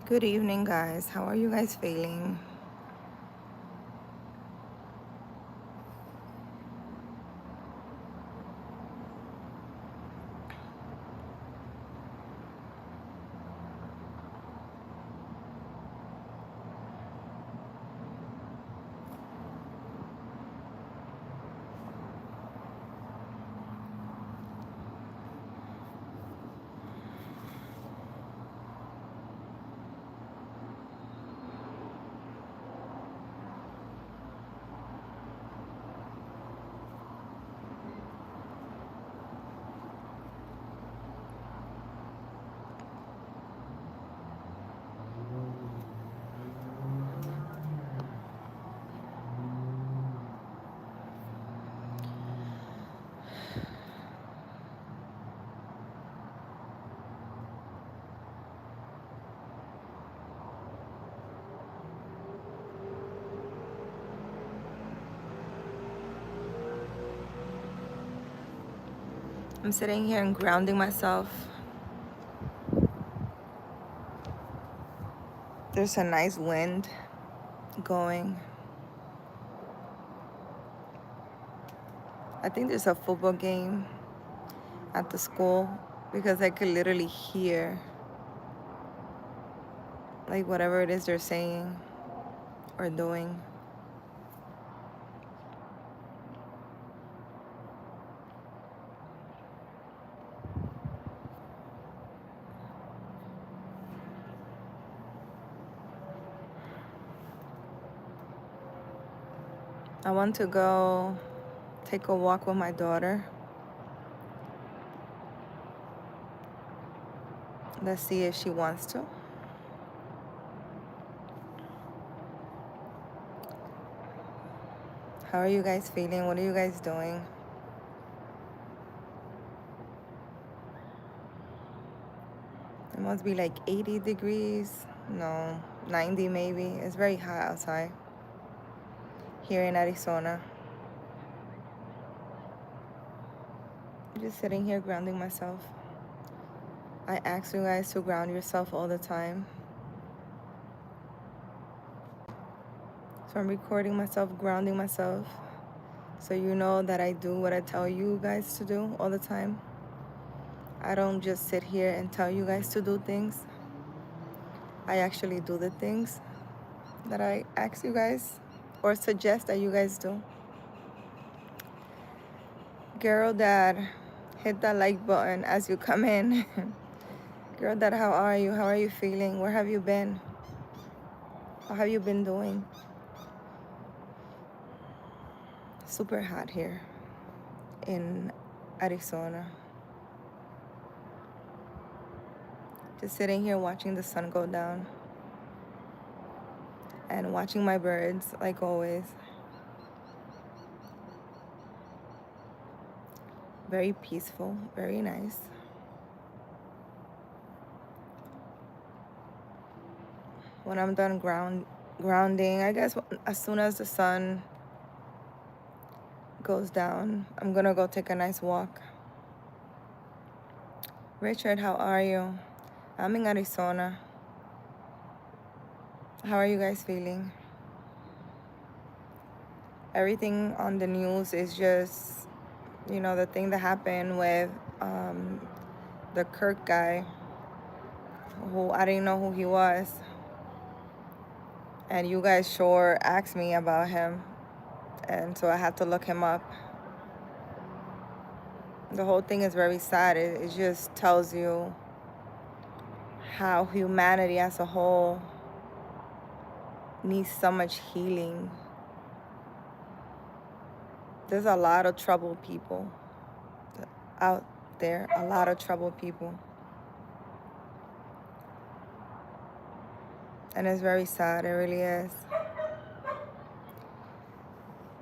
Good evening, guys. How are you guys feeling? I'm sitting here and grounding myself. There's a nice wind going. I think there's a football game at the school because I could literally hear like whatever it is they're saying or doing. I want to go take a walk with my daughter. Let's see if she wants to. How are you guys feeling? What are you guys doing? It must be like 80 degrees. No, 90 maybe. It's very hot outside here in Arizona. Just sitting here grounding myself. I ask you guys to ground yourself all the time. So I'm recording myself, grounding myself, so you know that I do what I tell you guys to do all the time. I don't just sit here and tell you guys to do things. I actually do the things that I ask you guys or suggest that you guys do. Girl Dad, hit that like button as you come in. Girl Dad, how are you? How are you feeling? Where have you been? What have you been doing? Super hot here in Arizona. Just sitting here watching the sun go down and watching my birds like always. Very peaceful, very nice. When I'm done grounding, I guess as soon as the sun goes down, I'm gonna go take a nice walk. Richard, how are you? I'm in Arizona. How are you guys feeling? Everything on the news is just, the thing that happened with the Kirk guy, who I didn't know who he was. And you guys sure asked me about him. And so I had to look him up. The whole thing is very sad. It just tells you how humanity as a whole needs so much healing. There's a lot of troubled people out there, a lot of troubled people. And it's very sad, it really is.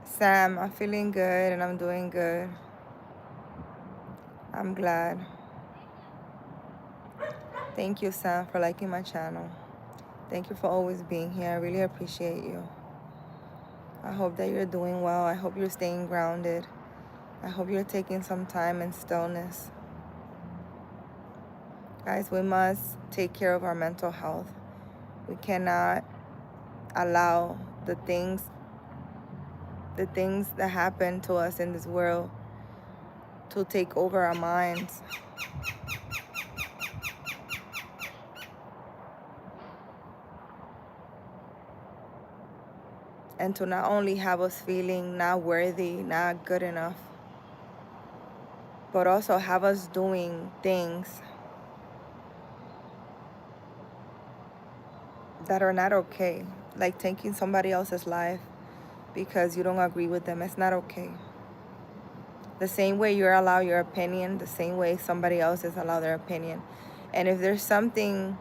Sam, I'm feeling good and I'm doing good. I'm glad. Thank you, Sam, for liking my channel. Thank you for always being here. I really appreciate you. I hope that you're doing well. I hope you're staying grounded. I hope you're taking some time in stillness. Guys, we must take care of our mental health. We cannot allow the things that happen to us in this world to take over our minds. And to not only have us feeling not worthy, not good enough, but also have us doing things that are not okay. Like taking somebody else's life because you don't agree with them. It's not okay. The same way you're allowed your opinion, the same way somebody else is allowed their opinion. And if there's something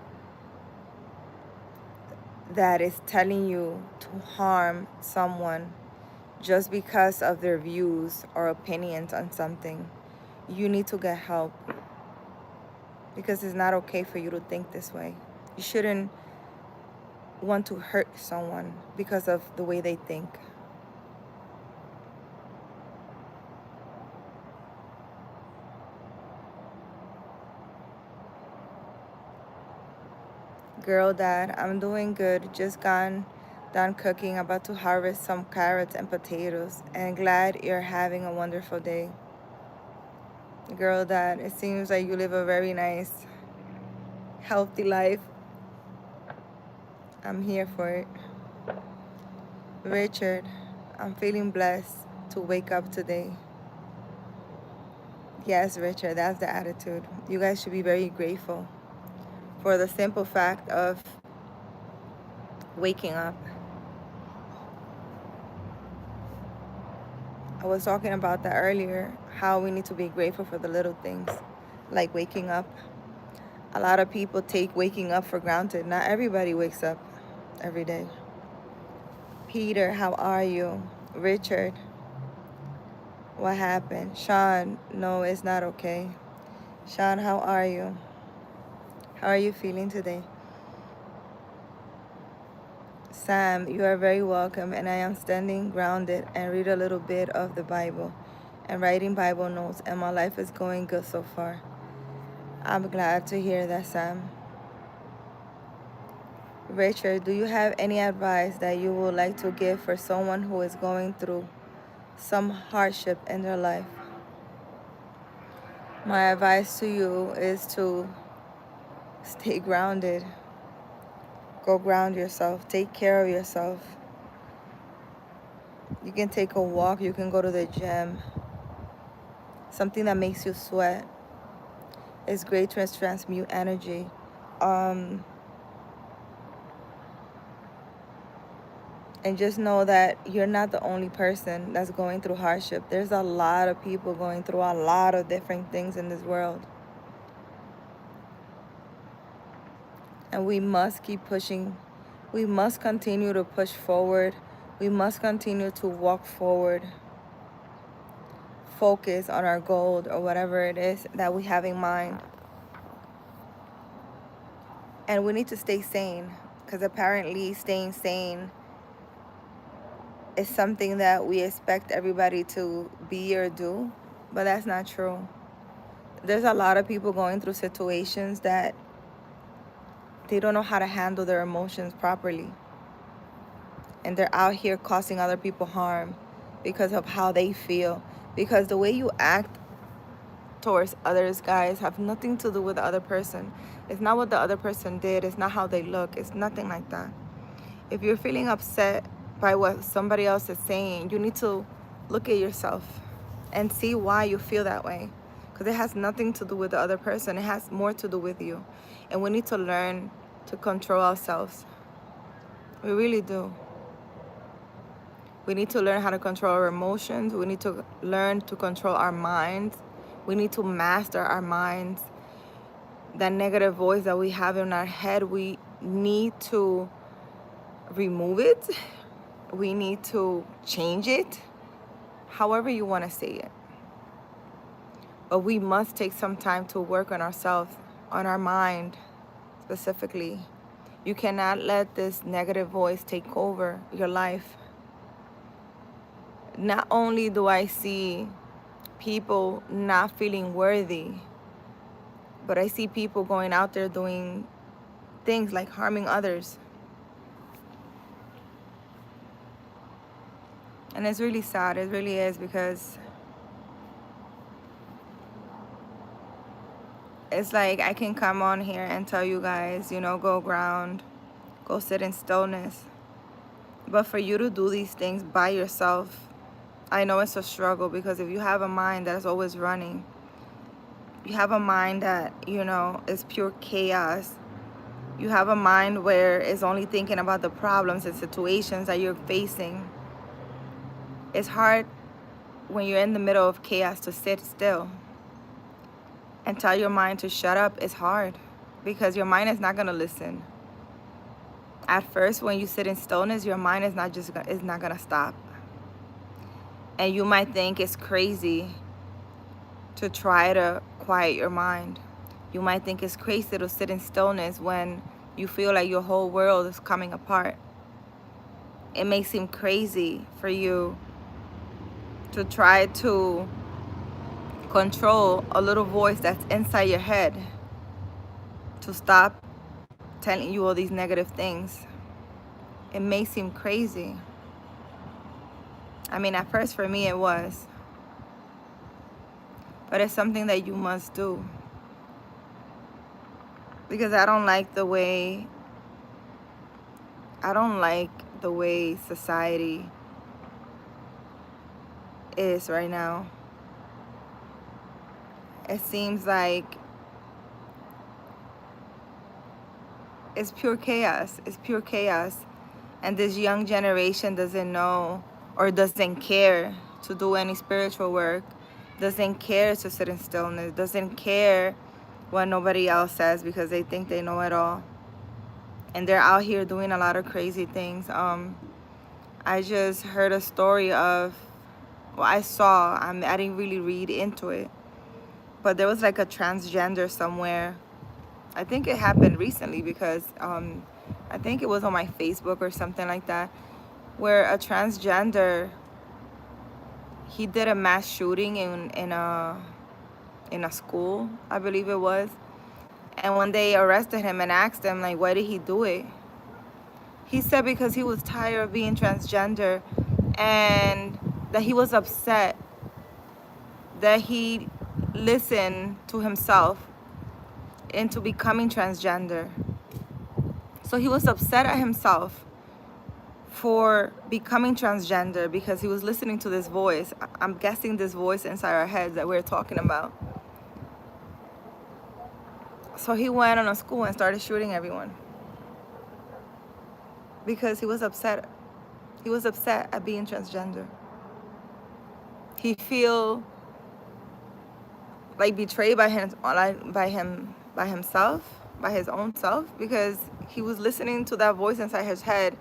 that is telling you to harm someone just because of their views or opinions on something, you need to get help, because it's not okay for you to think this way. You shouldn't want to hurt someone because of the way they think. Girl, dad, I'm doing good. Just gone done cooking, about to harvest some carrots and potatoes, and glad you're having a wonderful day. Girl, dad, it seems like you live a very nice, healthy life. I'm here for it. Richard, I'm feeling blessed to wake up today. Yes, Richard, that's the attitude. You guys should be very grateful for the simple fact of waking up. I was talking about that earlier, how we need to be grateful for the little things, like waking up. A lot of people take waking up for granted. Not everybody wakes up every day. Peter, how are you? Richard, what happened? Sean, no, it's not okay. Sean, how are you? How are you feeling today? Sam, you are very welcome, and I am standing grounded and read a little bit of the Bible and writing Bible notes, and my life is going good so far. I'm glad to hear that, Sam. Richard, do you have any advice that you would like to give for someone who is going through some hardship in their life? My advice to you is to stay grounded. Go ground yourself. Take care of yourself. You can take a walk. You can go to the gym. Something that makes you sweat. It's great to transmute energy. And just know that you're not the only person that's going through hardship. There's a lot of people going through a lot of different things in this world. And we must keep pushing. We must continue to push forward. We must continue to walk forward. Focus on our goal or whatever it is that we have in mind. And we need to stay sane, because apparently staying sane is something that we expect everybody to be or do, but that's not true. There's a lot of people going through situations that they don't know how to handle their emotions properly. And they're out here causing other people harm because of how they feel. Because the way you act towards others, guys, have nothing to do with the other person. It's not what the other person did. It's not how they look. It's nothing like that. If you're feeling upset by what somebody else is saying, you need to look at yourself and see why you feel that way. Because it has nothing to do with the other person. It has more to do with you. And we need to learn to control ourselves. We really do. We need to learn how to control our emotions. We need to learn to control our minds. We need to master our minds. That negative voice that we have in our head, we need to remove it. We need to change it. However you want to say it. But we must take some time to work on ourselves, on our mind specifically. You cannot let this negative voice take over your life. Not only do I see people not feeling worthy, but I see people going out there doing things like harming others. And it's really sad. It really is, because it's like I can come on here and tell you guys, you know, go ground, go sit in stillness. But for you to do these things by yourself, I know it's a struggle, because if you have a mind that's always running, you have a mind that, you know, is pure chaos. You have a mind where it's only thinking about the problems and situations that you're facing. It's hard when you're in the middle of chaos to sit still and tell your mind to shut up. It's hard, because your mind is not going to listen. At first, when you sit in stillness, your mind is not gonna stop. And you might think it's crazy to try to quiet your mind. You might think it's crazy to sit in stillness when you feel like your whole world is coming apart. It may seem crazy for you to try to control a little voice that's inside your head, to stop telling you all these negative things. It may seem crazy. I mean, at first for me it was. But it's something that you must do. Because I don't like the way society is right now. It seems like it's pure chaos. It's pure chaos. And this young generation doesn't know or doesn't care to do any spiritual work, doesn't care to sit in stillness, doesn't care what nobody else says, because they think they know it all. And they're out here doing a lot of crazy things. I just heard a story of, well, I saw, I didn't really read into it, but there was like a transgender somewhere. I think it happened recently, because I think it was on my Facebook or something like that, where a transgender, he did a mass shooting in a school, I believe it was. And when they arrested him and asked him, like, why did he do it? He said because he was tired of being transgender, and that he was upset that he listened to himself into becoming transgender. So he was upset at himself for becoming transgender, because he was listening to this voice. I'm guessing this voice inside our heads that we're talking about. So he went on a school and started shooting everyone, because he was upset. He was upset at being transgender. He feel like betrayed by himself, by his own self, because he was listening to that voice inside his head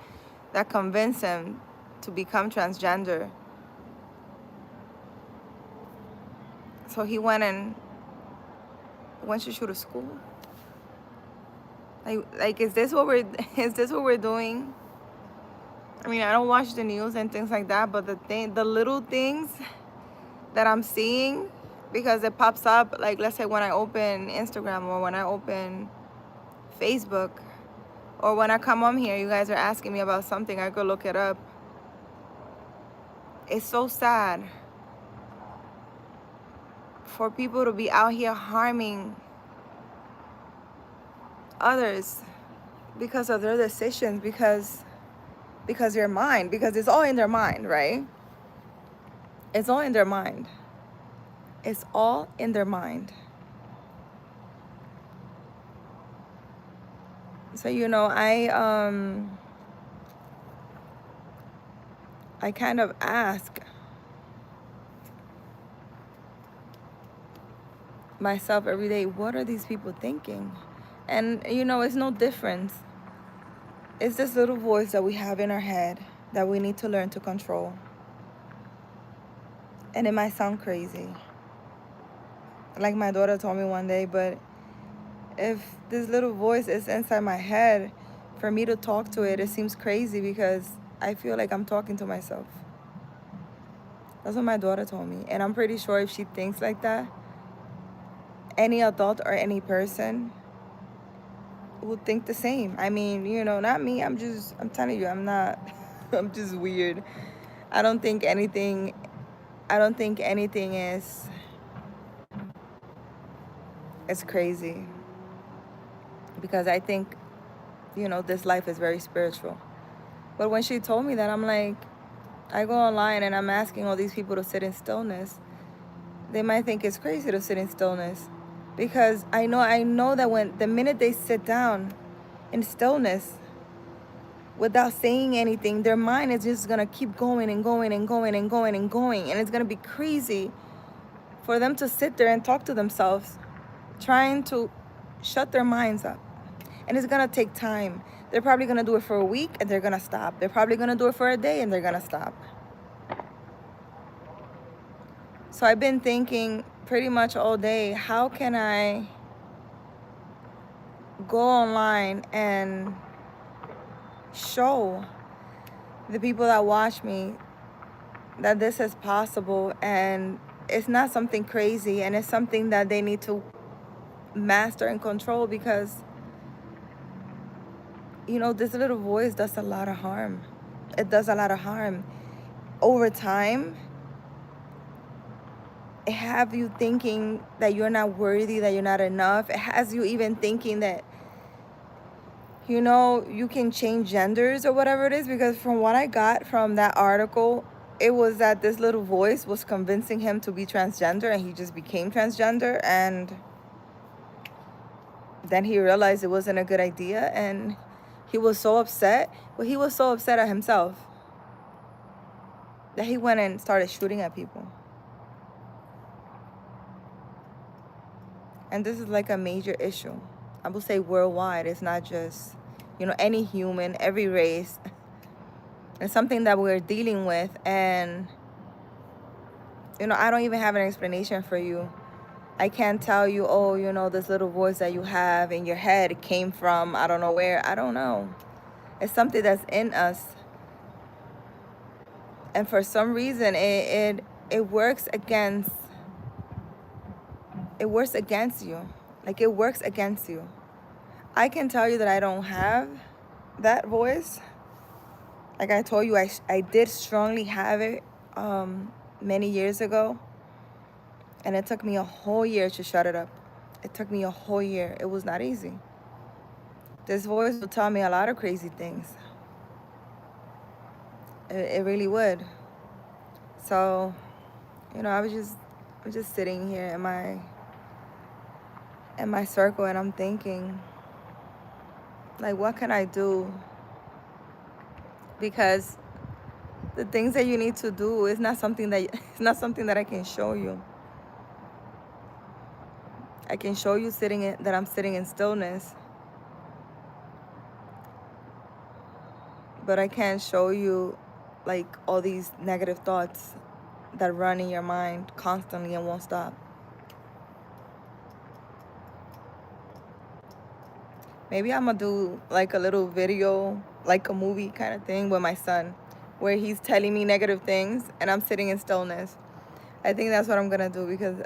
that convinced him to become transgender. So he went to shoot a school. Like is this what we're doing? I mean, I don't watch the news and things like that, but the little things that I'm seeing, because it pops up, like let's say when I open Instagram or when I open Facebook, or when I come on here, you guys are asking me about something, I go look it up. It's so sad for people to be out here harming others because of their decisions, because their mind, because it's all in their mind, right? It's all in their mind. It's all in their mind. So, you know, I kind of ask myself every day, what are these people thinking? And, you know, it's no difference. It's this little voice that we have in our head that we need to learn to control. And it might sound crazy, like my daughter told me one day, but if this little voice is inside my head, for me to talk to it, it seems crazy, because I feel like I'm talking to myself. That's what my daughter told me. And I'm pretty sure if she thinks like that, any adult or any person would think the same. I mean, you know, not me. I'm telling you, I'm not, I'm just weird. I don't think anything I don't think anything is crazy, because I think, this life is very spiritual. But when she told me that, I'm like, I go online and I'm asking all these people to sit in stillness. They might think it's crazy to sit in stillness, because I know that when the minute they sit down in stillness without saying anything, their mind is just gonna keep going and going and going and going and going, and it's gonna be crazy for them to sit there and talk to themselves, trying to shut their minds up. And it's gonna take time. They're probably gonna do it for a week and they're gonna stop. They're probably gonna do it for a day and they're gonna stop. So I've been thinking pretty much all day, how can I go online and show the people that watch me that this is possible, and it's not something crazy, and it's something that they need to master and control, because this little voice does a lot of harm. It does a lot of harm. Over time, it have you thinking that you're not worthy, that you're not enough. It has you even thinking that, you can change genders or whatever it is, because from what I got from that article, it was that this little voice was convincing him to be transgender, and he just became transgender, and then he realized it wasn't a good idea, and he was so upset. Well, he was so upset at himself that he went and started shooting at people. And this is like a major issue. I would say worldwide. It's not just, any human, every race. It's something that we're dealing with. And, I don't even have an explanation for you. I can't tell you, oh, this little voice that you have in your head came from I don't know where. I don't know. It's something that's in us. And for some reason, it works against you. Like, it works against you. I can tell you that I don't have that voice. Like I told you, I did strongly have it many years ago. And it took me a whole year to shut it up. It took me a whole year. It was not easy. This voice will tell me a lot of crazy things. It really would. So, I was just sitting here in my circle, and I'm thinking, like, what can I do? Because the things that you need to do is not something that it's not something that I can show you. I can show you that I'm sitting in stillness, but I can't show you like all these negative thoughts that run in your mind constantly and won't stop. Maybe I'm gonna do like a little video, like a movie kind of thing with my son, where he's telling me negative things and I'm sitting in stillness. I think that's what I'm gonna do, because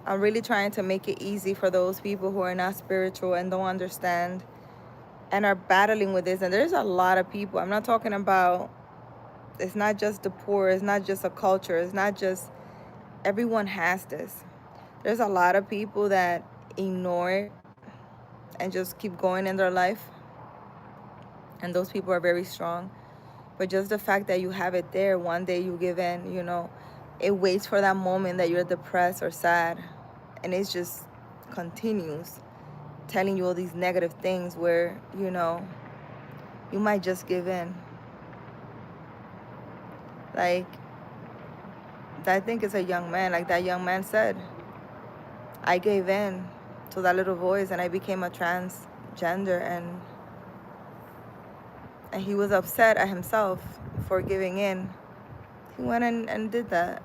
I'm really trying to make it easy for those people who are not spiritual and don't understand and are battling with this. And there's a lot of people. I'm not talking about, it's not just the poor, it's not just a culture, it's not just, everyone has this. There's a lot of people that ignore it and just keep going in their life. And those people are very strong. But just the fact that you have it there, one day you give in, it waits for that moment that you're depressed or sad. And it just continues telling you all these negative things where, you might just give in. Like, I think it's a young man, like that young man said, I gave in to that little voice and I became a transgender, and he was upset at himself for giving in. He went and did that.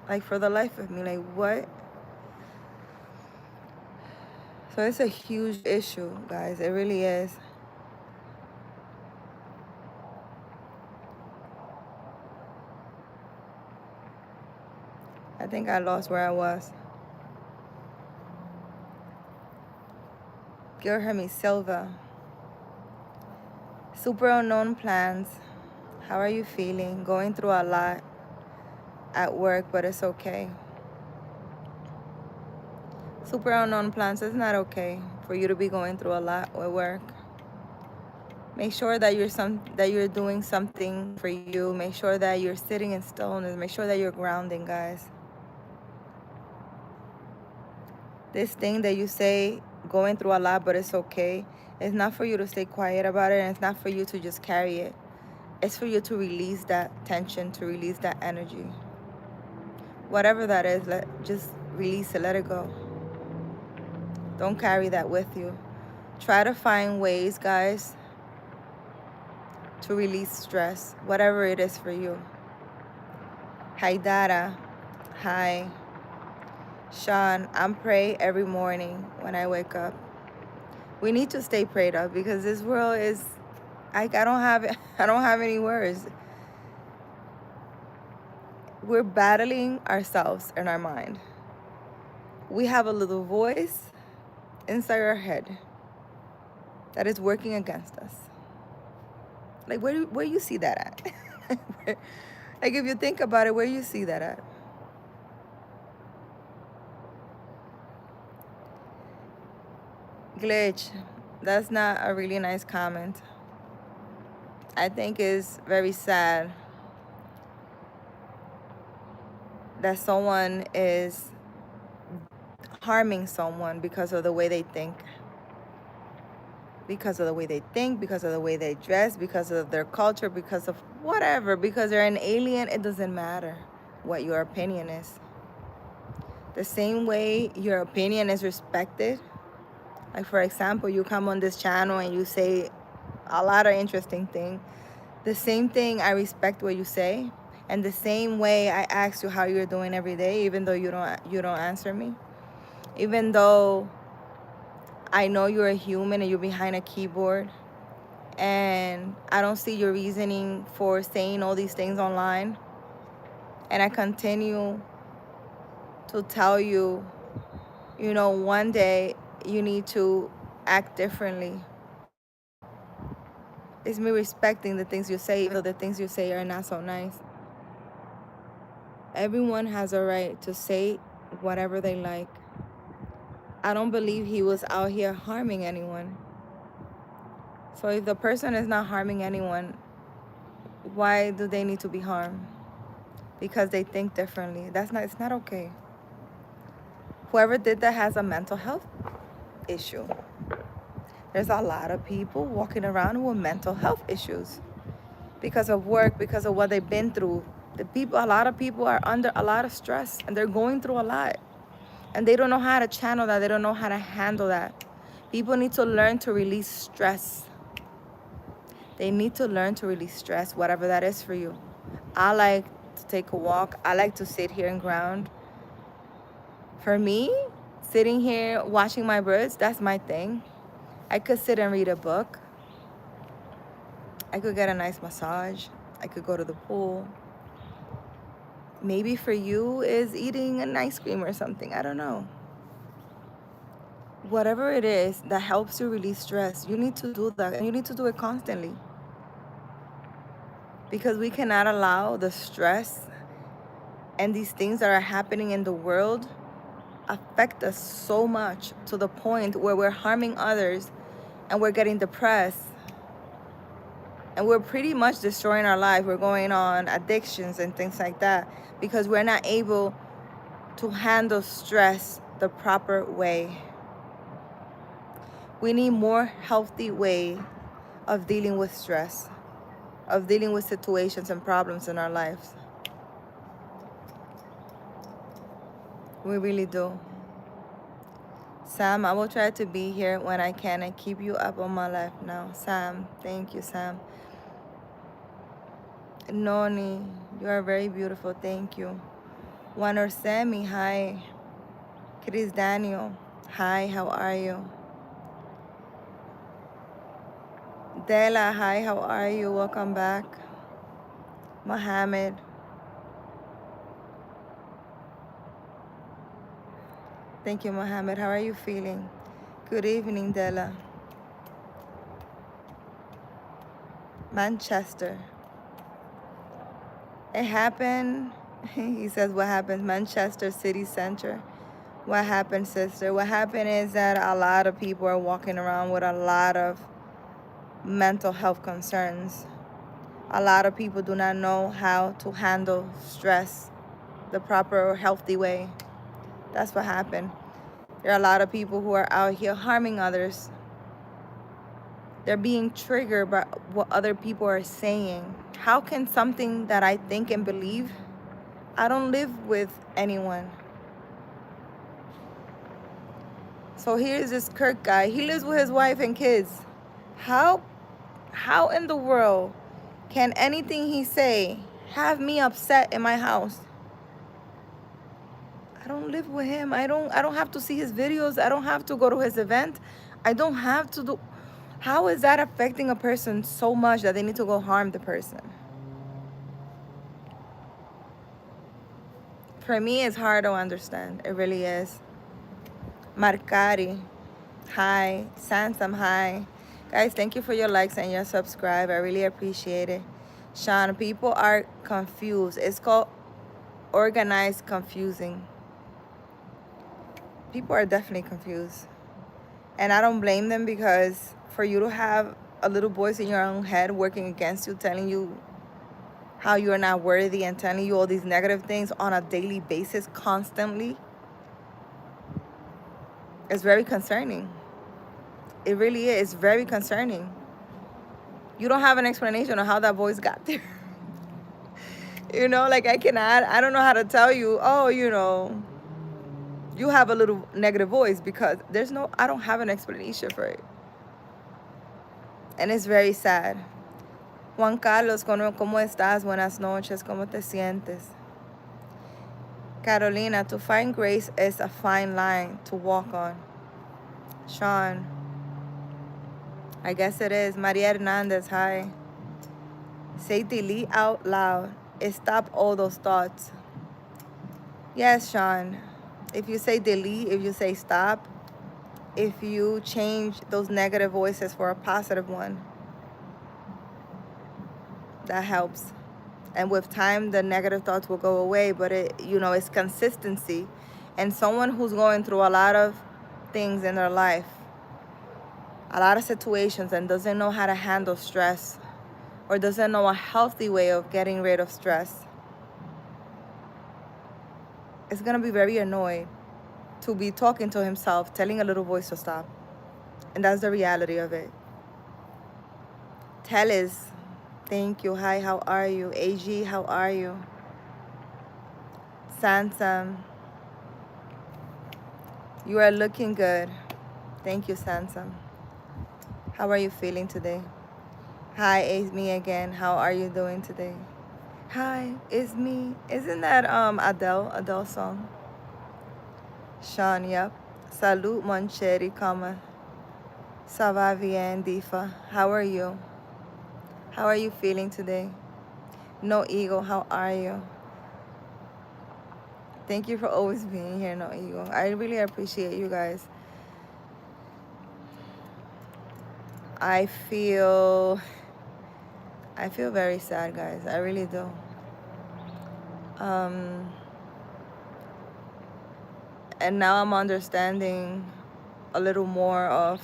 Like, for the life of me, like, what? So it's a huge issue, guys. It really is. I think I lost where I was. Guilherme Silva. Super unknown plans. How are you feeling? Going through a lot at work, but it's okay. Super unknown plans. It's not okay for you to be going through a lot at work. Make sure that you're doing something for you. Make sure that you're sitting in stillness. Make sure that you're grounding, guys. This thing that you say, going through a lot, but it's okay. It's not for you to stay quiet about it, and it's not for you to just carry it. It's for you to release that tension, to release that energy. Whatever that is, just release it, let it go. Don't carry that with you. Try to find ways, guys, to release stress, whatever it is for you. Hi, Dara. Hi. Sean, I'm pray every morning when I wake up. We need to stay prayed up because this world is, I don't have any words. We're battling ourselves in our mind. We have a little voice inside our head that is working against us. Like, where you see that at? Like, if you think about it, where you see that at? Glitch, that's not a really nice comment. I think it's very sad that someone is harming someone because of the way they think. Because of the way they think, because of the way they dress, because of their culture, because of whatever, because they're an alien. It doesn't matter what your opinion is. The same way your opinion is respected, like for example, you come on this channel and you say a lot of interesting things. The same thing, I respect what you say, and the same way I ask you how you're doing every day, even though you don't answer me, even though I know you're a human and you're behind a keyboard, and I don't see your reasoning for saying all these things online, and I continue to tell you, one day you need to act differently. It's me respecting the things you say, even though the things you say are not so nice. Everyone has a right to say whatever they like. I don't believe he was out here harming anyone. So if the person is not harming anyone, why do they need to be harmed? Because they think differently. It's not okay. Whoever did that has a mental health issue. There's a lot of people walking around with mental health issues because of work, because of what they've been through. A lot of people are under a lot of stress and they're going through a lot. And they don't know how to channel that. They don't know how to handle that. People need to learn to release stress. They need to learn to release stress, whatever that is for you. I like to take a walk. I like to sit here and ground. For me, sitting here watching my birds, that's my thing. I could sit and read a book. I could get a nice massage. I could go to the pool. Maybe for you is eating an ice cream or something. I don't know. Whatever it is that helps you release stress, you need to do that. And you need to do it constantly. Because we cannot allow the stress and these things that are happening in the world affect us so much to the point where we're harming others and we're getting depressed and we're pretty much destroying our life. We're going on addictions and things like that because we're not able to handle stress the proper way. We need more healthy way of dealing with stress, of dealing with situations and problems in our lives. We really do. Sam, I will try to be here when I can and keep you up on my life now. Sam, thank you, Sam. Noni, you are very beautiful. Thank you. Wanor Semi, hi. Chris Daniel, hi, how are you? Dela, hi, how are you? Welcome back. Mohammed. Thank you, Mohammed. How are you feeling? Good evening, Dela. Manchester. It happened. He says, what happened? Manchester City Center. What happened, sister? What happened is that a lot of people are walking around with a lot of mental health concerns. A lot of people do not know how to handle stress the proper, healthy way. That's what happened. There are a lot of people who are out here harming others. They're being triggered by what other people are saying. How can something that I think and believe? I don't live with anyone. So here's this Kirk guy. He lives with his wife and kids. How in the world can anything he say have me upset in my house? I don't live with him. I don't have to see his videos. I don't have to go to his event. I don't have to do. How is that affecting a person so much that they need to go harm the person? For me, it's hard to understand. It really is. Marcari, hi. Sansam, hi. Guys, thank you for your likes and your subscribe. I really appreciate it. Sean, people are confused. It's called organized confusing. People are definitely confused. And I don't blame them, because for you to have a little voice in your own head working against you, telling you how you are not worthy and telling you all these negative things on a daily basis constantly, is very concerning. It really is. It's very concerning. You don't have an explanation on how that voice got there. You know, like I don't know how to tell you, oh, you know, you have a little negative voice, because I don't have an explanation for it. And it's very sad. Juan Carlos, ¿cómo estás? Buenas noches, ¿cómo te sientes? Carolina, to find grace is a fine line to walk on. Sean, I guess it is. Maria Hernandez, hi. Say delete out loud. Stop all those thoughts. Yes, Sean. If you say delete, if you say stop, if you change those negative voices for a positive one, that helps. And with time, the negative thoughts will go away. But it's consistency. And someone who's going through a lot of things in their life, a lot of situations, and doesn't know how to handle stress, or doesn't know a healthy way of getting rid of stress, is going to be very annoyed to be talking to himself, telling a little voice to stop. And that's the reality of it. Teles, thank you. Hi, how are you? AG, how are you? Sansam, you are looking good. Thank you, Sansam. How are you feeling today? Hi, it's me again. How are you doing today? Hi, it's me. Isn't that Adele song? Sean, yep. Salud, Moncheri, comma. Ça va bien, Difa. How are you? How are you feeling today? No Ego, how are you? Thank you for always being here, No Ego. I really appreciate you guys. I feel very sad, guys. I really do. And now I'm understanding a little more of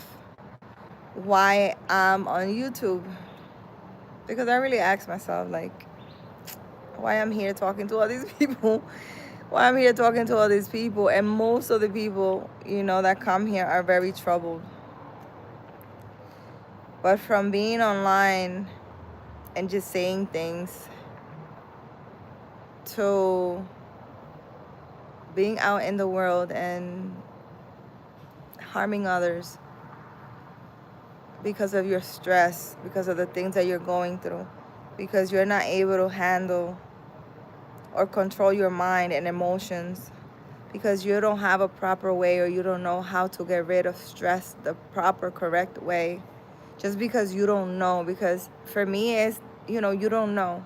why I'm on YouTube. Because I really ask myself, like, why I'm here talking to all these people. Why I'm here talking to all these people. And most of the people, that come here are very troubled. But from being online and just saying things to being out in the world and harming others because of your stress, because of the things that you're going through, because you're not able to handle or control your mind and emotions, because you don't have a proper way, or you don't know how to get rid of stress the proper, correct way, just because you don't know. Because for me, it's, you don't know.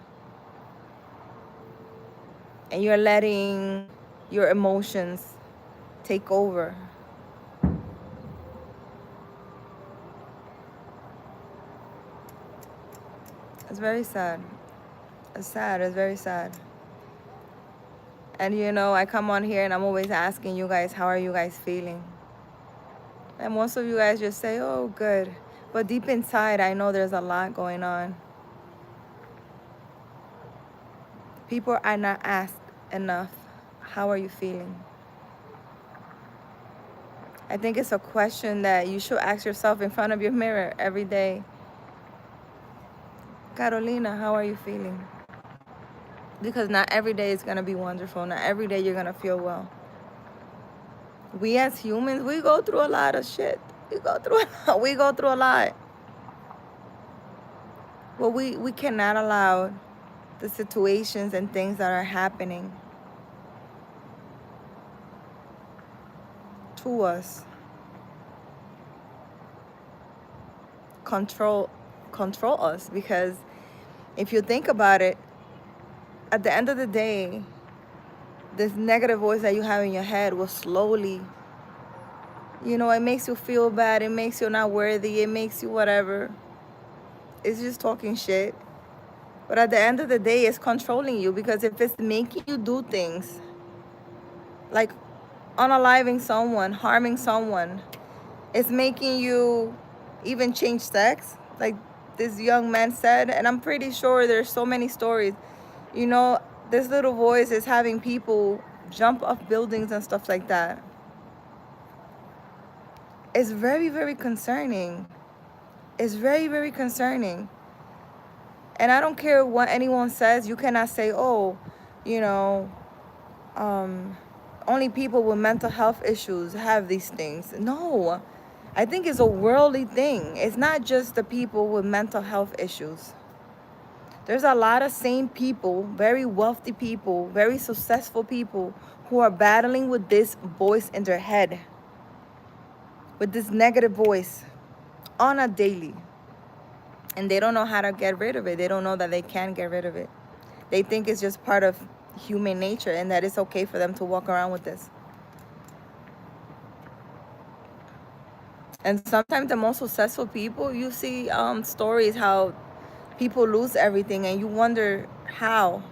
And you're letting your emotions take over. It's very sad. It's sad. It's very sad. And you know, I come on here and I'm always asking you guys, how are you guys feeling? And most of you guys just say, oh, good. But deep inside, I know there's a lot going on. People are not asked enough, how are you feeling? I think it's a question that you should ask yourself in front of your mirror every day. Carolina, how are you feeling? Because not every day is going to be wonderful. Not every day you're going to feel well. We as humans, we go through a lot of shit. We go through a lot. But we cannot allow the situations and things that are happening to us control us, because if you think about it, at the end of the day, this negative voice that you have in your head will slowly, you know, it makes you feel bad, it makes you not worthy, it makes you whatever. It's just talking shit. But at the end of the day, it's controlling you, because if it's making you do things like unaliving someone, harming someone, it's making you even change sex, like this young man said. And I'm pretty sure there's so many stories. You know, this little voice is having people jump off buildings and stuff like that. It's very, very concerning. It's very, very concerning. And I don't care what anyone says. You cannot say, oh, you know, only people with mental health issues have these things. No, I think it's a worldly thing. It's not just the people with mental health issues. There's a lot of sane people, very wealthy people, very successful people who are battling with this voice in their head, with this negative voice on a daily. And they don't know how to get rid of it. They don't know that they can get rid of it. They think it's just part of human nature and that it's okay for them to walk around with this. And sometimes the most successful people, you see stories how people lose everything and you wonder how.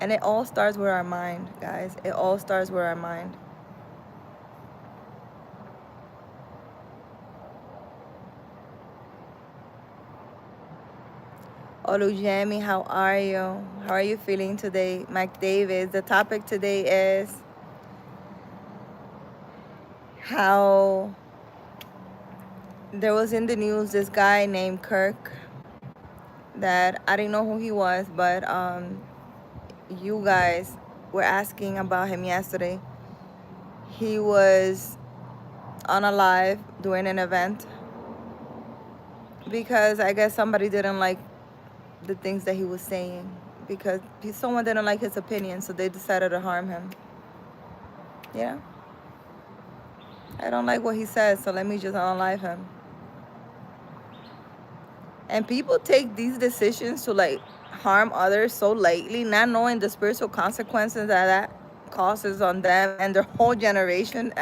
And it all starts with our mind, guys. It all starts with our mind. Olujemi, how are you? How are you feeling today? Mike Davis, the topic today is how there was in the news this guy named Kirk that I didn't know who he was, but you guys were asking about him yesterday. He was on a live doing an event because I guess somebody didn't like the things that he was saying, because someone didn't like his opinion, so they decided to harm him. Yeah, I don't like what he says, so let me just unalive him. And people take these decisions to like harm others so lightly, not knowing the spiritual consequences that causes on them and their whole generation.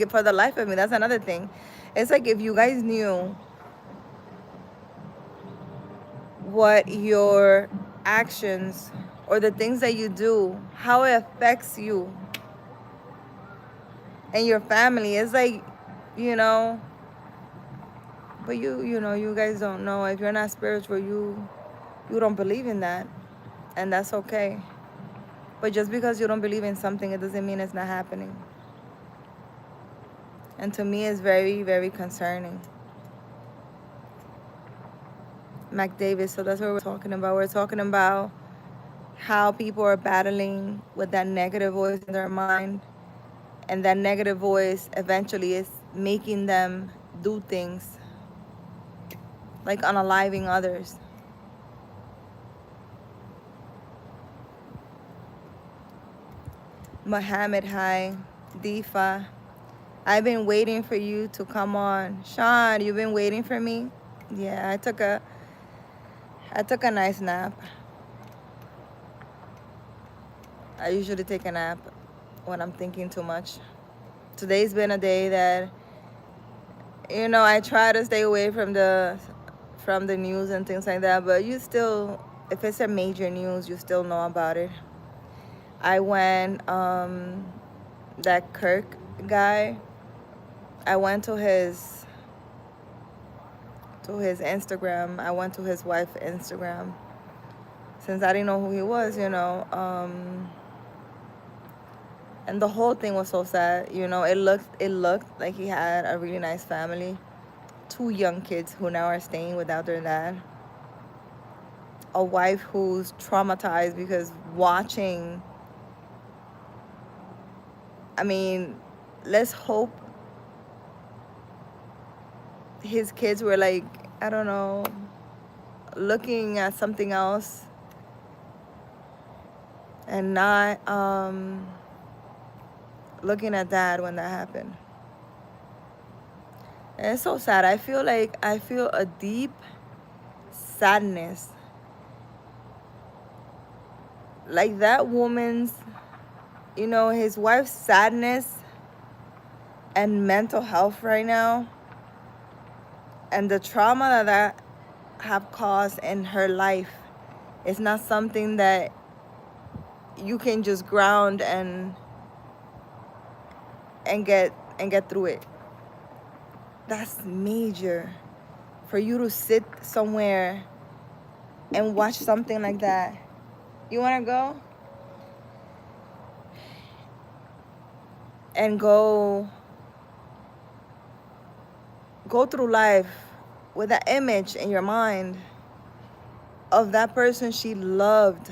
For the life of me, that's another thing. It's like if you guys knew what your actions or the things that you do, how it affects you and your family. It's like, you know, but you know, you guys don't know. If you're not spiritual, you don't believe in that, and that's okay. But just because you don't believe in something, it doesn't mean it's not happening. And to me, it's very, very concerning. Mac Davis, so that's what we're talking about. We're talking about how people are battling with that negative voice in their mind. And that negative voice eventually is making them do things like unaliving others. Mohammed, hi. Difa, I've been waiting for you to come on. Sean, you've been waiting for me? Yeah, I took a nice nap. I usually take a nap when I'm thinking too much. Today's been a day that You know, I try to stay away from the news and things like that, but you still, if it's a major news, you still know about it. I went, that Kirk guy, I went to his Instagram. I went to his wife's Instagram since I didn't know who he was, you know. And the whole thing was so sad, you know. It looked like he had a really nice family, two young kids who now are staying without their dad, a wife who's traumatized because watching. I mean, let's hope his kids were like, I don't know, looking at something else and not looking at dad when that happened. And it's so sad. I feel a deep sadness. Like that woman's, you know, his wife's sadness and mental health right now, and the trauma that have caused in her life, is not something that you can just ground and get through it. That's major. For you to sit somewhere and watch something like that. You want to go? And go through life with that image in your mind of that person she loved.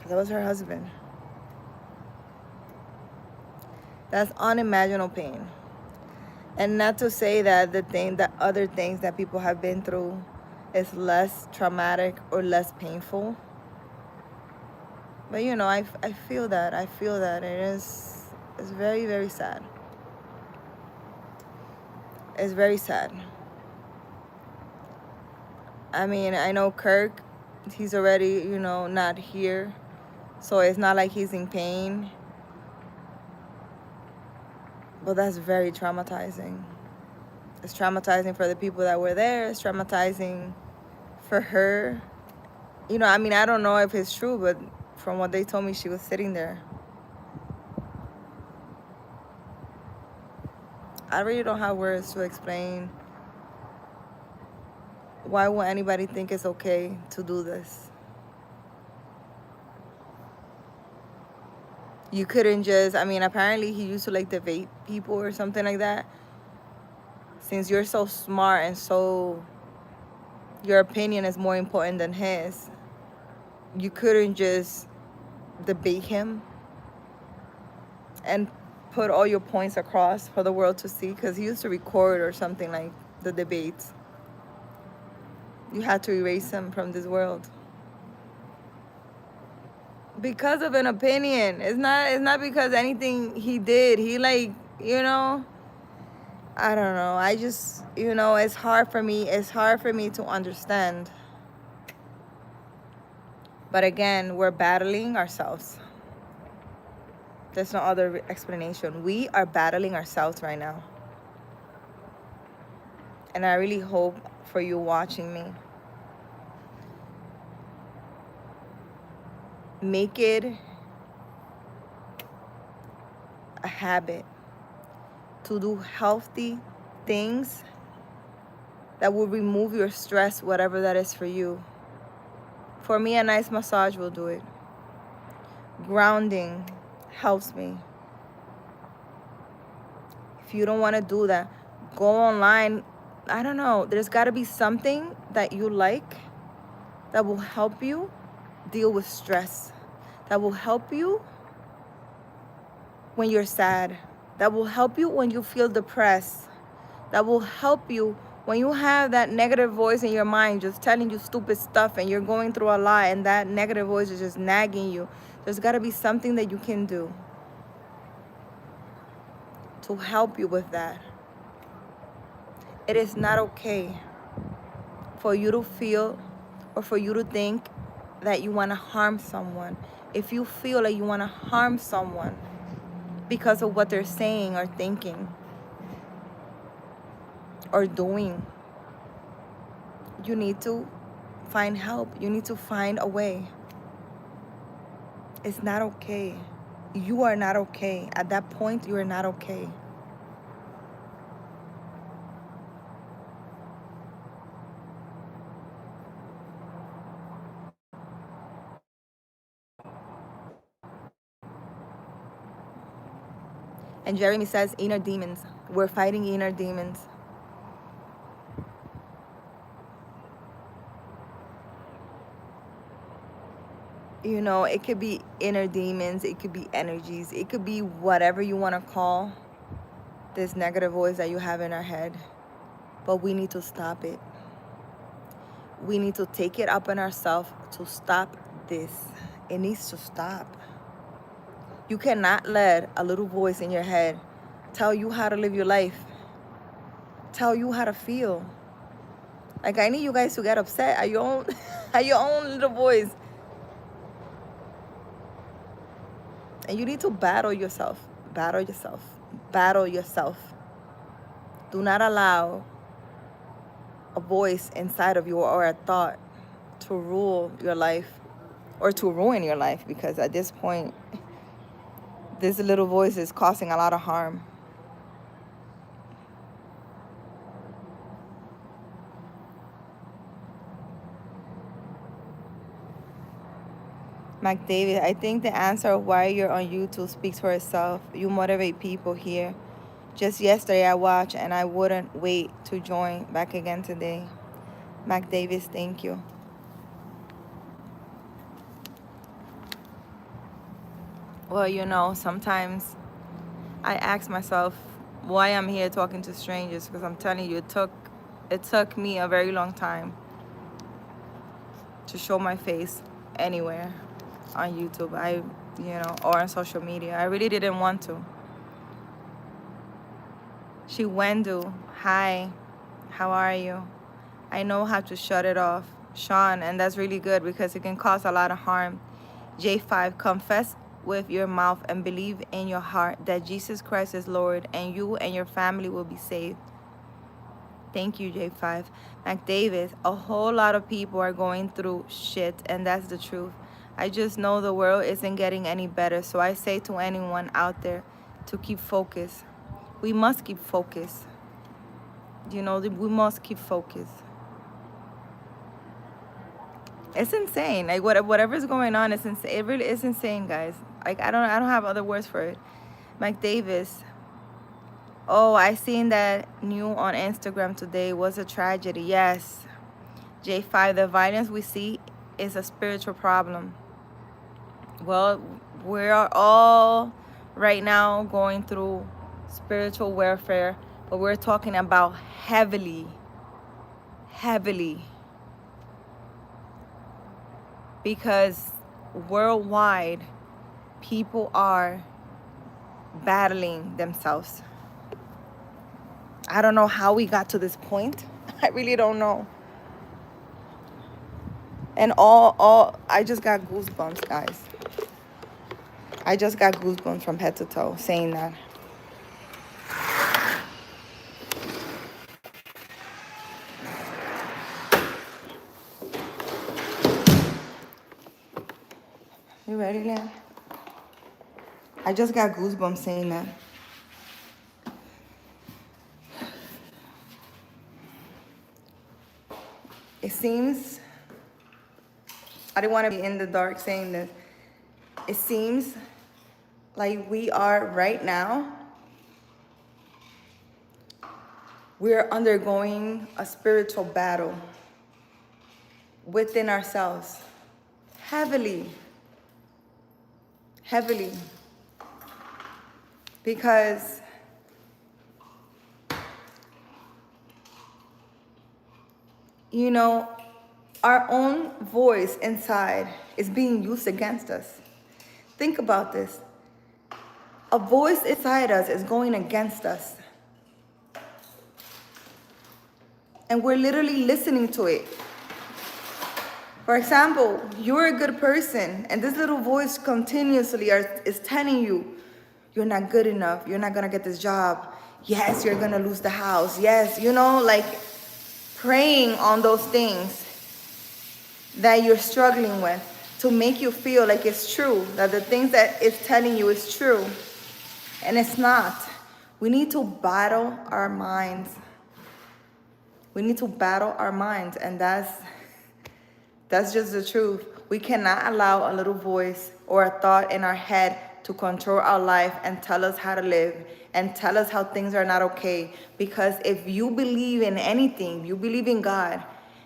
'Cause that was her husband. That's unimaginable pain. And not to say that that other things that people have been through is less traumatic or less painful. But you know, I feel that. I feel that it's very, very sad. It's very sad. I mean, I know Kirk, he's already, you know, not here. So it's not like he's in pain. But that's very traumatizing. It's traumatizing for the people that were there. It's traumatizing for her. You know, I mean, I don't know if it's true, but from what they told me, she was sitting there. I really don't have words to explain why would anybody think it's okay to do this. You couldn't just, I mean, apparently he used to like debate people or something like that. Since you're so smart and so, your opinion is more important than his, you couldn't just debate him and put all your points across for the world to see, because he used to record or something like the debates. You had to erase him from this world because of an opinion. It's not because anything he did. He, like, you know, I don't know. I just, you know, it's hard for me to understand. But again, we're battling ourselves. There's no other explanation. We are battling ourselves right now. And I really hope for you watching me, make it a habit to do healthy things that will remove your stress, whatever that is for you. For me, a nice massage will do it. Grounding helps me. If you don't want to do that, go online. I don't know. There's got to be something that you like that will help you deal with stress, that will help you when you're sad, that will help you when you feel depressed, that will help you when you have that negative voice in your mind just telling you stupid stuff and you're going through a lot and that negative voice is just nagging you. There's got to be something that you can do to help you with that. It is not okay for you to feel or for you to think that you want to harm someone. If you feel like you want to harm someone because of what they're saying or thinking, or doing. You need to find help. You need to find a way. It's not okay. You are not okay. At that point, you are not okay. And Jeremy says inner demons. We're fighting inner demons. You know, it could be inner demons, it could be energies, it could be whatever you want to call this negative voice that you have in our head. But we need to stop it. We need to take it up on ourselves to stop this. It needs to stop. You cannot let a little voice in your head tell you how to live your life, tell you how to feel. Like, I need you guys to get upset at your own at your own little voice. And you need to battle yourself. Battle yourself. Battle yourself. Do not allow a voice inside of you or a thought to rule your life or to ruin your life, because at this point, this little voice is causing a lot of harm. McDavid, I think the answer of why you're on YouTube speaks for itself. You motivate people here. Just yesterday I watched and I wouldn't wait to join back again today. McDavid, thank you. Well, you know, sometimes I ask myself why I'm here talking to strangers, because I'm telling you, it took me a very long time to show my face anywhere on YouTube, or on social media. I really didn't want to. She Wendu, hi, how are you? I know how to shut it off, Sean, and that's really good because it can cause a lot of harm. J5, confess with your mouth and believe in your heart that Jesus Christ is Lord, and you and your family will be saved. Thank you, J5. McDavid, a whole lot of people are going through shit, and that's the truth. I just know the world isn't getting any better, so I say to anyone out there to keep focused. We must keep focused. We must keep focused. It's insane. Like, whatever's going on, it's insane. It really is insane, guys. Like, I don't have other words for it. Mike Davis. Oh, I seen that new on Instagram today. Was a tragedy. Yes. J5, the violence we see is a spiritual problem. Well, we are all right now going through spiritual warfare, but we're talking about heavily. Because worldwide, people are battling themselves. I don't know how we got to this point. I really don't know. And I just got goosebumps, guys. I just got goosebumps from head to toe saying that. You ready, Lan? I just got goosebumps saying that. It seems, I didn't want to be in the dark saying this. It seems like we are right now, we're undergoing a spiritual battle within ourselves. Heavily. Because our own voice inside is being used against us. Think about this. A voice inside us is going against us. And we're literally listening to it. For example, you're a good person, and this little voice continuously is telling you, you're not good enough, you're not gonna get this job, yes, you're gonna lose the house. Yes, you know, like preying on those things that you're struggling with to make you feel like it's true, that the things that it's telling you is true, and it's not. We need to battle our minds. We need to battle our minds, and that's just the truth. We cannot allow a little voice or a thought in our head to control our life and tell us how to live and tell us how things are not okay. Because if you believe in anything, you believe in God,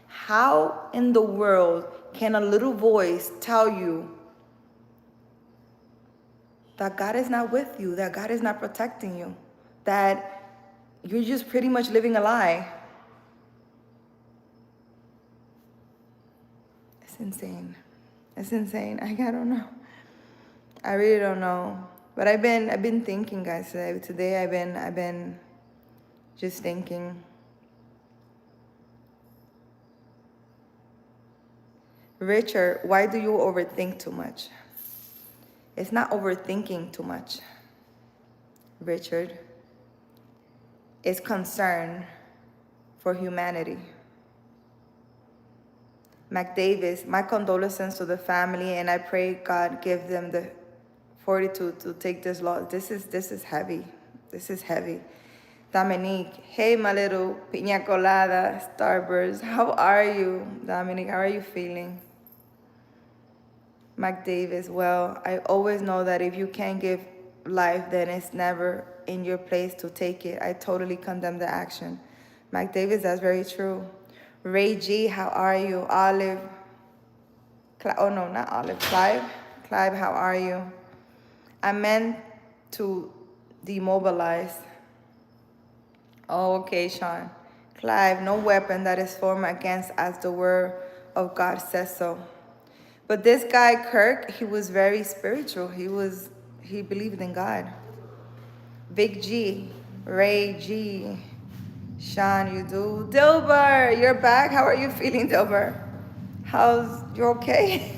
how in the world can a little voice tell you that God is not with you, that God is not protecting you, that you're just pretty much living a lie? It's insane. It's insane. I don't know. I really don't know. But I've been thinking, guys. Today I've been just thinking. Richard, why do you overthink too much? It's not overthinking too much, Richard. It's concern for humanity. Mac Davis, my condolences to the family, and I pray God give them the fortitude to take this loss. This is heavy. This is heavy. Dominique, hey, my little piña colada, Starburst. How are you, Dominique? How are you feeling? Mac Davis, well, I always know that if you can't give life, then it's never in your place to take it. I totally condemn the action. Mac Davis, that's very true. Ray G, how are you? Olive, oh no, not Olive, Clive. Clive, how are you? I meant to demobilize. Oh, okay, Sean. Clive, no weapon that is formed against us, the word of God says so. But this guy, Kirk, he was very spiritual. He believed in God. Big G, Ray G, Sean, you do. Dilber, you're back. How are you feeling, Dilber? You okay?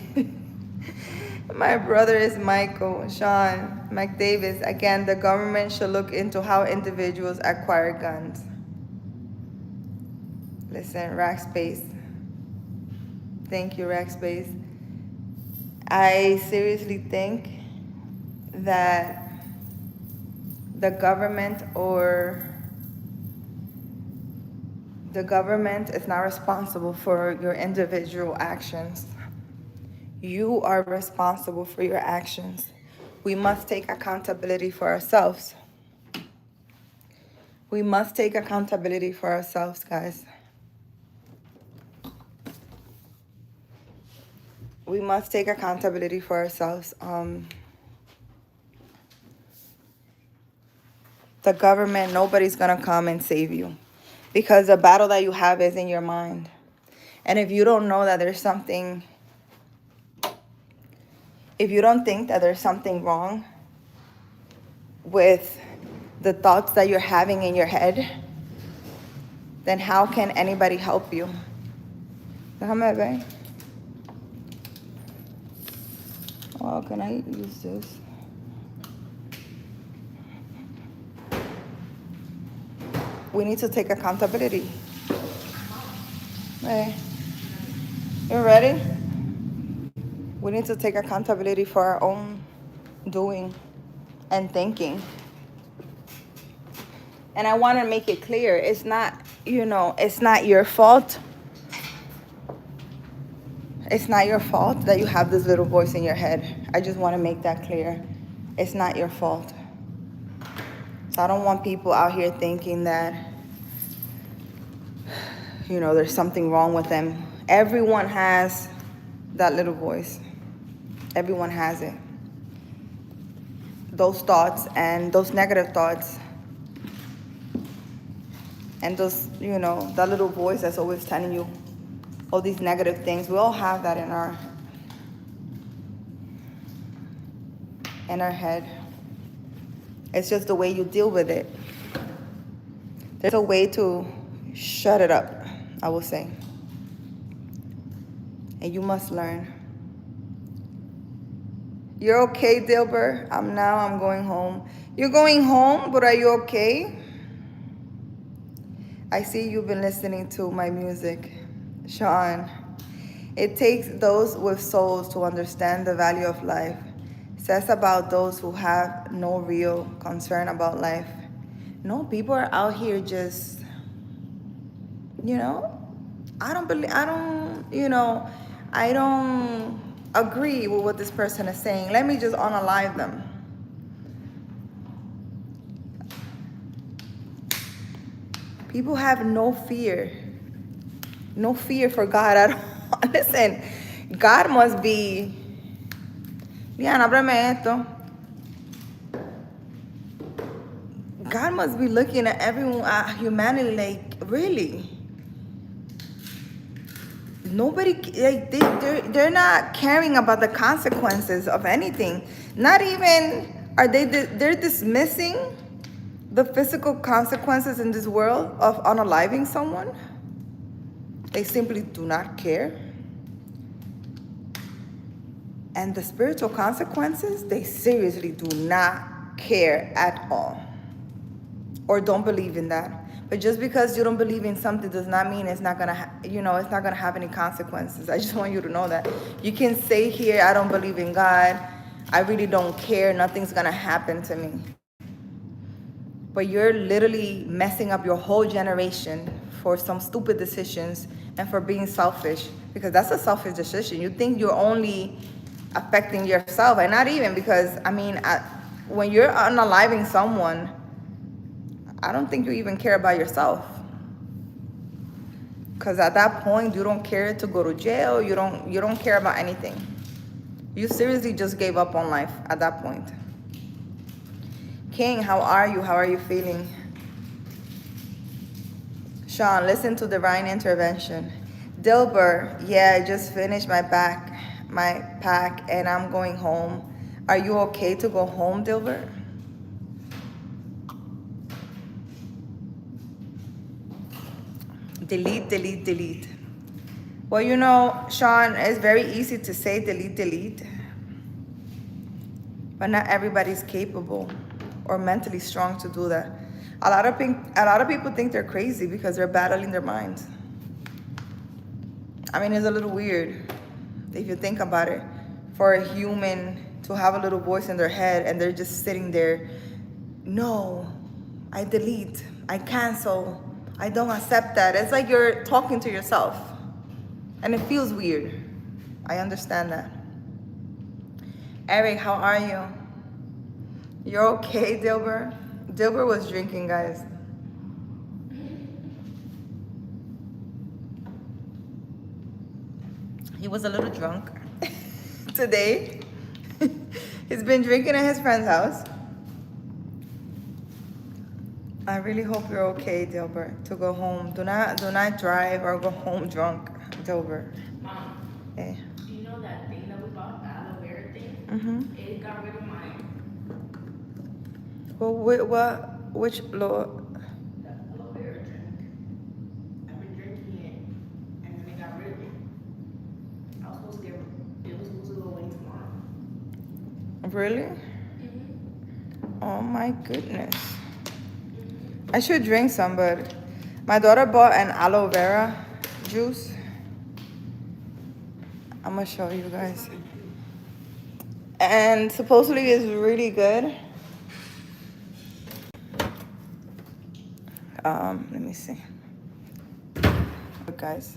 My brother is Michael. Sean, McDavis, again, the government should look into how individuals acquire guns. Listen, Rackspace. Thank you, Rackspace. I seriously think that the government is not responsible for your individual actions. You are responsible for your actions. We must take accountability for ourselves. We must take accountability for ourselves, guys. We must take accountability for ourselves. The government, nobody's gonna come and save you, because the battle that you have is in your mind. And if you don't know that there's something, if you don't think that there's something wrong with the thoughts that you're having in your head, then how can anybody help you? Déjame ver. Oh, can I use this? We need to take accountability. Hey, you ready? We need to take accountability for our own doing and thinking. And I want to make it clear, it's not, it's not your fault. It's not your fault that you have this little voice in your head. I just want to make that clear. It's not your fault. So I don't want people out here thinking that, there's something wrong with them. Everyone has that little voice. Everyone has it. Those thoughts and those negative thoughts and those, that little voice that's always telling you all these negative things. We all have that in our head. It's just the way you deal with it. There's a way to shut it up, I will say. And you must learn. You're okay, Dilber? I'm going home. You're going home, but are you okay? I see you've been listening to my music, Sean. It takes those with souls to understand the value of life. Says about those who have no real concern about life. No, people are out here just, you know, I don't agree with what this person is saying. Let me just unalive them. People have no fear. No fear for God at all. Listen, God must be. Liana, ábreme esto. God must be looking at everyone, at humanity, like, really? Nobody, like, they're not caring about the consequences of anything. Not even, they're dismissing the physical consequences in this world of unaliving someone. They simply do not care. And the spiritual consequences, they seriously do not care at all. Or don't believe in that. But just because you don't believe in something does not mean it's not gonna, it's not gonna have any consequences. I just want you to know that. You can say here, I don't believe in God. I really don't care. Nothing's gonna happen to me. But you're literally messing up your whole generation for some stupid decisions and for being selfish, because that's a selfish decision. You think you're only affecting yourself, and not even, because when you're unaliving someone, I don't think you even care about yourself, because at that point you don't care to go to jail. You don't care about anything. You seriously just gave up on life at that point. King, how are you? How are you feeling? Sean, listen to divine intervention. Dilber, yeah, I just finished my pack, and I'm going home. Are you okay to go home, Dilber? Delete, delete, delete. Well, Sean, it's very easy to say delete, delete. But not everybody's capable or mentally strong to do that. A lot of people think they're crazy because they're battling their minds. It's a little weird if you think about it, for a human to have a little voice in their head and they're just sitting there. No, I delete, I cancel, I don't accept that. It's like you're talking to yourself, and it feels weird. I understand that. Eric, how are you? You're okay, Dilber? Dilber was drinking, guys. He was a little drunk today. He's been drinking at his friend's house. I really hope you're okay, Dilber, to go home. Do not drive or go home drunk, Dilber. Mom, Eh. do you know that thing that we bought, the aloe vera thing? Mm-hmm. It got rid of mine. Well, which law? The aloe vera drink. I've been drinking it, and then they got rid of it. I was supposed to it was supposed to go away tomorrow. Really? Mm-hmm. Oh my goodness. I should drink some, but my daughter bought an aloe vera juice. I'm gonna show you guys. And supposedly it's really good. Let me see. Look, guys.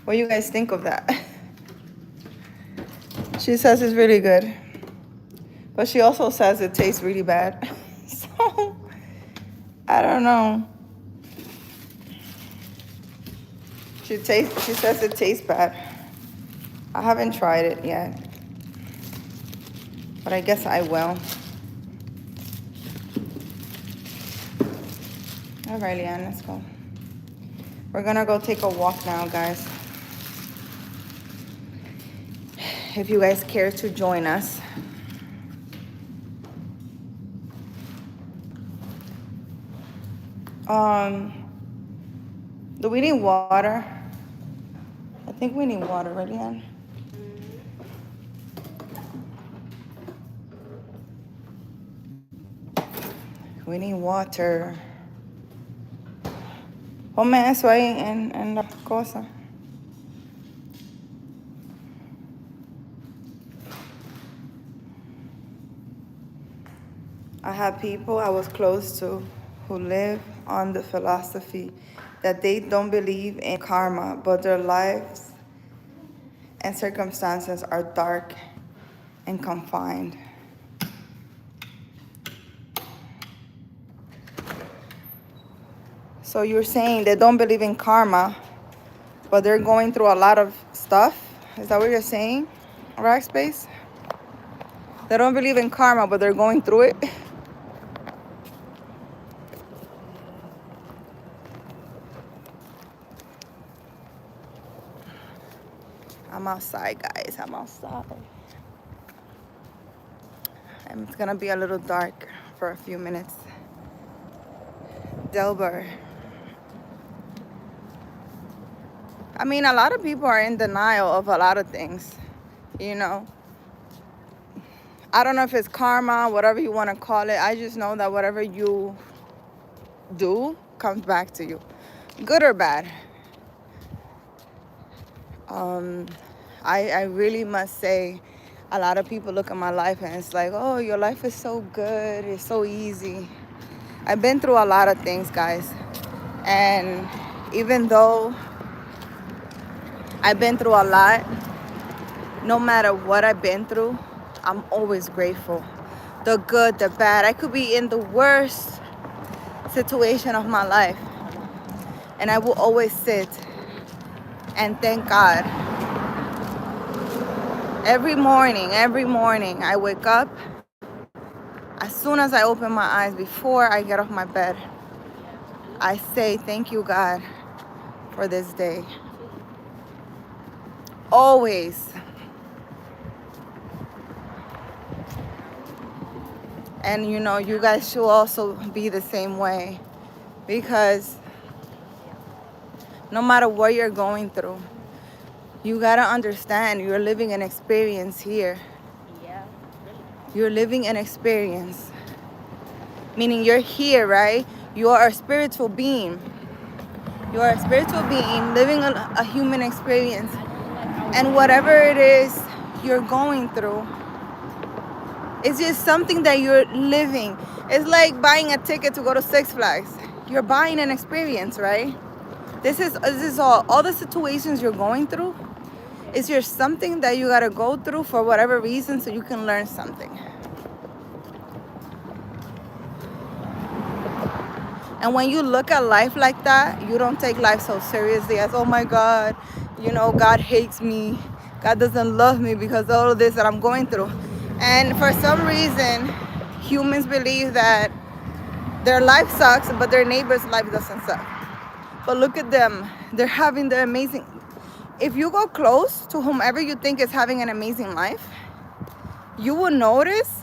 What do you guys think of that? She says it's really good, but she also says it tastes really bad. So, I don't know. She says it tastes bad. I haven't tried it yet, but I guess I will. All right, Leanne, let's go. We're gonna go take a walk now, guys. If you guys care to join us. Do we need water? I think we need water, right, Leanne? We need water. Ponme eso ahí en la cosa. I have people I was close to who live on the philosophy that they don't believe in karma, but their lives and circumstances are dark and confined. So you're saying they don't believe in karma, but they're going through a lot of stuff? Is that what you're saying, Rackspace? They don't believe in karma, but they're going through it? I'm outside, guys. I'm outside. And it's gonna be a little dark for a few minutes. Delbert. I mean, a lot of people are in denial of a lot of things, you know. I don't know if it's karma, whatever you want to call it. I just know that whatever you do comes back to you, good or bad. I really must say, a lot of people look at my life and it's like, oh, your life is so good, it's so easy. I've been through a lot of things, guys. And even though I've been through a lot, no matter what I've been through, I'm always grateful. The good, the bad. I could be in the worst situation of my life, and I will always sit and thank God. Every morning, I wake up. As soon as I open my eyes, before I get off my bed, I say, thank you, God, for this day. Always. And you know, you guys should also be the same way, because no matter what you're going through, you gotta understand you're living an experience here. You're living an experience. Meaning you're here, right? You are a spiritual being. You are a spiritual being living a human experience. And whatever it is you're going through, it's just something that you're living. It's like buying a ticket to go to Six Flags. You're buying an experience, right? This is all the situations you're going through. It's just something that you gotta go through for whatever reason so you can learn something. And when you look at life like that, you don't take life so seriously as, oh my God, you know, God hates me. God doesn't love me because of all of this that I'm going through. And for some reason, humans believe that their life sucks, but their neighbor's life doesn't suck. But look at them. They're having the amazing... If you go close to whomever you think is having an amazing life, you will notice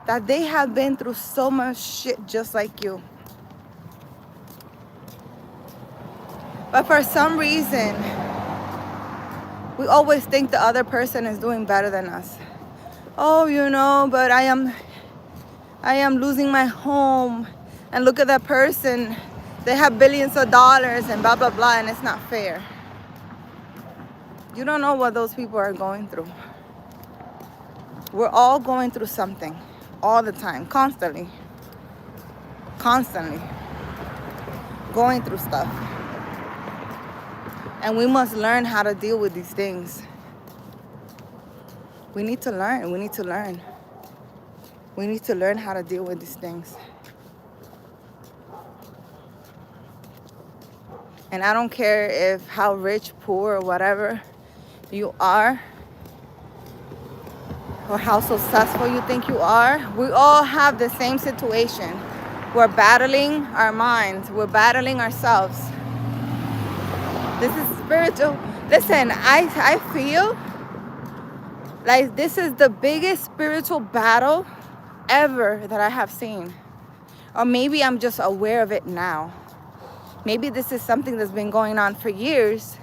that they have been through so much shit just like you. But for some reason, we always think the other person is doing better than us. Oh, you know, but I am losing my home. And look at that person. They have billions of dollars and blah, blah, blah, and it's not fair. You don't know what those people are going through. We're all going through something all the time, constantly. Constantly. Going through stuff. And we must learn how to deal with these things. We need to learn. We need to learn. We need to learn how to deal with these things. And I don't care if how rich, poor, or whatever you are, or how successful you think you are. We all have the same situation. We're battling our minds. We're battling ourselves. This is spiritual. Listen, I feel like this is the biggest spiritual battle ever that I have seen. Or maybe I'm just aware of it now. Maybe this is something that's been going on for years,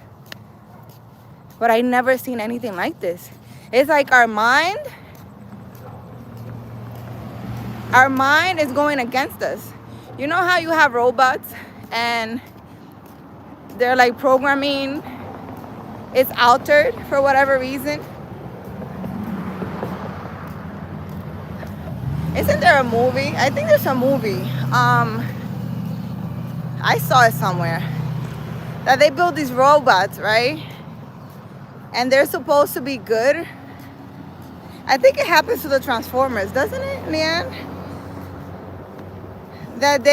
but I never seen anything like this. It's like our mind Our mind is going against us. You know how you have robots and they're like programming, it's altered for whatever reason? Isn't there a movie? I think there's a movie. I saw it somewhere that they build these robots, right? And they're supposed to be good. I think it happens to the Transformers, doesn't it, Leanne? That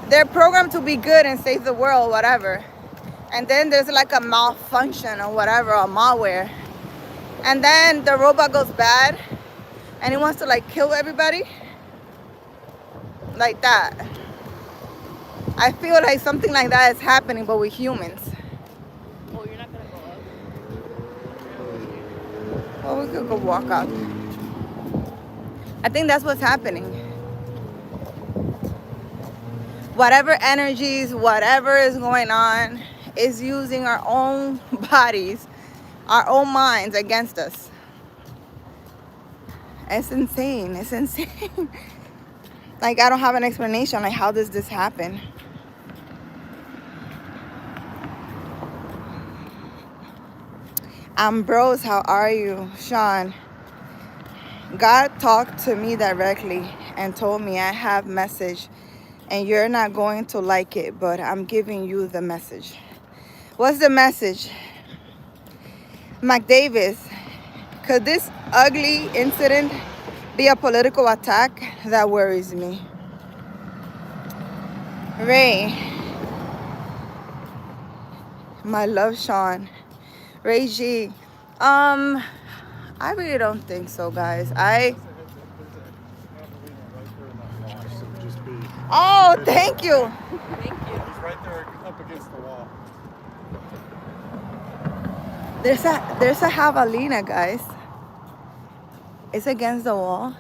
they're programmed to be good and save the world, whatever. And then there's like a malfunction or whatever, or malware. And then the robot goes bad and he wants to like kill everybody. Like that. I feel like something like that is happening, but with humans. Oh, you're not gonna go up? Well, we could go walk out. I think that's what's happening. Whatever energies, whatever is going on, is using our own bodies, our own minds against us. It's insane. It's insane. Like, I don't have an explanation. Like, how does this happen? Ambrose, how are you? Sean, God talked to me directly and told me I have message and you're not going to like it, but I'm giving you the message. What's the message? McDavis, could this ugly incident be a political attack? That worries me. Ray, my love, Sean. Ray G, I really don't think so, guys. Oh, thank you. Thank you. He's right there up against the wall. There's a javelina, guys. It's against the wall.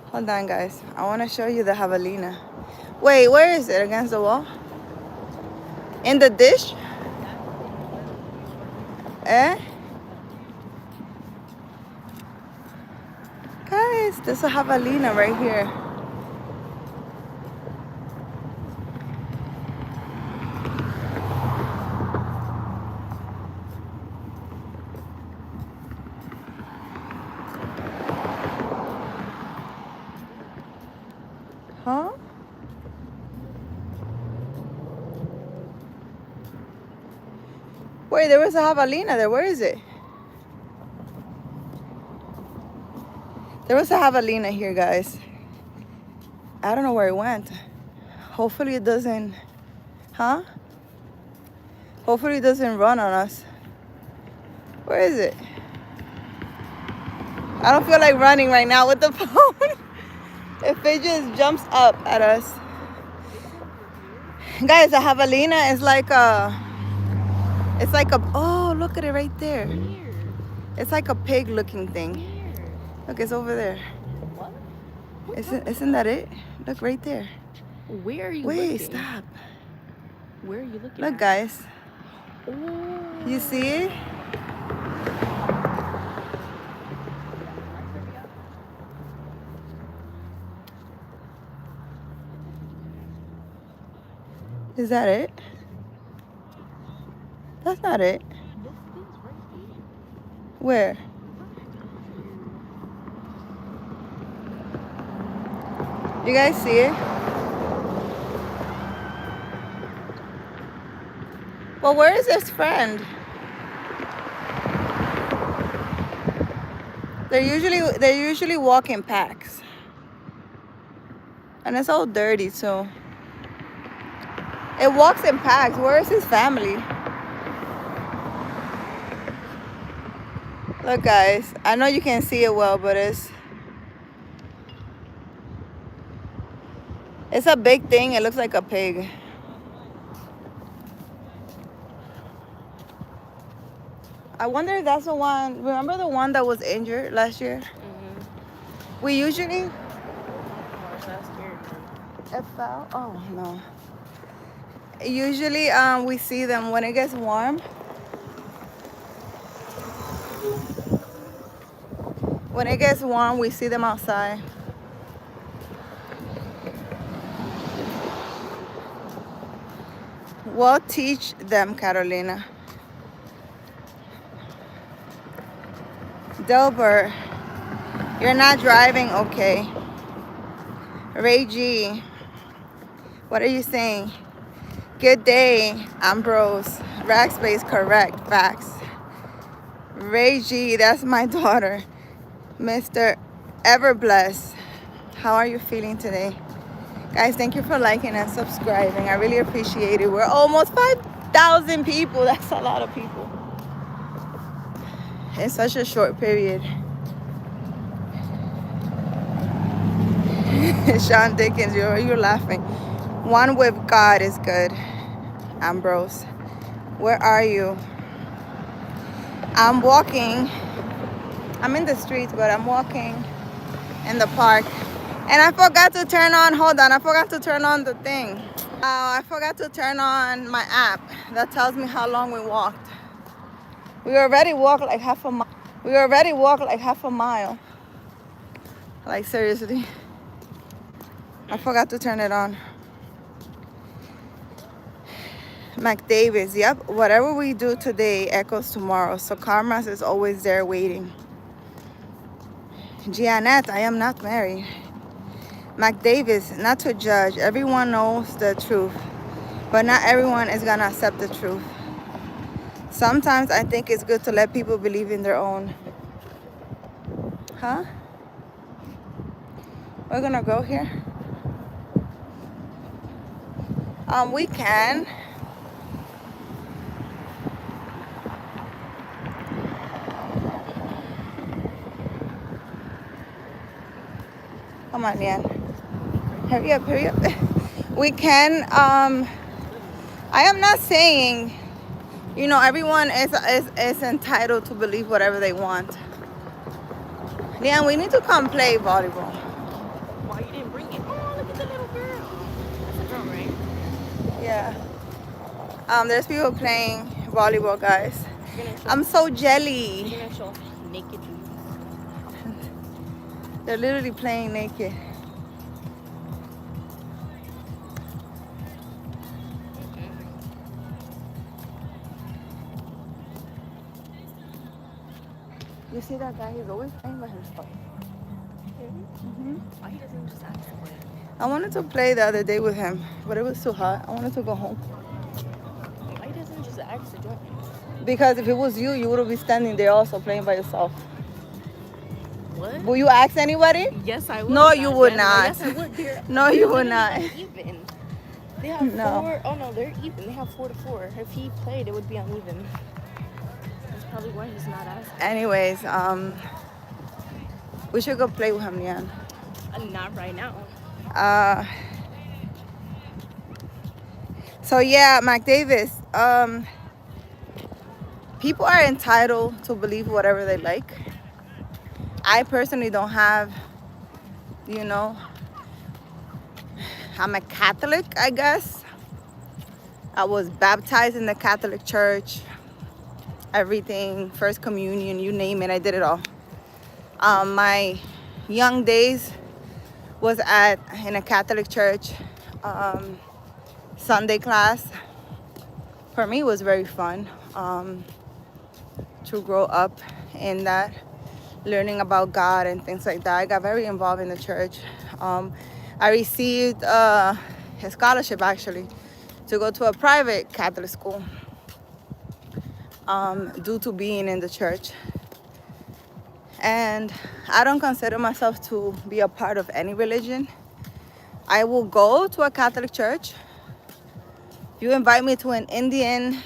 Hold on, guys. I want to show you the javelina. Wait, where is it? Against the wall? In the dish? Eh? Guys, there's a javelina right here. Huh? Wait, there was a javelina there. Where is it? There was a javelina here, guys. I don't know where it went. Hopefully it doesn't... Huh? Hopefully it doesn't run on us. Where is it? I don't feel like running right now with the phone. If it just jumps up at us. Guys, a javelina is like a... It's like a... Oh, look at it right there. Here. It's like a pig looking thing. Here. Look, it's over there. What? Isn't that it? Look right there. Where are you Wait, looking? stop. Where are you looking Look, at? guys. Oh. You see it? Is that it? That's not it. This thing's right here. Where? You guys see it? Well, where is his friend? They usually walk in packs. And it's all dirty too. It walks in packs. Where is his family? Look, guys. I know you can't see it well, but it's a big thing. It looks like a pig. I wonder if that's the one. Remember the one that was injured last year? Mm-hmm. We usually... Last year. It fell? Oh, no. Usually we see them when it gets warm. When it gets warm, we see them outside. We'll teach them, Carolina. Delbert, you're not driving okay. Ray G, what are you saying? Good day, Ambrose. Rackspace, correct. Facts. Ray G, that's my daughter. Mr. Everbless, how are you feeling today? Guys, thank you for liking and subscribing. I really appreciate it. We're almost 5,000 people. That's a lot of people in such a short period. Sean Dickens, you're laughing. One with God is good. Ambrose, where are you? I'm walking. I'm in the streets, but I'm walking in the park. And I forgot to turn on, hold on, I forgot to turn on the thing. I forgot to turn on my app that tells me how long we walked. We already walked like half a mile. Like, seriously. I forgot to turn it on. Mac Davis, yep. Whatever we do today echoes tomorrow. So karma is always there waiting. Gianette, I am not married. Mac Davis, not to judge. Everyone knows the truth, but not everyone is gonna accept the truth. Sometimes I think it's good to let people believe in their own. Huh? We're gonna go here? We can. Come on, Ian. Hurry up, hurry up. We can. I am not saying, you know, everyone is entitled to believe whatever they want. Leon, we need to come play volleyball. Why you didn't bring it? Oh, look at the little girl. That's a girl, right? Yeah. There's people playing volleyball, guys. Show, I'm so jelly. you're gonna show naked dudes. They're literally playing naked. You see that guy? He's always playing by himself. Why he doesn't just ask for it? I wanted to play the other day with him, but it was too hot. I wanted to go home. Why he doesn't just ask to join? Because if it was you, you would be standing there also playing by yourself. What? Will you ask anybody? Yes, I would. No, you would not. Yes, I would. No, you would not. Even. They have No. 4. Oh no, they're even. They have 4-4. If he played, it would be uneven. That's probably why he's not asking. Anyways, we should go play with him, Leon. Not right now. So yeah, Mac Davis. People are entitled to believe whatever they like. I personally don't have, you know, I'm a Catholic, I guess. I was baptized in the Catholic Church. Everything, First Communion, you name it, I did it all. My young days was in a Catholic church. Sunday class for me was very fun to grow up in that, learning about God and things like that. I got very involved in the church. I received a scholarship actually to go to a private Catholic school due to being in the church. And I don't consider myself to be a part of any religion. I will go to a Catholic church. If you invite me to an Indian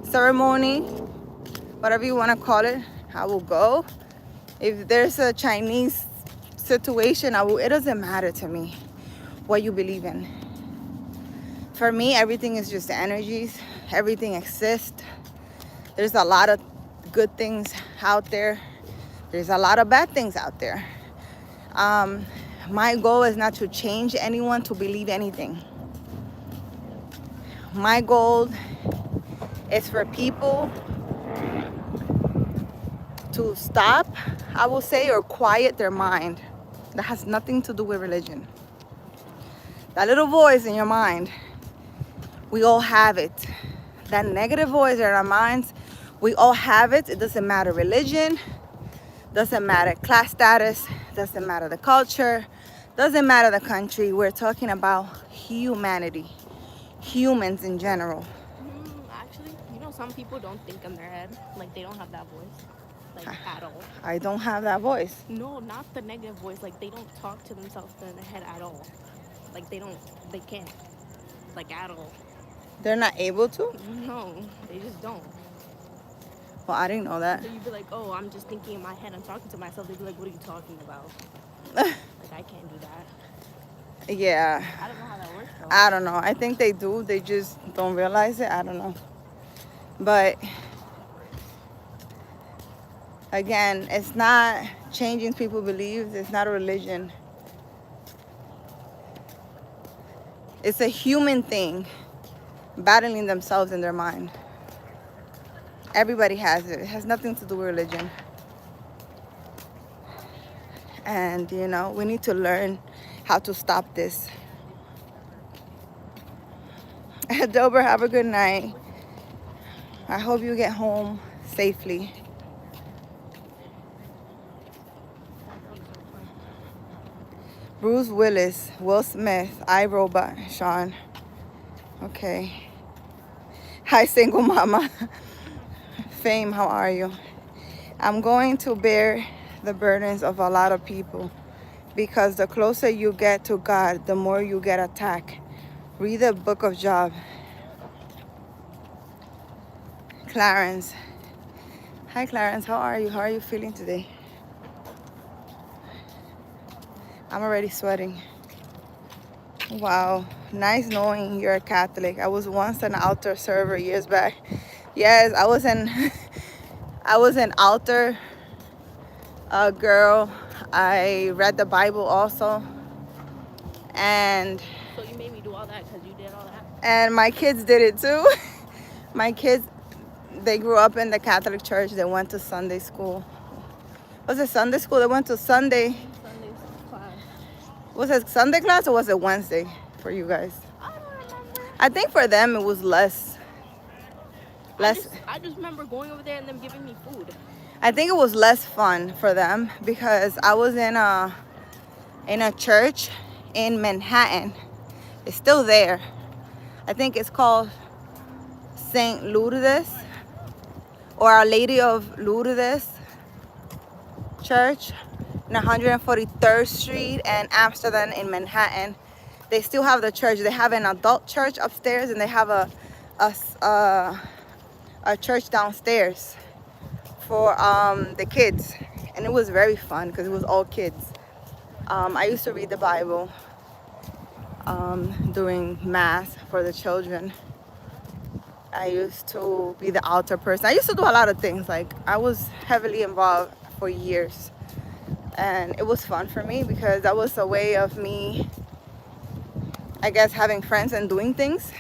ceremony, whatever you want to call it, I will go. If there's a Chinese situation, it doesn't matter to me what you believe in. For me, everything is just energies. Everything exists. There's a lot of good things out there. There's a lot of bad things out there. My goal is not to change anyone to believe anything. My goal is for people to stop, I will say, or quiet their mind. That has nothing to do with religion. That little voice in your mind, we all have it. That negative voice in our minds, we all have it. It doesn't matter religion, doesn't matter class status, doesn't matter the culture, doesn't matter the country. We're talking about humanity, humans in general. Actually, some people don't think in their head. Like, they don't have that voice. Like, at all. I don't have that voice. No, not the negative voice. Like, they don't talk to themselves in their head at all. Like, they can't. Like, at all. They're not able to? No, they just don't. Well, I didn't know that. So you'd be like, oh, I'm just thinking in my head, I'm talking to myself. They'd be like, what are you talking about? Like, I can't do that. Yeah. I don't know how that works, though. I don't know. I think they do. They just don't realize it. I don't know. But again, it's not changing people's beliefs. It's not a religion. It's a human thing, battling themselves in their mind. Everybody has it. It has nothing to do with religion. And, we need to learn how to stop this. Dober, have a good night. I hope you get home safely. Bruce Willis, Will Smith, iRobot, Sean. Okay. Hi, single mama. Fame, how are you? I'm going to bear the burdens of a lot of people because the closer you get to God, the more you get attacked. Read the book of Job. Clarence. Hi, Clarence. How are you? How are you feeling today? I'm already sweating. Wow. Nice knowing you're a Catholic. I was once an altar server years back. Yes, I was an altar girl. I read the Bible also. And So you made me do all that because you did all that? And my kids did it too. My kids, they grew up in the Catholic Church. They went to Sunday school. Was it Sunday school? They went to Sunday class. Was it Sunday class or was it Wednesday for you guys? I don't remember. I think for them it was less. I just remember going over there and them giving me food. I think it was less fun for them because I was in a church in Manhattan. It's still there. I think it's called St. Lourdes or Our Lady of Lourdes Church in 143rd Street and Amsterdam in Manhattan. They still have the church. They have an adult church upstairs and they have a church downstairs for the kids. And it was very fun because it was all kids. I used to read the Bible during Mass for the children. I used to be the altar person. I used to do a lot of things. Like, I was heavily involved for years. And it was fun for me because that was a way of me, I guess, having friends and doing things.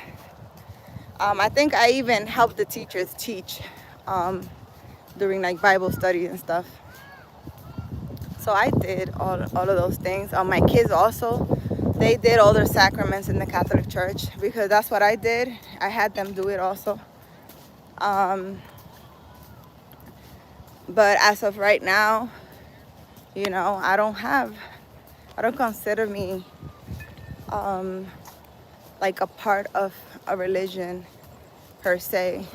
I think I even helped the teachers teach during like Bible studies and stuff. So I did all of those things. My kids also, they did all their sacraments in the Catholic Church because that's what I did. I had them do it also. But as of right now, I don't consider me like a part of a religion per se.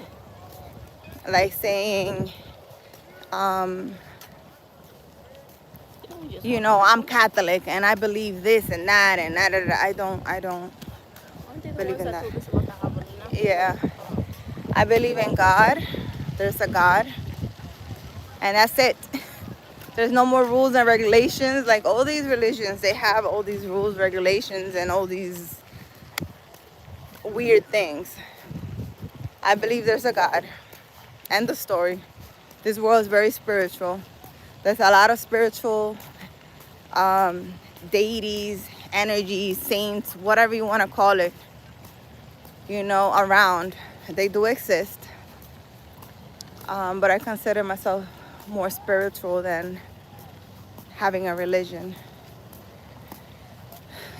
Like saying, I'm Catholic and I believe this and that and that. I don't believe in that. Yeah. I believe in God. There's a God. And that's it. There's no more rules and regulations. Like all these religions, they have all these rules, regulations, and all these weird things. I believe there's a God. End the story. This world is very spiritual. There's a lot of spiritual deities, energies, saints, whatever you want to call it, around. They do exist. But I consider myself more spiritual than having a religion.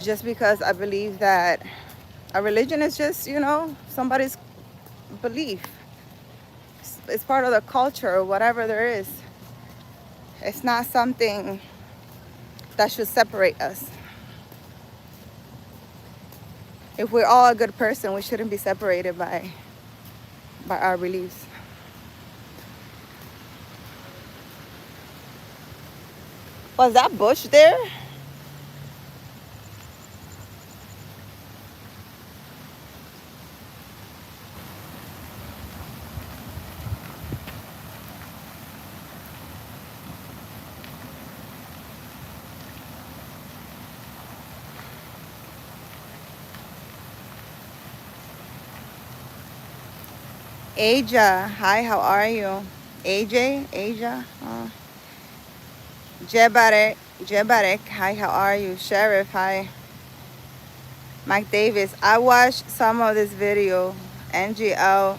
Just because I believe that a religion is just, somebody's belief. It's part of the culture or whatever there is. It's not something that should separate us. If we're all a good person, we shouldn't be separated by our beliefs. Was that bush there? Aja, hi, how are you? AJ, Aja, Jebarek, hi, how are you? Sheriff, hi. Mike Davis, I watched some of this video, NGL,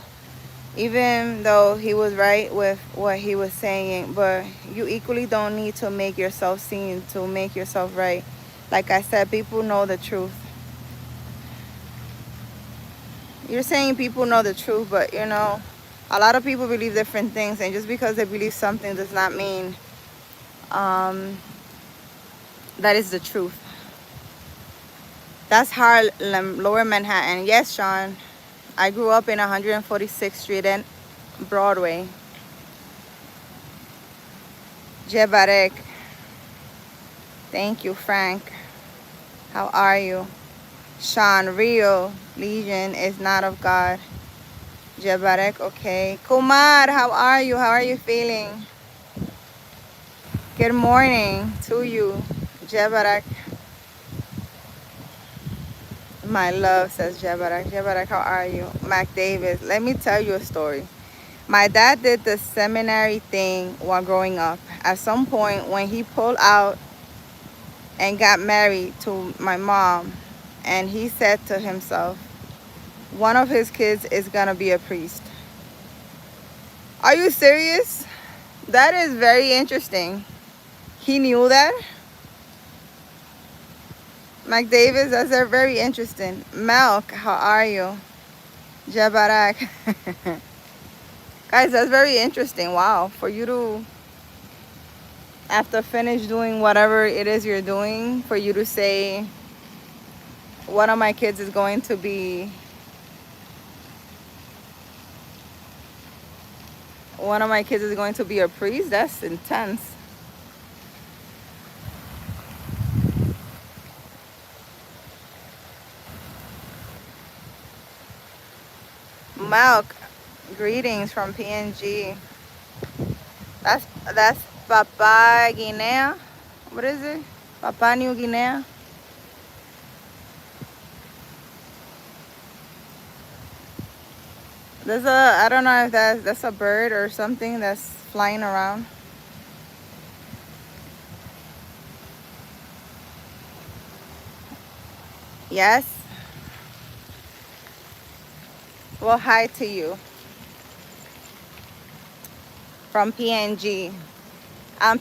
even though he was right with what he was saying, but you equally don't need to make yourself seen to make yourself right. Like I said, people know the truth. You're saying people know the truth, but a lot of people believe different things, and just because they believe something does not mean that is the truth. That's Harlem, Lower Manhattan. Yes, Sean. I grew up in 146th Street and Broadway. Jebarek. Thank you, Frank. How are you? Sean, real Legion is not of God. Jebarek, okay. Kumar, how are you? How are you feeling? Good morning to you, Jebarek. My love, says Jebarek. Jebarek, how are you? Mac Davis, let me tell you a story. My dad did the seminary thing while growing up. At some point, when he pulled out and got married to my mom, and he said to himself, one of his kids is gonna be a priest. Are you serious? That is very interesting. He knew that? Mac Davis, that's very interesting. Malk, how are you? Jabarak. Guys, that's very interesting. Wow. For you to, after finish doing whatever it is you're doing, for you to say, one of my kids is going to be, a priest, that's intense. Malk, greetings from PNG. That's Papua Guinea. What is it? Papua New Guinea. I don't know if that's a bird or something that's flying around. Yes. Well, hi to you from PNG.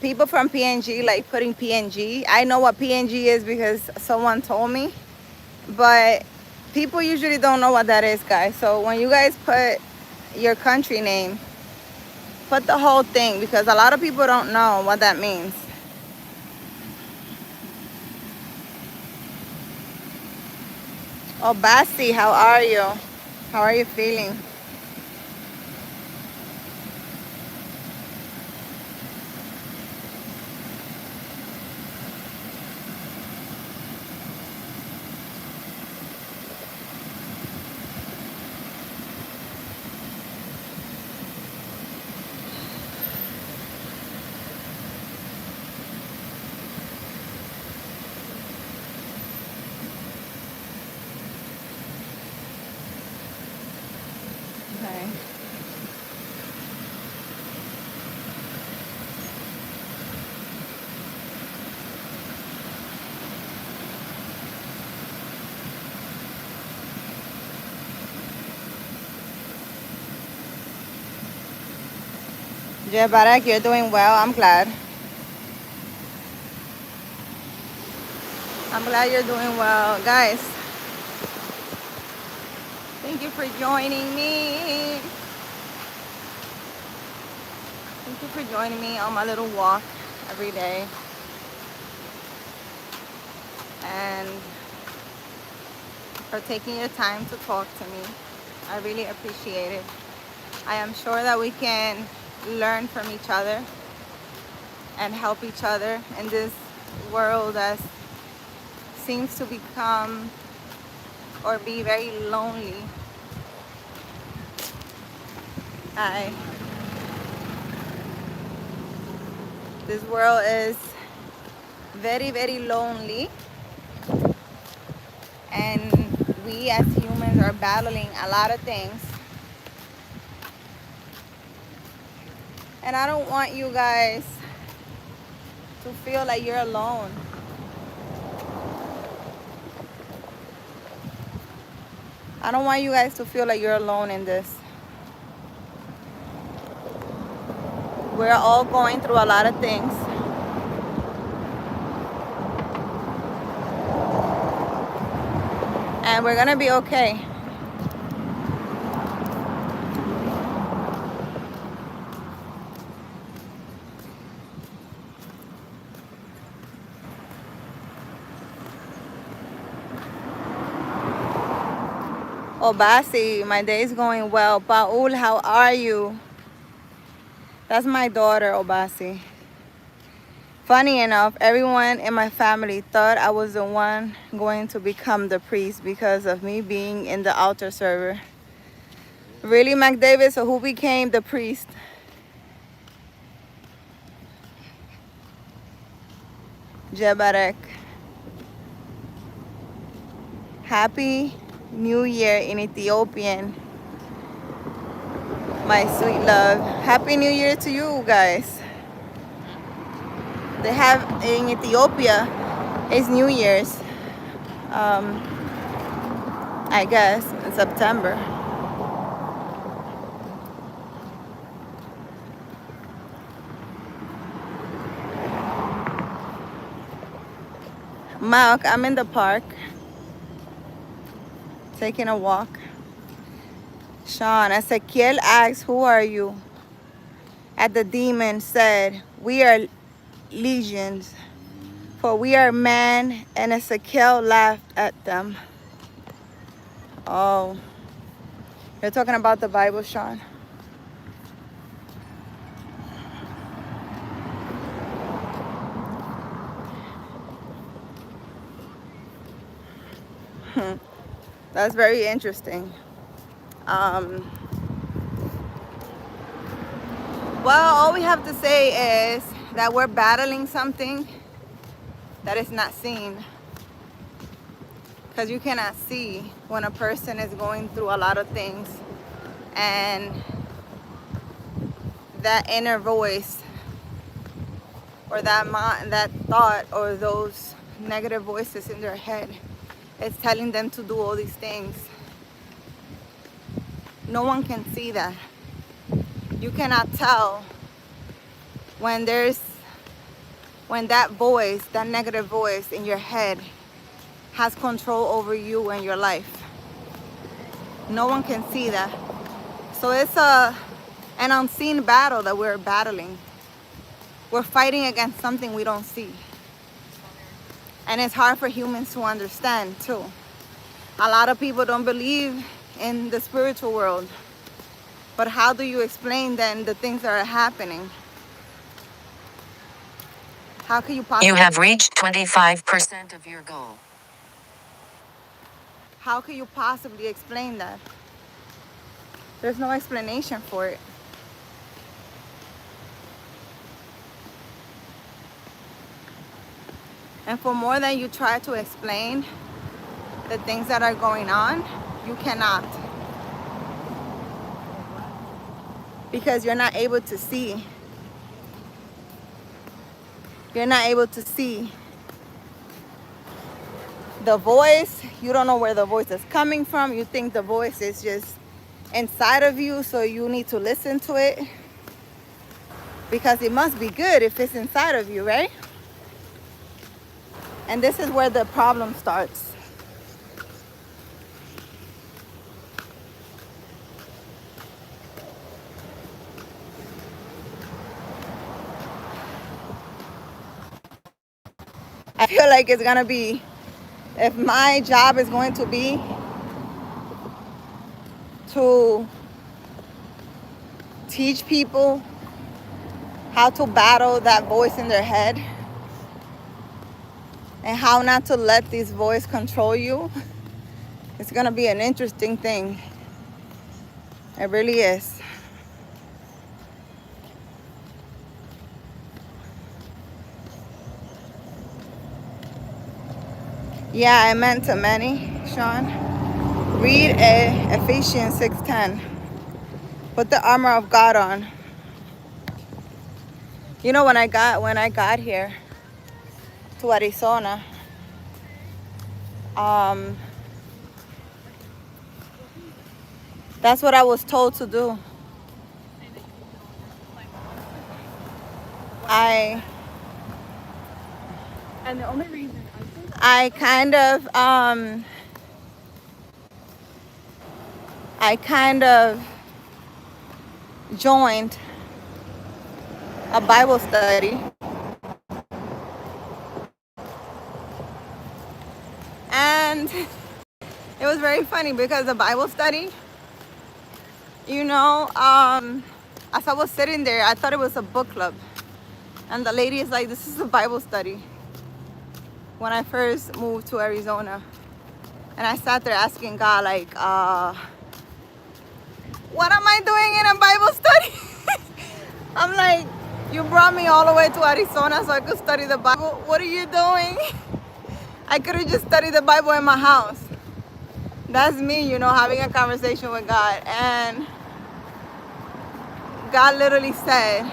People from PNG like putting PNG. I know what PNG is because someone told me, but people usually don't know what that is, guys. So when you guys put your country name, put the whole thing, because a lot of people don't know what that means. Oh, Basti, how are you? How are you feeling? Okay. Jebarek, you're doing well. I'm glad. I'm glad you're doing well. Guys, thank you for joining me. Thank you for joining me on my little walk every day. And for taking your time to talk to me. I really appreciate it. I am sure that we can learn from each other and help each other in this world that seems to become or be very lonely. This world is very, very lonely, and we as humans are battling a lot of things. And I don't want you guys to feel like you're alone. I don't want you guys to feel like you're alone in this. We're all going through a lot of things. And we're gonna be okay. Obasi, my day is going well. Paul, how are you? That's my daughter, Obasi. Funny enough, everyone in my family thought I was the one going to become the priest because of me being in the altar server. Really, McDavid? So who became the priest? Jebarek. Happy New Year in Ethiopian, my sweet love. Happy New Year to you guys. They have in Ethiopia, it's New Year's, I guess, in September. Mark, I'm in the park, taking a walk. Sean, Ezekiel asked, who are you? And the demon said, we are legions, for we are men. And Ezekiel laughed at them. Oh, you're talking about the Bible, Sean? That's very interesting. Well, all we have to say is that we're battling something that is not seen. Because you cannot see when a person is going through a lot of things, and that inner voice or that thought or those negative voices in their head is telling them to do all these things. No one can see that. You cannot tell when that voice, that negative voice in your head has control over you and your life. No one can see that. So it's an unseen battle that we're battling. We're fighting against something we don't see. And it's hard for humans to understand too. A lot of people don't believe in the spiritual world. But how do you explain then the things that are happening? How can you possibly... You have reached 25% of your goal. How can you possibly explain that? There's no explanation for it. And for more than you try to explain the things that are going on, you cannot. Because you're not able to see. You're not able to see the voice. You don't know where the voice is coming from. You think the voice is just inside of you, so you need to listen to it. because it must be good if it's inside of you, right? And this is where the problem starts. I feel like it's gonna be, if my job is going to be to teach people how to battle that voice in their head and how not to let this voice control you, it's gonna be an interesting thing. It really is. Yeah, I meant to many, Sean. Read Ephesians 6:10. Put the armor of God on. You know, when I got here to Arizona, that's what I was told to do. And the only reason I kind of joined a Bible study, and it was very funny because the Bible study, you know, as I was sitting there, I thought it was a book club, and the lady is like, "This is a Bible study." When I first moved to Arizona, and I sat there asking God, like, what am I doing in a Bible study? I'm like, you brought me all the way to Arizona so I could study the Bible. What are you doing? I could have just studied the Bible in my house. That's me, you know, having a conversation with God. And God literally said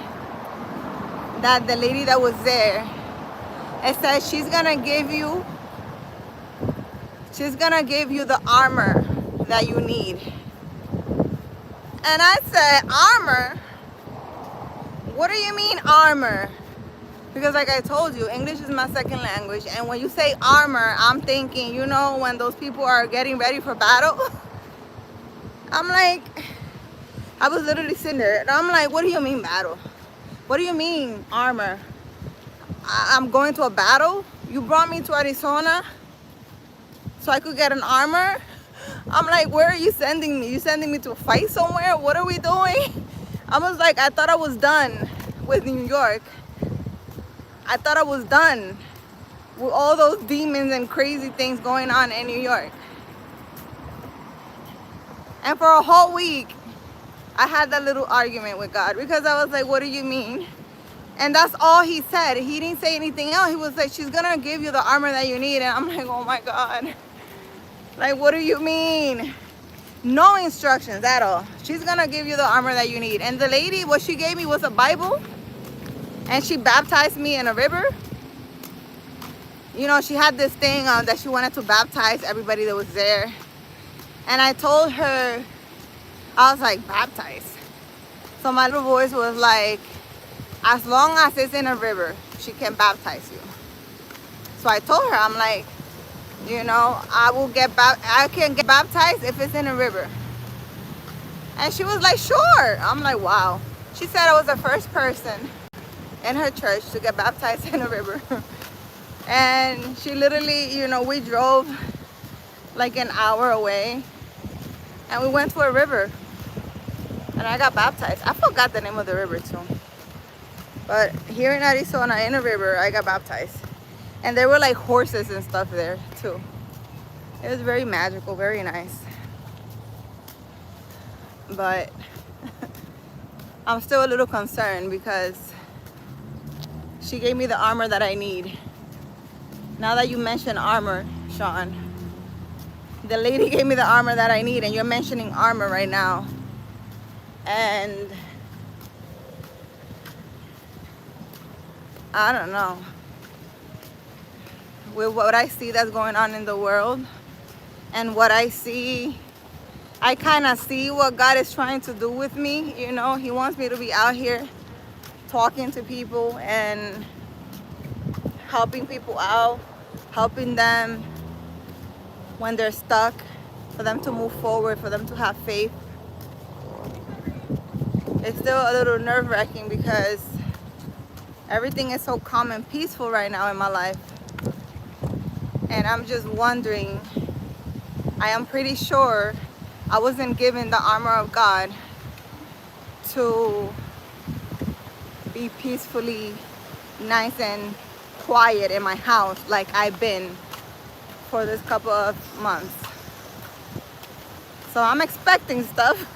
that the lady that was there, it said she's gonna give you the armor that you need. And I said, armor? What do you mean armor? Because like I told you, English is my second language. And when you say armor, I'm thinking, you know, when those people are getting ready for battle. I'm like, I was literally sitting there and I'm like, what do you mean battle? What do you mean armor? I'm going to a battle? You brought me to Arizona so I could get an armor? I'm like, where are you sending me? You sending me to fight somewhere? What are we doing? I was like, I thought I was done with New York. I thought I was done with all those demons and crazy things going on in New York. And for a whole week, I had that little argument with God because I was like, what do you mean? And that's all he said. He didn't say anything else. He was like, she's gonna give you the armor that you need. And I'm like, oh my God. Like, what do you mean? No instructions at all. She's gonna give you the armor that you need. And the lady, what she gave me was a Bible. And she baptized me in a river. You know, she had this thing that she wanted to baptize everybody that was there. And I told her, I was like, baptize. So my little voice was like, as long as it's in a river, she can baptize you. So I told her, I'm like, you know, I can get baptized if it's in a river. And she was like, sure. I'm like, wow. She said I was the first person in her church to get baptized in a river. And she literally, you know, we drove like an hour away and we went to a river and I got baptized. I forgot the name of the river too. But here in Arizona, in a river, I got baptized. And there were like horses and stuff there too. It was very magical, very nice. But I'm still a little concerned because she gave me the armor that I need. Now that you mention armor, Sean, the lady gave me the armor that I need and you're mentioning armor right now. And I don't know. With what I see that's going on in the world and what I see, I kind of see what God is trying to do with me. You know, he wants me to be out here talking to people and helping people out, helping them when they're stuck, for them to move forward, for them to have faith. It's still a little nerve-wracking because everything is so calm and peaceful right now in my life. And I'm just wondering, I am pretty sure I wasn't given the armor of God to be peacefully nice and quiet in my house like I've been for this couple of months. So I'm expecting stuff.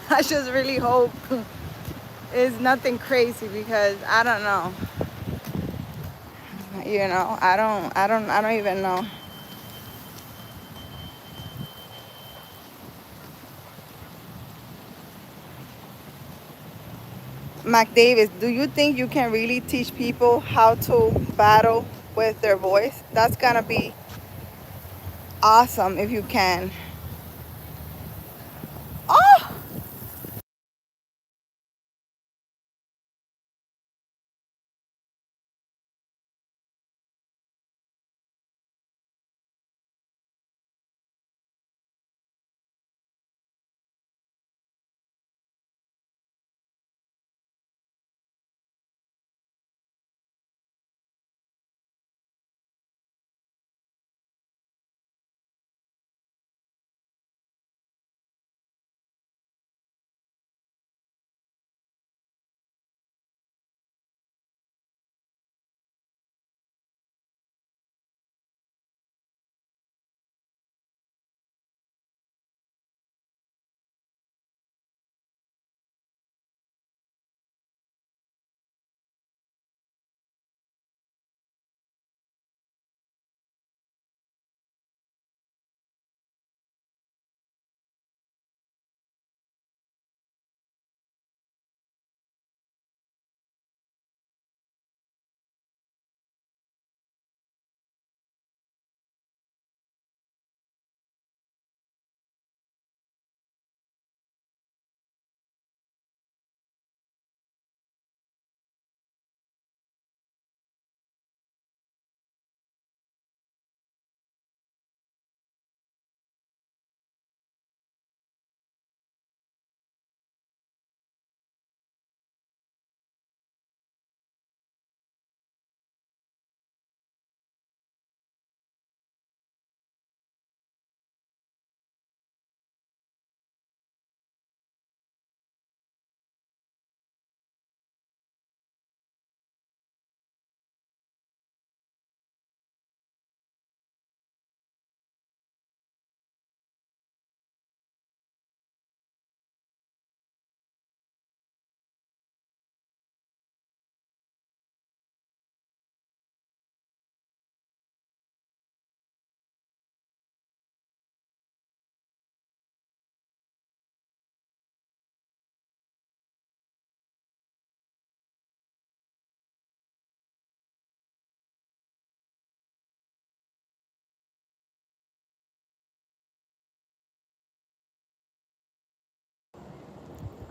I just really hope it's nothing crazy because I don't know. You know, I don't even know. Mac Davis, do you think you can really teach people how to battle with their voice? That's gonna be awesome if you can. Oh,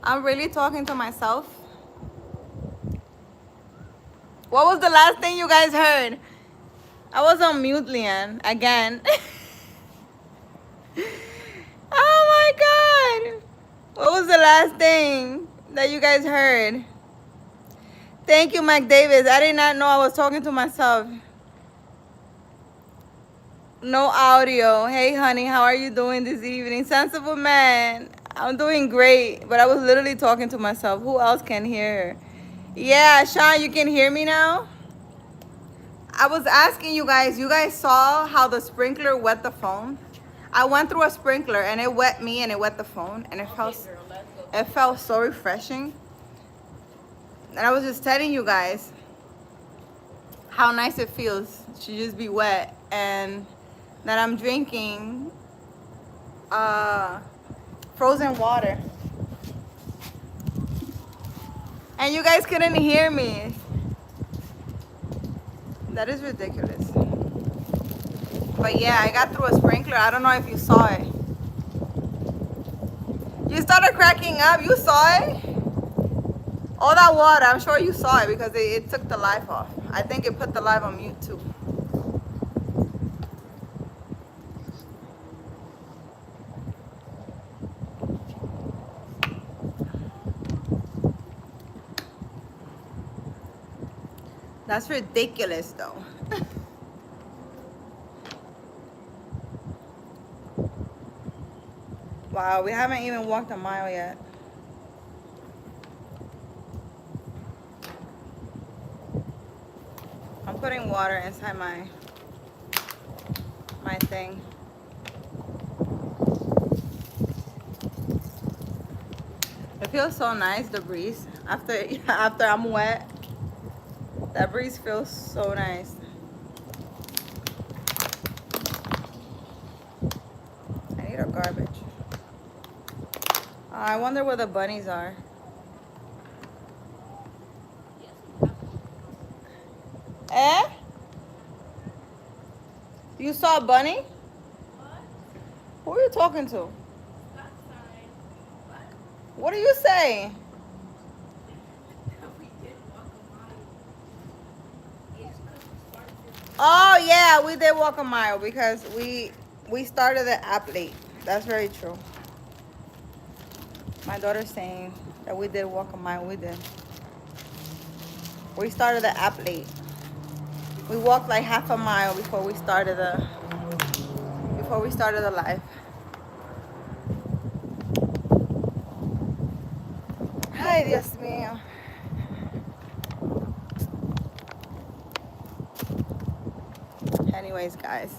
I'm really talking to myself. What was the last thing you guys heard? I was on mute, Leanne, again. Oh my God. What was the last thing that you guys heard? Thank you, Mac Davis. I did not know I was talking to myself. No audio. Hey, honey, how are you doing this evening? Sensible man. I'm doing great, but I was literally talking to myself. Who else can hear? Yeah, Sean, you can hear me now? I was asking you guys saw how the sprinkler wet the phone? I went through a sprinkler and it wet me and it wet the phone and it felt so refreshing. And I was just telling you guys how nice it feels to just be wet, and that I'm drinking frozen water. And you guys couldn't hear me. That is ridiculous. But yeah, I got through a sprinkler. I don't know if you saw it. You started cracking up. You saw it? All that water, I'm sure you saw it because it took the live off. I think it put the live on mute too. That's ridiculous though. Wow, we haven't even walked a mile yet. I'm putting water inside my thing. It feels so nice, the breeze. After I'm wet, that breeze feels so nice. I need a garbage. I wonder where the bunnies are. Eh? You saw a bunny? Who are you talking to? What are you saying? Oh yeah, we did walk a mile because we started the app late. That's very true. My daughter's saying that we did walk a mile. We did. We started the app late. We walked like half a mile before we started the live. Ay, Dios mío. Anyways, guys,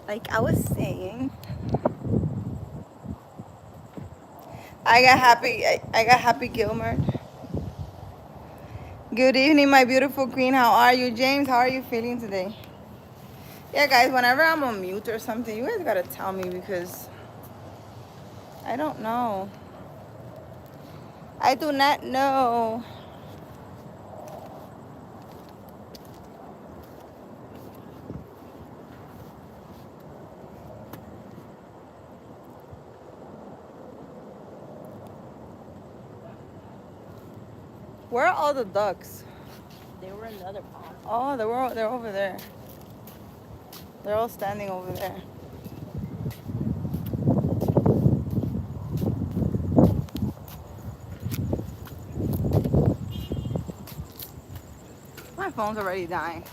like I was saying, I got happy Gilmer. Good evening, my beautiful queen. How are you? James, how are you feeling today? Yeah, guys, whenever I'm on mute or something, you guys gotta tell me because I don't know. I do not know. Where are all the ducks? They were in the other pond. Oh, they're over there. They're all standing over there. My phone's already dying.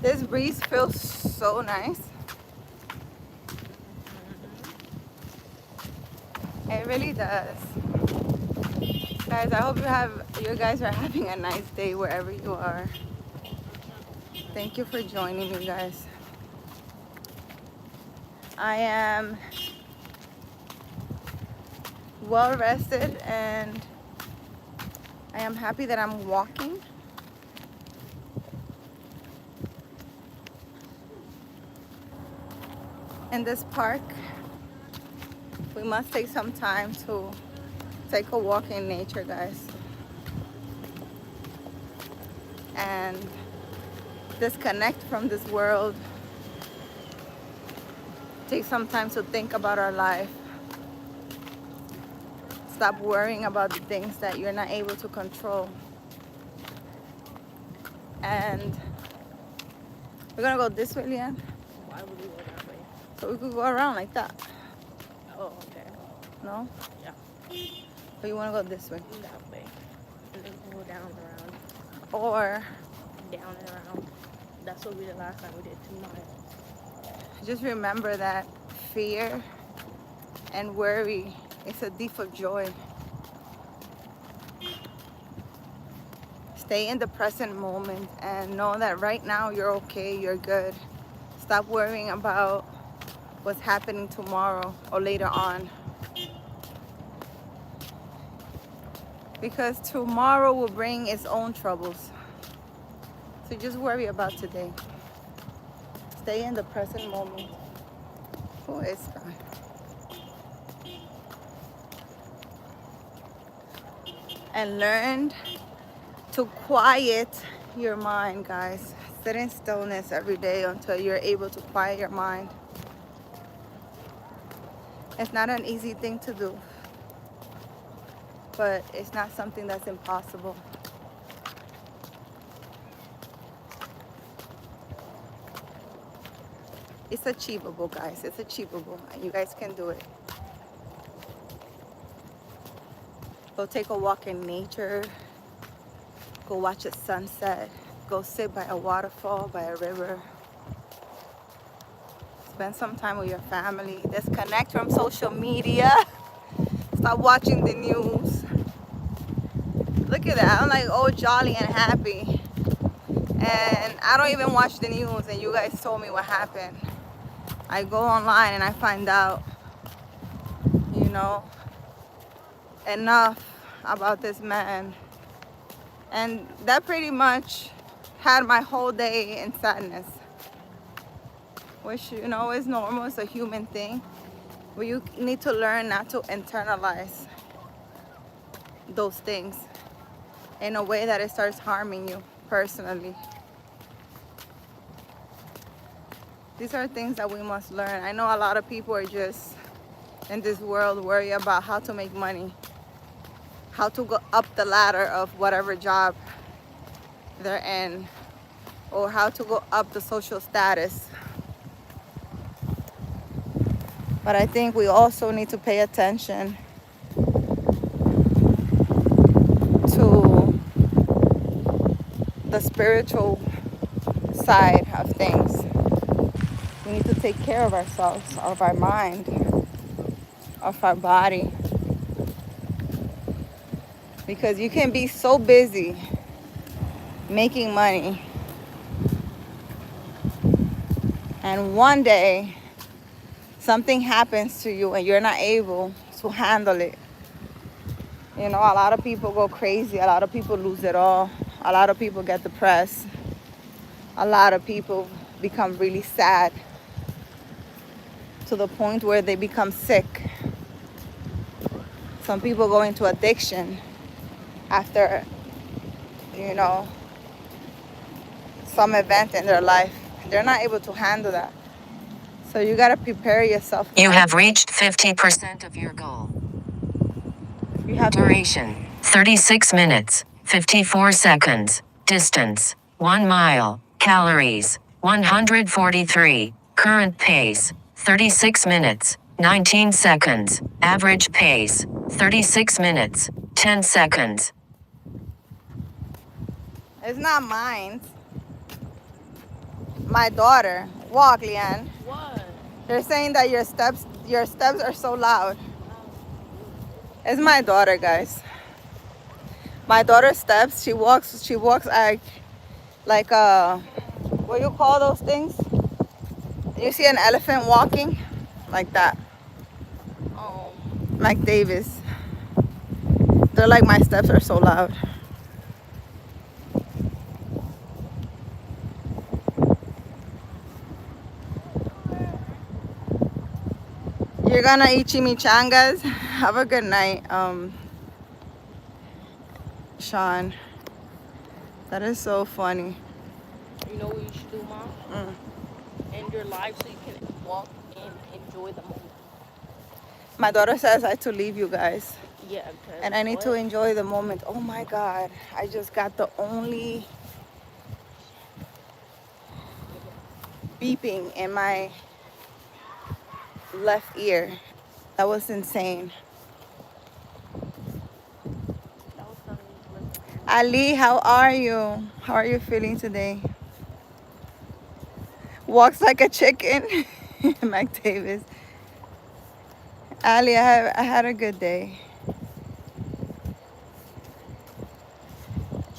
This breeze feels so nice. It really does. Guys, I hope you guys are having a nice day wherever you are. Thank you for joining me, guys. I am well rested and I am happy that I'm walking. In this park, we must take some time to take a walk in nature, guys, and disconnect from this world. Take some time to think about our life. Stop worrying about the things that you're not able to control. And we're gonna go this way, Leanne. Why would we go that way? So we could go around like that. Oh, okay. No? Yeah. But you wanna go this way? That way. And then go down and around. Or Down and around. That's what we did last time. We did 2 miles. just remember that fear and worry is a thief of joy. Stay in the present moment and know that right now you're okay, you're good. Stop worrying about what's happening tomorrow or later on. Because tomorrow will bring its own troubles. So just worry about today. Stay in the present moment. Who is that? And learn to quiet your mind, guys. Sit in stillness every day until you're able to quiet your mind. It's not an easy thing to do, but it's not something that's impossible. It's achievable, guys. It's achievable, and you guys can do it. Go take a walk in nature. Go watch a sunset. Go sit by a waterfall, by a river. Spend some time with your family. Disconnect from social media. Stop watching the news. Look at that. I'm like all jolly and happy. And I don't even watch the news, and you guys told me what happened. I go online and I find out, you know, enough about this man. And that pretty much had my whole day in sadness, which, you know, is normal. It's a human thing. But you need to learn not to internalize those things in a way that it starts harming you personally. These are things that we must learn. I know a lot of people are just in this world worry about how to make money, how to go up the ladder of whatever job they're in, or how to go up the social status. But I think we also need to pay attention to the spiritual side of things. We need to take care of ourselves, of our mind, of our body. Because you can be so busy making money, and one day something happens to you and you're not able to handle it. You know, a lot of people go crazy. A lot of people lose it all. A lot of people get depressed. A lot of people become really sad to the point where they become sick. Some people go into addiction after, you know, some event in their life. They're not able to handle that. So you got to prepare yourself. You have reached 50% of your goal. You have Duration 36 minutes, 54 seconds. Distance 1 mile. Calories 143. Current pace 36 minutes, 19 seconds. Average pace 36 minutes, 10 seconds. It's not mine. My daughter. Walk, Leanne. What? They're saying that your steps are so loud. It's my daughter, guys. My daughter's steps. She walks like what do you call those things? You see an elephant walking? Like that. Oh. Like Davis. They're like, my steps are so loud. You're gonna eat chimichangas? Have a good night, Sean. That is so funny. You know what you should do, Mom? End your life so you can walk and enjoy the moment. My daughter says I have to leave you guys. Yeah, because And I need to enjoy the moment. Oh my God. I just got the only beeping in my left ear. That was insane. that was something to listen to. Ali, how are you? How are you feeling today? Walks like a chicken. Mike Davis. Ali, I had a good day.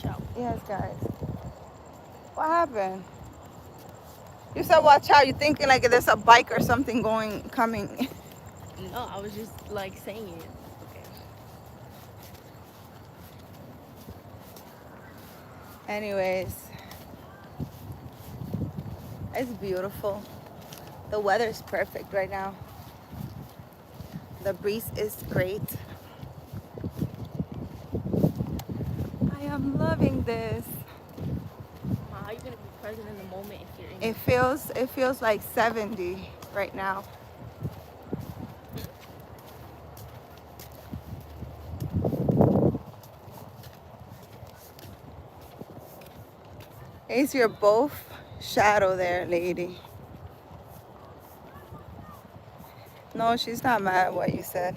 Ciao. Yes, guys. What happened? You said watch out. You're thinking like there's a bike or something coming. No, I was just like saying it. Okay. Anyways, it's beautiful. The weather is perfect right now. The breeze is great. I am loving this. Ma, how are you gonna be present in the moment if you're in It feels like 70 right now. Ace, you're both shadow there, lady. No, she's not mad at what you said.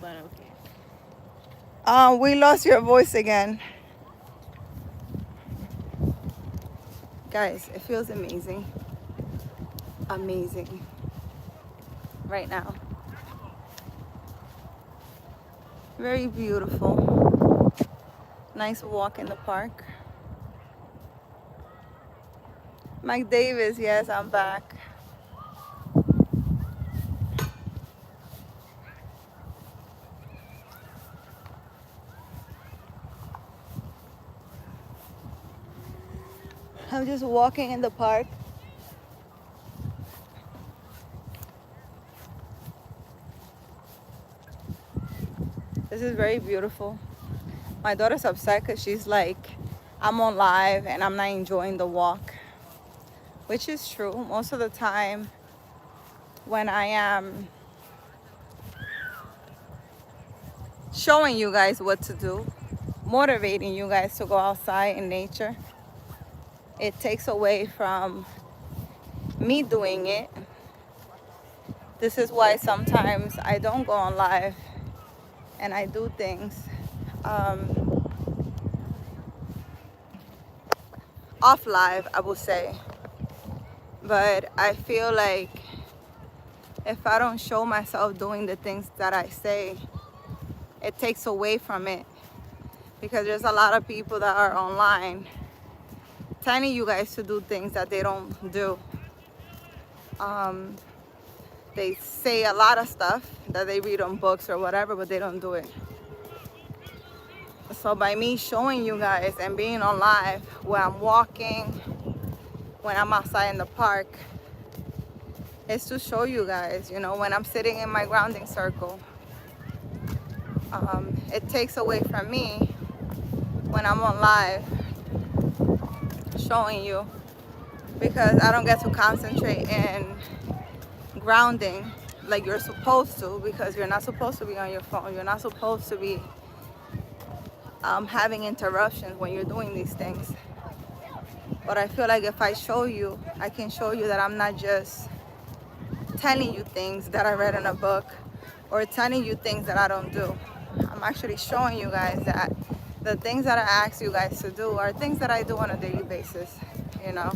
But okay. We lost your voice again. Guys, it feels amazing. Amazing. Right now. Very beautiful. Nice walk in the park. Mike Davis, yes, I'm back. I'm just walking in the park. This is very beautiful. My daughter's upset because she's like, I'm on live and I'm not enjoying the walk, which is true. Most of the time when I am showing you guys what to do, motivating you guys to go outside in nature, it takes away from me doing it. This is why sometimes I don't go on live and I do things off live, I will say. But I feel like if I don't show myself doing the things that I say, it takes away from it. Because there's a lot of people that are online telling you guys to do things that they don't do. They say a lot of stuff that they read on books or whatever, but they don't do it. So by me showing you guys and being on live where I'm walking, when I'm outside in the park, it's to show you guys, you know, when I'm sitting in my grounding circle. It takes away from me when I'm on live showing you, because I don't get to concentrate in grounding like you're supposed to, because you're not supposed to be on your phone. You're not supposed to be having interruptions when you're doing these things. But I feel like if I show you, I can show you that I'm not just telling you things that I read in a book or telling you things that I don't do. I'm actually showing you guys that the things that I ask you guys to do are things that I do on a daily basis, you know.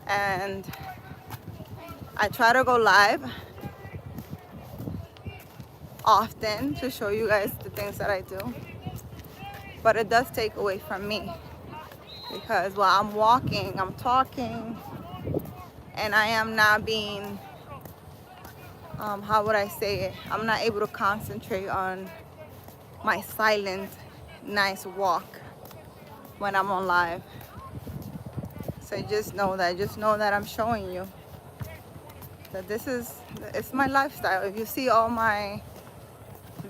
And I try to go live often to show you guys the things that I do, but it does take away from me, because while I'm walking, I'm talking, and I am not being, how would I say it? I'm not able to concentrate on my silent, nice walk when I'm on live. So just know that I'm showing you that it's my lifestyle. If you see all my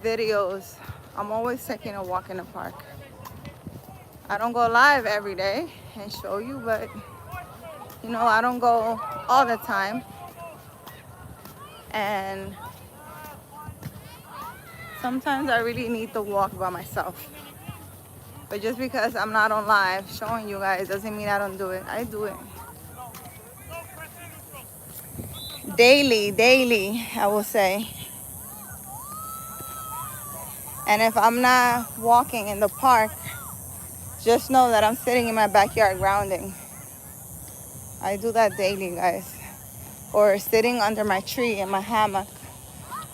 videos, I'm always taking a walk in the park. I don't go live every day and show you, but you know, I don't go all the time. And sometimes I really need to walk by myself. But just because I'm not on live showing you guys doesn't mean I don't do it. I do it. Daily, I will say. And if I'm not walking in the park, just know that I'm sitting in my backyard grounding. I do that daily, guys. Or sitting under my tree in my hammock,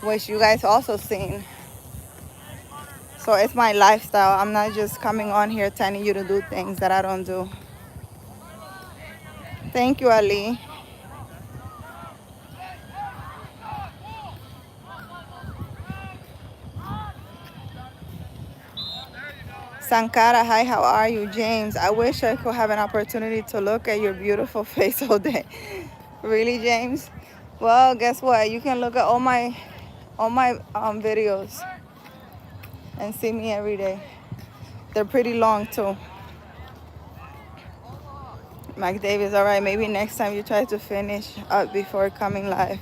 which you guys also seen. So it's my lifestyle. I'm not just coming on here telling you to do things that I don't do. Thank you, Ali. Sankara, hi, how are you? James, I wish I could have an opportunity to look at your beautiful face all day. Really, James? Well, guess what? You can look at all my videos and see me every day. They're pretty long too. Mike Davis, all right, maybe next time you try to finish up before coming live.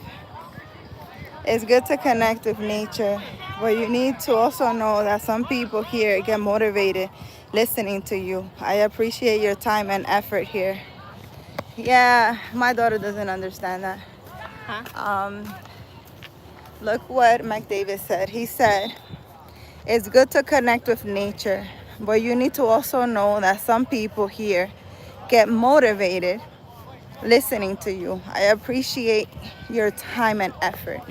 It's good to connect with nature, but you need to also know that some people here get motivated listening to you. I appreciate your time and effort here. Yeah, my daughter doesn't understand that. Huh? Look what Mike Davis said. He said, it's good to connect with nature, but you need to also know that some people here get motivated listening to you. I appreciate your time and effort.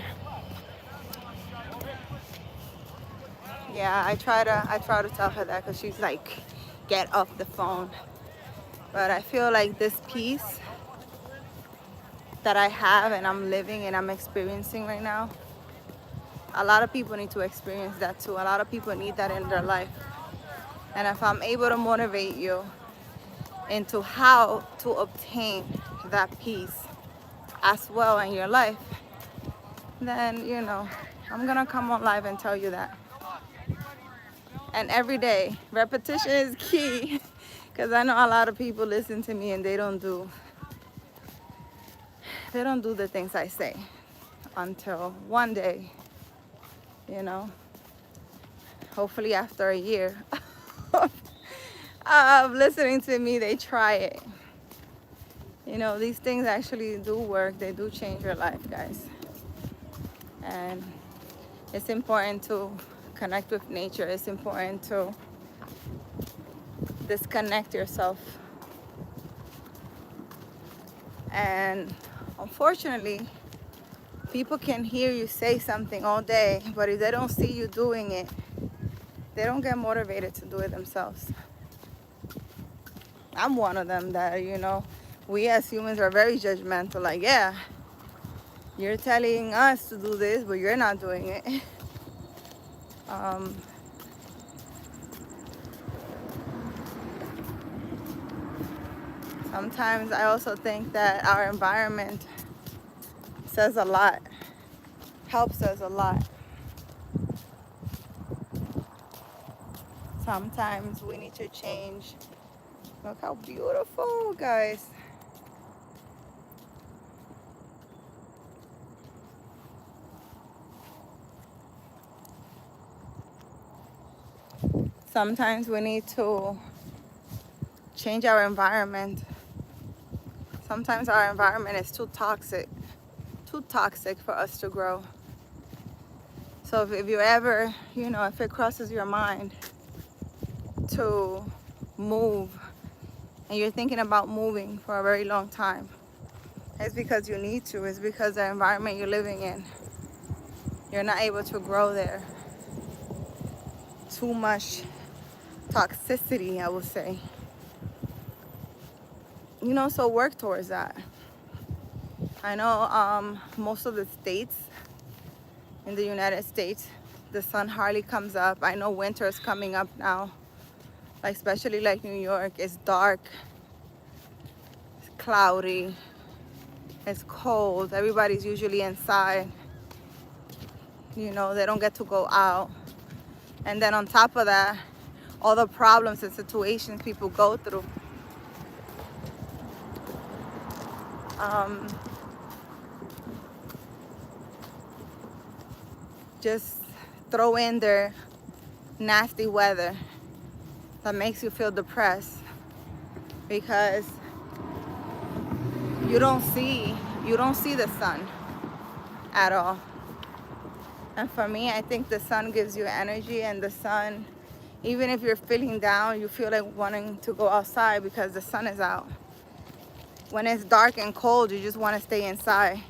Yeah, I try to tell her that because she's like, get off the phone. But I feel like this peace that I have and I'm living and I'm experiencing right now, a lot of people need to experience that too. A lot of people need that in their life. And if I'm able to motivate you into how to obtain that peace as well in your life, then, I'm gonna come on live and tell you that. And every day, repetition is key. Because I know a lot of people listen to me and they don't do the things I say until one day, you know, hopefully after a year of listening to me, they try it. These things actually do work. They do change your life, guys. And it's important to connect with nature. It's important to disconnect yourself. And unfortunately, people can hear you say something all day, but if they don't see you doing it, they don't get motivated to do it themselves. I'm one of them that, we as humans are very judgmental. Like, yeah, you're telling us to do this, but you're not doing it. Sometimes I also think that our environment says a lot, helps us a lot. Sometimes we need to change. Look how beautiful, guys. Sometimes we need to change our environment. Sometimes our environment is too toxic for us to grow. So if you ever, if it crosses your mind to move and you're thinking about moving for a very long time, it's because you need to. It's because the environment you're living in, you're not able to grow there. Too much toxicity, I would say. So work towards that. I know most of the states in the United States, the sun hardly comes up. I know winter is coming up now, especially like New York. It's dark, it's cloudy, it's cold. Everybody's usually inside. They don't get to go out. And then on top of that, all the problems and situations people go through. Just throw in their nasty weather that makes you feel depressed because you don't see the sun at all. And for me, I think the sun gives you energy, and the sun, even if you're feeling down, you feel like wanting to go outside because the sun is out. When it's dark and cold, you just want to stay inside.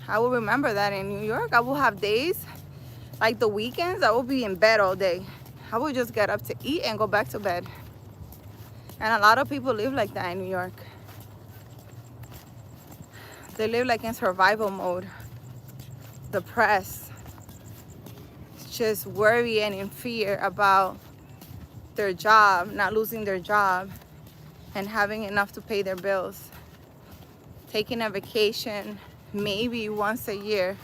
I will remember that in New York. I will have days, like the weekends, I will be in bed all day. I will just get up to eat and go back to bed. And a lot of people live like that in New York. They live like in survival mode, depressed, just worrying in fear about their job, not losing their job, and having enough to pay their bills. Taking a vacation maybe once a year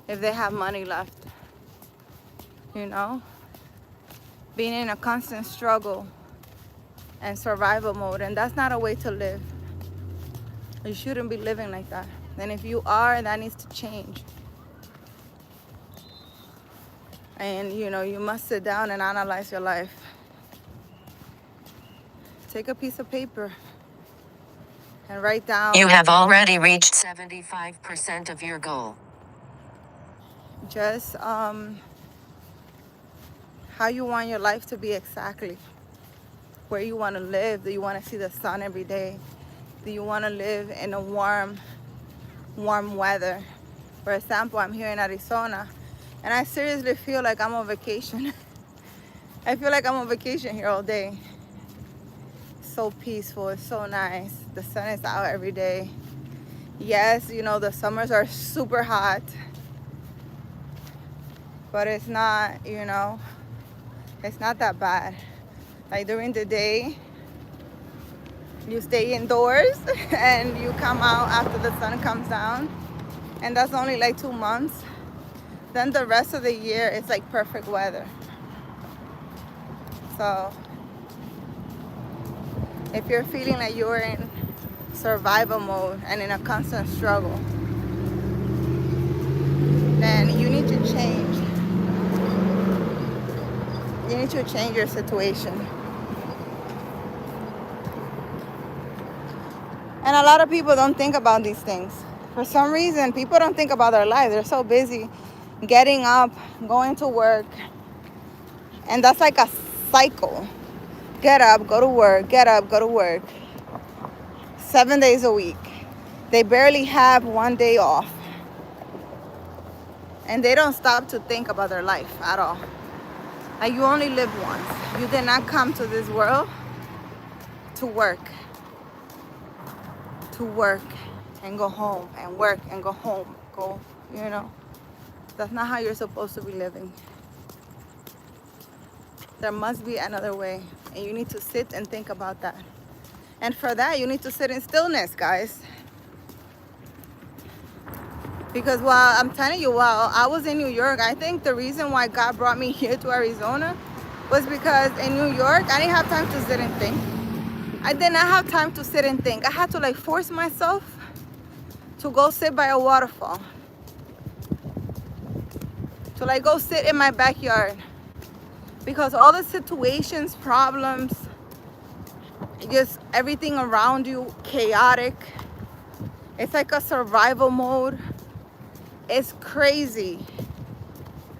if they have money left, you know? Being in a constant struggle and survival mode, and that's not a way to live. You shouldn't be living like that. And if you are, that needs to change. And you know, you must sit down and analyze your life. Take a piece of paper and write down. You have already reached 75% of your goal. Just how you want your life to be exactly. Where you want to live. Do you want to see the sun every day? Do you want to live in a warm weather? For example, I'm here in Arizona, and I seriously feel like I'm on vacation. I feel like I'm on vacation here all day. So peaceful, it's so nice. The sun is out every day. Yes, you know, the summers are super hot, but it's not, you know, it's not that bad. Like during the day, you stay indoors and you come out after the sun comes down, and that's only like 2 months. Then the rest of the year it's like perfect weather. So if you're feeling like you're in survival mode and in a constant struggle, then you need to change. You need to change your situation. And a lot of people don't think about these things. For some reason, people don't think about their life. They're so busy getting up, going to work. And that's like a cycle. Get up, go to work, get up, go to work. 7 days a week. They barely have one day off. And they don't stop to think about their life at all. Like, you only live once. You did not come to this world to work. To work and go home, and work and go home. Go, you know. That's not how you're supposed to be living. There must be another way. And you need to sit and think about that. And for that, you need to sit in stillness, guys. Because while I'm telling you, while I was in New York, I think the reason why God brought me here to Arizona was because in New York, I didn't have time to sit and think. I did not have time to sit and think. I had to like force myself to go sit by a waterfall. To like go sit in my backyard. Because all the situations, problems, just everything around you, chaotic. It's like a survival mode. It's crazy.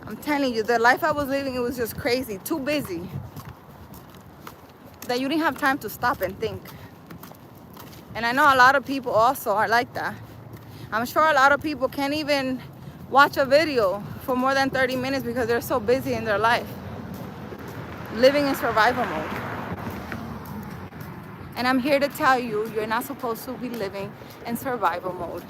I'm telling you, the life I was living, it was just crazy. Too busy. That you didn't have time to stop and think. And I know a lot of people also are like that. I'm sure a lot of people can't even watch a video for more than 30 minutes because they're so busy in their life. Living in survival mode. And I'm here to tell you, you're not supposed to be living in survival mode.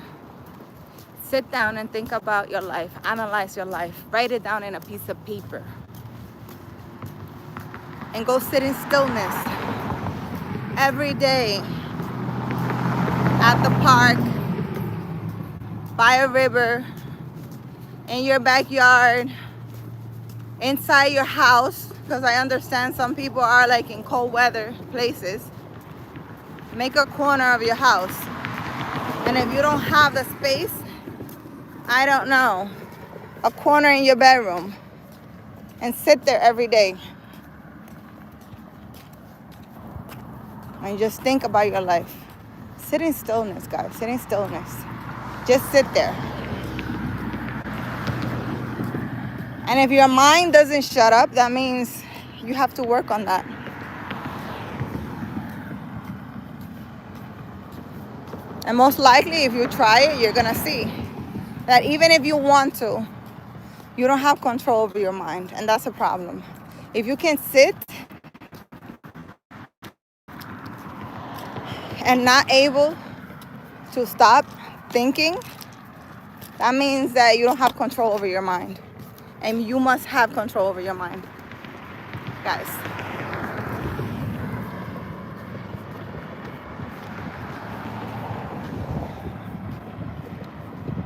Sit down and think about your life. Analyze your life. Write it down in a piece of paper. And go sit in stillness every day at the park, by a river, in your backyard, inside your house, because I understand some people are like in cold weather places. Make a corner of your house. And if you don't have the space, I don't know, a corner in your bedroom, and sit there every day. And just think about your life. Sit in stillness, guys. Sit in stillness. Just sit there. And if your mind doesn't shut up, that means you have to work on that. And most likely, if you try it, you're gonna see that even if you want to, you don't have control over your mind. And that's a problem. If you can sit and not able to stop thinking, that means that you don't have control over your mind. And you must have control over your mind, guys.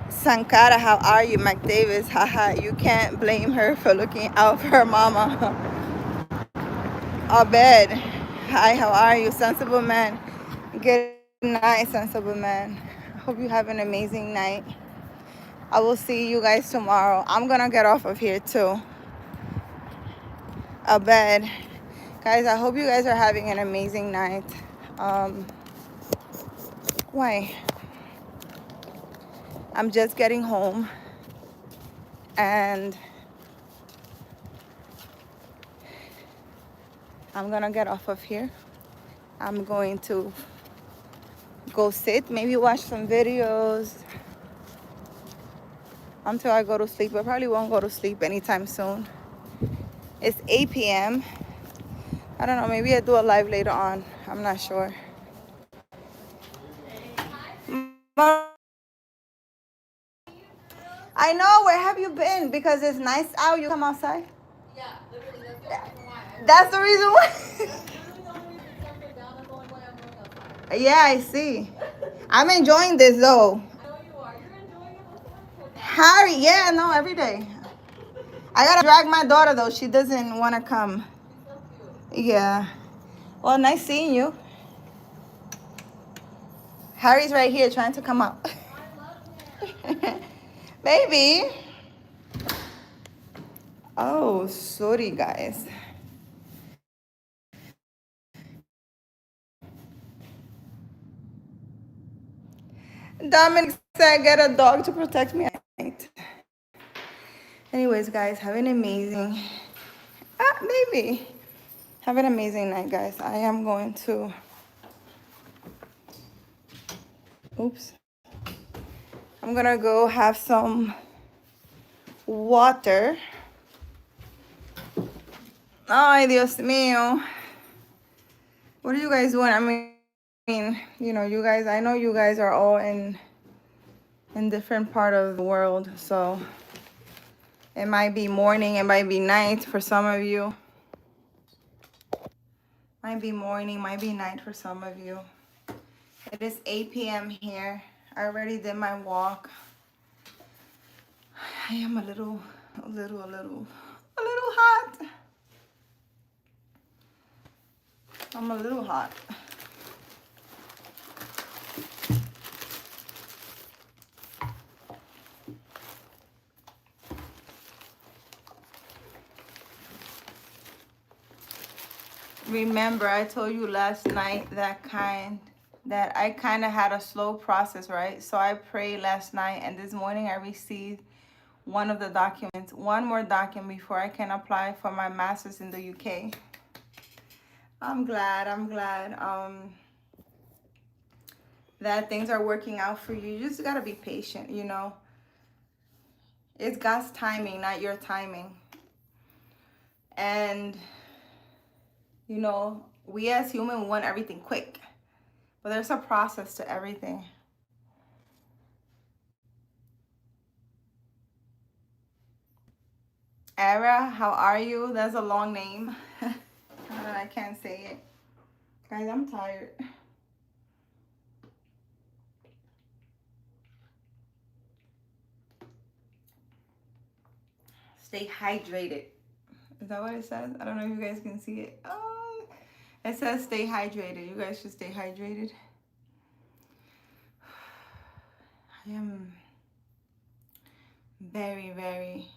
Sankara, how are you? Mike Davis, haha, you can't blame her for looking out for her mama. Abed, hi, how are you? Sensible man. Good night, sensible man. I hope you have an amazing night. I will see you guys tomorrow. I'm gonna get off of here too. Abed, guys, I hope you guys are having an amazing night. Why? I'm just getting home and I'm gonna get off of here. I'm going to go sit, maybe watch some videos until I go to sleep. I probably won't go to sleep anytime soon. It's 8 p.m. I don't know, maybe I'll do a live later on. I'm not sure. I know, where have you been? Because it's nice out, you come outside? Yeah, literally, that's the reason why. That's the reason why. Yeah, I see. I'm enjoying this though. I know you are. You're enjoying it. Harry, yeah, no, every day. I gotta drag my daughter though. She doesn't want to come. She's so cute. Yeah. Well, nice seeing you. Harry's right here trying to come up. I love him. Baby. Oh, sorry, guys. Dominic said, get a dog to protect me at night. Anyways, guys, have an amazing, maybe. Have an amazing night, guys. I am going to, oops. I'm gonna go have some water. Ay, Dios mío. What are you guys doing? I mean, you know, you guys, I know you guys are all in different part of the world, so it might be morning, it might be night for some of you. Might be morning, might be night for some of you. It is 8 p.m. here. I already did my walk. I am a little hot. I'm a little hot. Remember, I told you last night that I kind of had a slow process, right? So I prayed last night, and this morning I received one of the documents, one more document before I can apply for my master's in the UK. I'm glad that things are working out for you. You just gotta be patient, you know. It's God's timing, not your timing. And you know, we as humans want everything quick, but there's a process to everything. Era, how are you? That's a long name. I can't say it. Guys, I'm tired. Stay hydrated. Is that what it says? I don't know if you guys can see it. Oh, it says stay hydrated. You guys should stay hydrated. I am very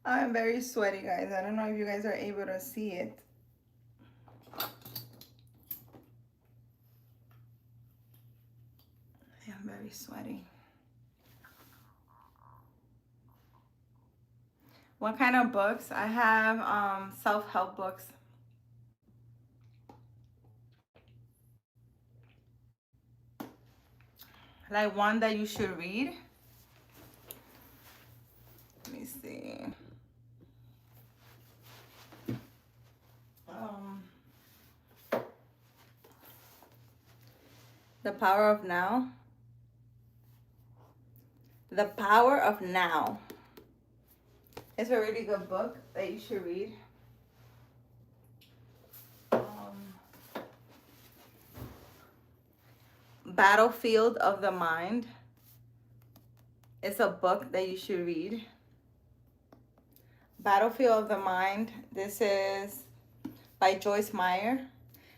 I'm very sweaty, guys. I don't know if you guys are able to see it. I am very sweaty. What kind of books? I have self-help books. Like one that you should read. Let me see. The Power of Now. The Power of Now. It's a really good book that you should read. Battlefield of the Mind. It's a book that you should read. Battlefield of the Mind. This is by Joyce Meyer.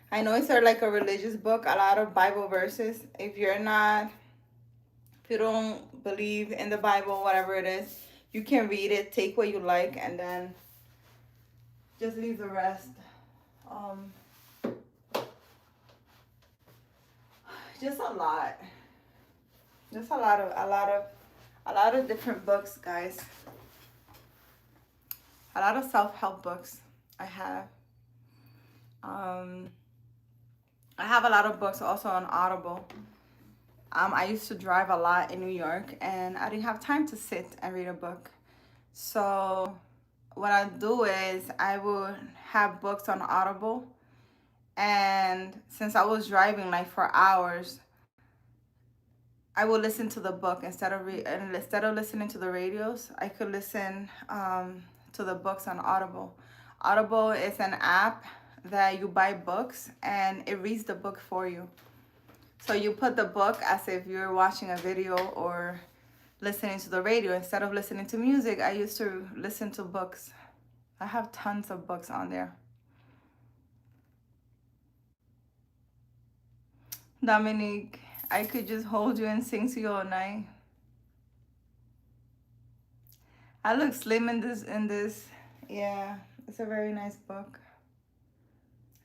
I know it's sort of like a religious book, a lot of Bible verses. If you don't believe in the Bible, whatever it is, you can read it, take what you like, and then just leave the rest. Just a lot. Just a lot of different books, guys. A lot of self-help books I have. I have a lot of books also on Audible. I used to drive a lot in New York, and I didn't have time to sit and read a book. So what I do is I would have books on Audible, and since I was driving like for hours, I would listen to the book instead of listening to the radios. I could listen to the books on Audible. Audible is an app that you buy books and it reads the book for you. So you put the book as if you're watching a video or listening to the radio. Instead of listening to music, I used to listen to books. I have tons of books on there. Dominique, I could just hold you and sing to you all night. I look slim in this. Yeah, it's a very nice book.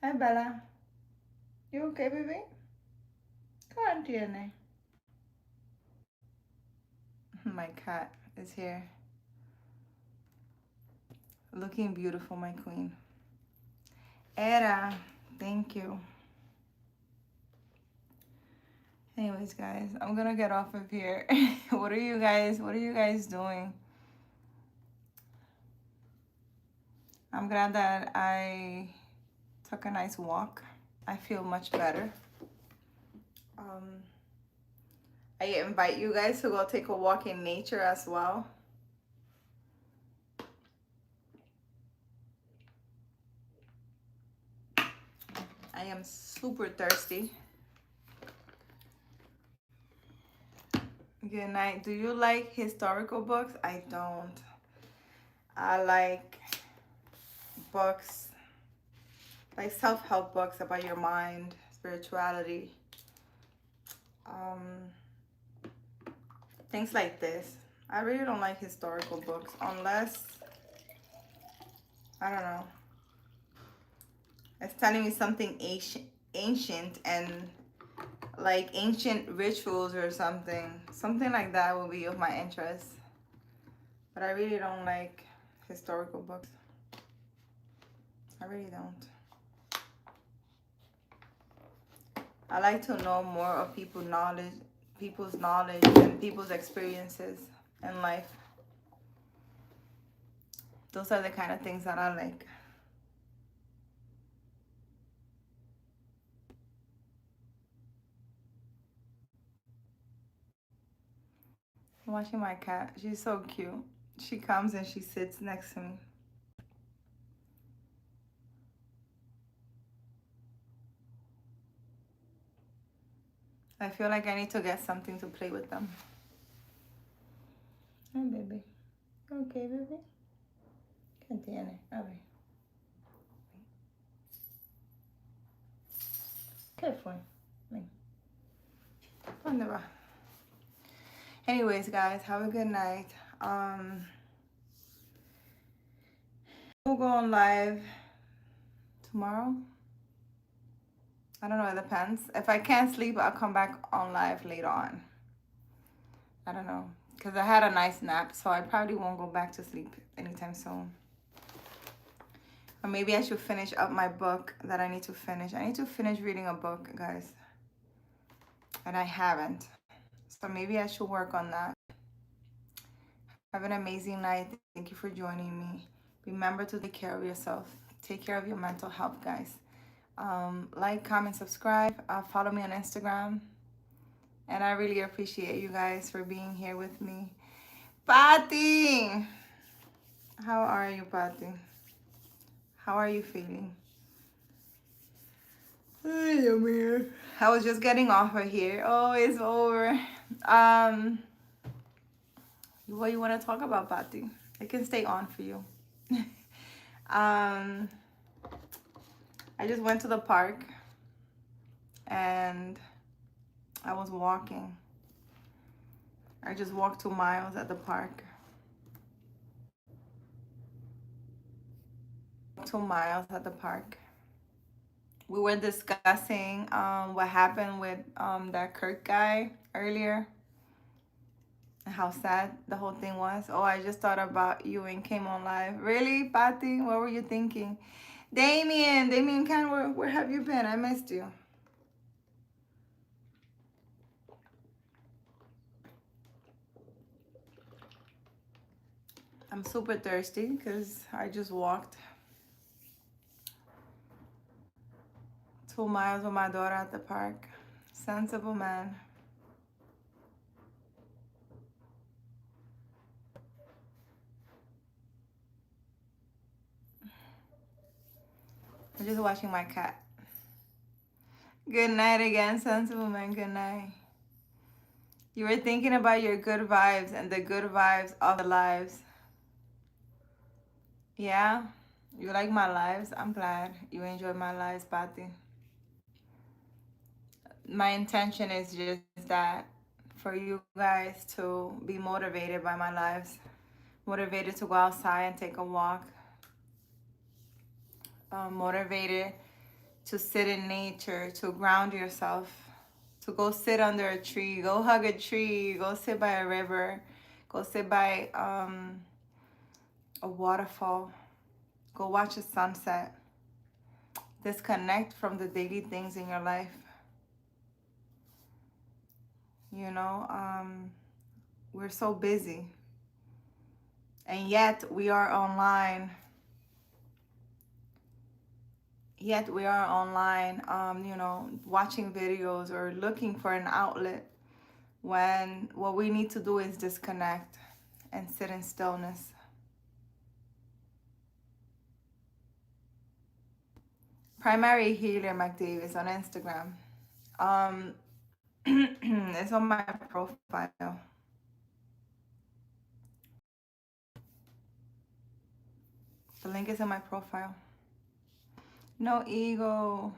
Hi, Bella. You okay, baby? Come on, my cat is here. Looking beautiful, my queen. Era, thank you. Anyways, guys, I'm gonna get off of here. What are you guys doing? I'm glad that I took a nice walk. I feel much better. I invite you guys to go take a walk in nature as well. I am super thirsty. Good night. Do you like historical books? I don't. I like books, like self-help books about your mind, spirituality, things like this. I really don't like historical books unless, I don't know, it's telling me something ancient and like ancient rituals or something like that will be of my interest. But I really don't like historical books. I really don't. I like to know more of people's knowledge and people's experiences in life. Those are the kind of things that I like. I'm watching my cat. She's so cute. She comes and she sits next to me. I feel like I need to get something to play with them. Hi, baby. Okay, baby. ¿Qué tiene? A ver. ¿Qué fue? Ven. ¿Dónde va? Anyways, guys, have a good night. We'll go on live tomorrow. I don't know, it depends. If I can't sleep, I'll come back on live later on. I don't know, because I had a nice nap, so I probably won't go back to sleep anytime soon. Or maybe I should finish up my book that I need to finish. I need to finish reading a book, guys. And I haven't. So maybe I should work on that. Have an amazing night. Thank you for joining me. Remember to take care of yourself. Take care of your mental health, guys. Like, comment, subscribe. Follow me on Instagram. And I really appreciate you guys for being here with me. Patty! How are you, Patty? How are you feeling? I was just getting off of here. Oh, it's over. What you want to talk about, Patty? I can stay on for you. I just went to the park and I was walking. I just walked 2 miles at the park. 2 miles at the park. We were discussing what happened with that Kirk guy earlier. How sad the whole thing was. Oh, I just thought about you and came on live. Really, Patty? What were you thinking? Damien Can, where have you been? I missed you. I'm super thirsty because I just walked 2 miles with my daughter at the park. Sensible man. I'm just watching my cat. Good night again, sensible man. Good night. You were thinking about your good vibes and the good vibes of the lives. Yeah? You like my lives? I'm glad you enjoy my lives, Patty. My intention is just that for you guys to be motivated by my lives, motivated to go outside and take a walk, motivated to sit in nature, to ground yourself, to go sit under a tree, go hug a tree, go sit by a river, go sit by a waterfall, go watch a sunset. Disconnect from the daily things in your life. You know, we're so busy. And yet we are online. Watching videos or looking for an outlet when what we need to do is disconnect and sit in stillness. Primary Healer McDavis on Instagram. It's on my profile. The link is in my profile. No ego.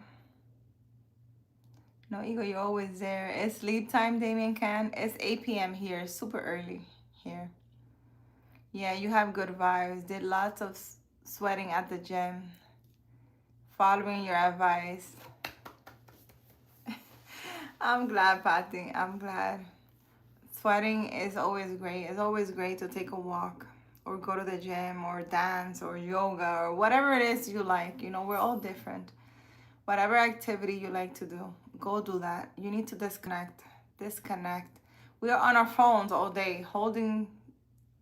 No ego, you're always there. It's sleep time, Damien Can. It's 8 p.m. here, super early here. Yeah, you have good vibes. Did lots of sweating at the gym. Following your advice. I'm glad, Patty. I'm glad. Sweating is always great. It's always great to take a walk or go to the gym or dance or yoga or whatever it is you like. You know, we're all different. Whatever activity you like to do, go do that. You need to disconnect. Disconnect. We are on our phones all day, holding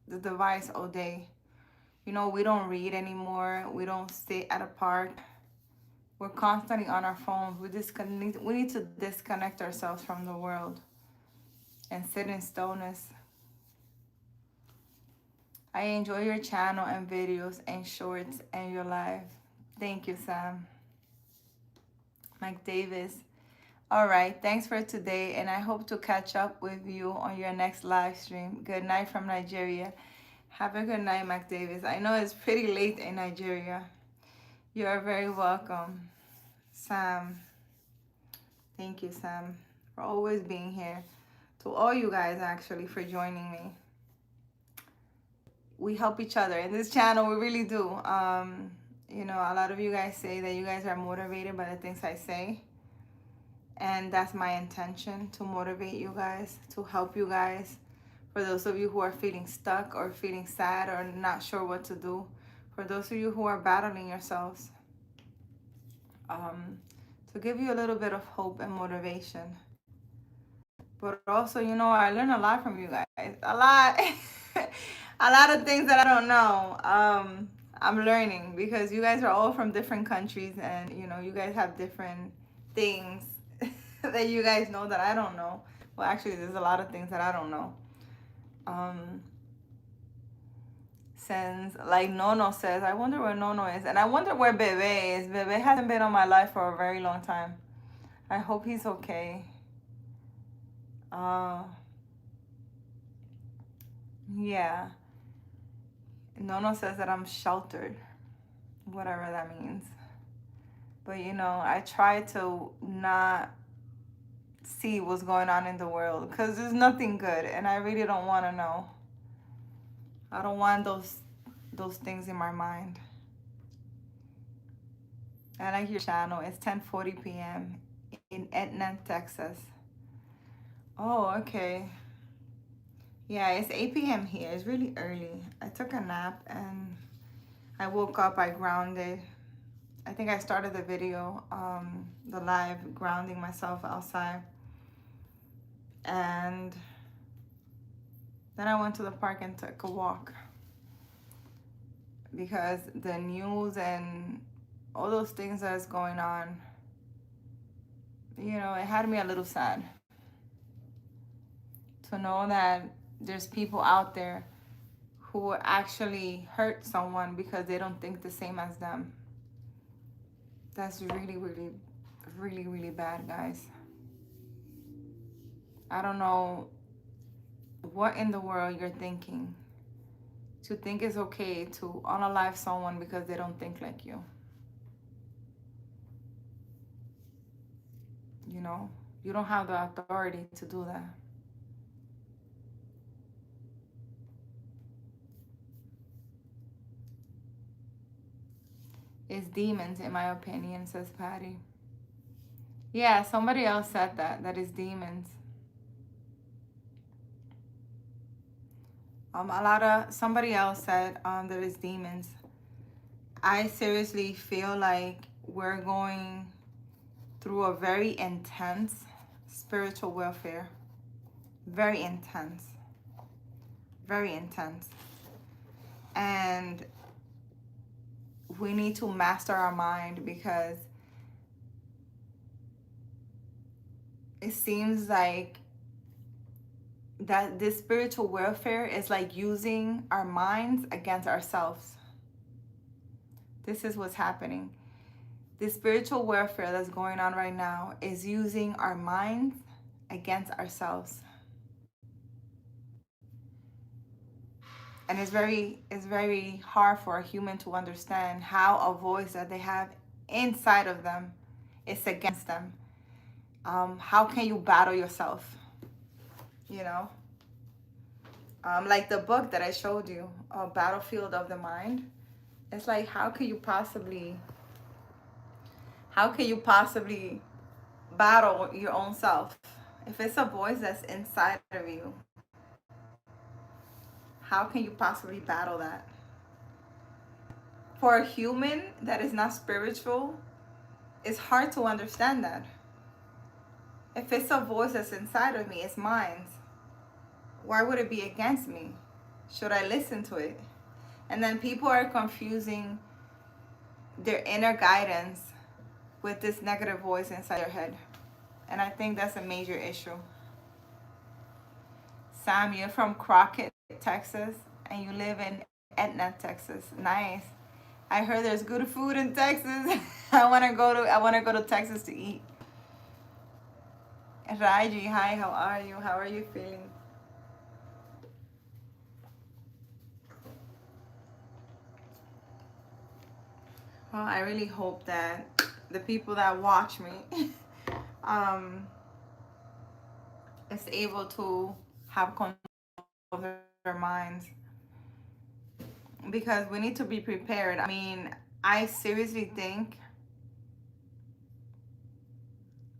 the device all day. You know, we don't read anymore. We don't sit at a park. We're constantly on our phones. We need to disconnect ourselves from the world and sit in stillness. I enjoy your channel and videos and shorts and your live. Thank you, Sam. Mike Davis. All right, thanks for today, and I hope to catch up with you on your next live stream. Good night from Nigeria. Have a good night, Mike Davis. I know it's pretty late in Nigeria. You are very welcome, Sam. Thank you, Sam, for always being here. To all you guys, actually, for joining me. We help each other in this channel. We really do. You know, a lot of you guys say that you guys are motivated by the things I say. And that's my intention, to motivate you guys, to help you guys. For those of you who are feeling stuck or feeling sad or not sure what to do. For those of you who are battling yourselves. To give you a little bit of hope and motivation. But also, you know, I learn a lot from you guys. A lot. A lot of things that I don't know. I'm learning because you guys are all from different countries and, you know, you guys have different things that you guys know that I don't know. Well, actually, there's a lot of things that I don't know. Since, like Nono says, I wonder where Nono is. And I wonder where Bebe is. Bebe hasn't been on my life for a very long time. I hope he's okay. Yeah. Nono says that I'm sheltered, whatever that means. But you know, I try to not see what's going on in the world because there's nothing good, and I really don't want to know. I don't want those things in my mind. I like your channel. It's 10:40 p.m. in Etna, Texas. Oh, okay. Yeah, it's 8 p.m. here. It's really early. I took a nap and I woke up. I grounded. I think I started the video, the live, grounding myself outside. And then I went to the park and took a walk because the news and all those things that's going on, you know, it had me a little sad to know that there's people out there who actually hurt someone because they don't think the same as them. That's really, really, really, really bad, guys. I don't know what in the world you're thinking to think it's okay to unalive someone because they don't think like you. You know, you don't have the authority to do that. It's demons, in my opinion, says Patty. Yeah, somebody else said that is demons. Somebody else said there is demons. I seriously feel like we're going through a very intense spiritual warfare. Very intense. Very intense. And we need to master our mind because it seems like that this spiritual warfare is like using our minds against ourselves. This is what's happening. The spiritual warfare that's going on right now is using our minds against ourselves. And it's very hard for a human to understand how a voice that they have inside of them is against them. How can you battle yourself? You know? Like the book that I showed you, Battlefield of the Mind. It's like, how can you possibly battle your own self? If it's a voice that's inside of you, how can you possibly battle that? For a human that is not spiritual, it's hard to understand that. If it's a voice that's inside of me, it's mine. Why would it be against me? Should I listen to it? And then people are confusing their inner guidance with this negative voice inside their head. And I think that's a major issue. Sam, you're from Crockett, Texas, and you live in Etna, Texas. Nice. I heard there's good food in Texas. I wanna go to Texas to eat. Raji, hi, how are you? How are you feeling? Well, I really hope that the people that watch me is able to have control of their minds, because we need to be prepared. I mean, I seriously think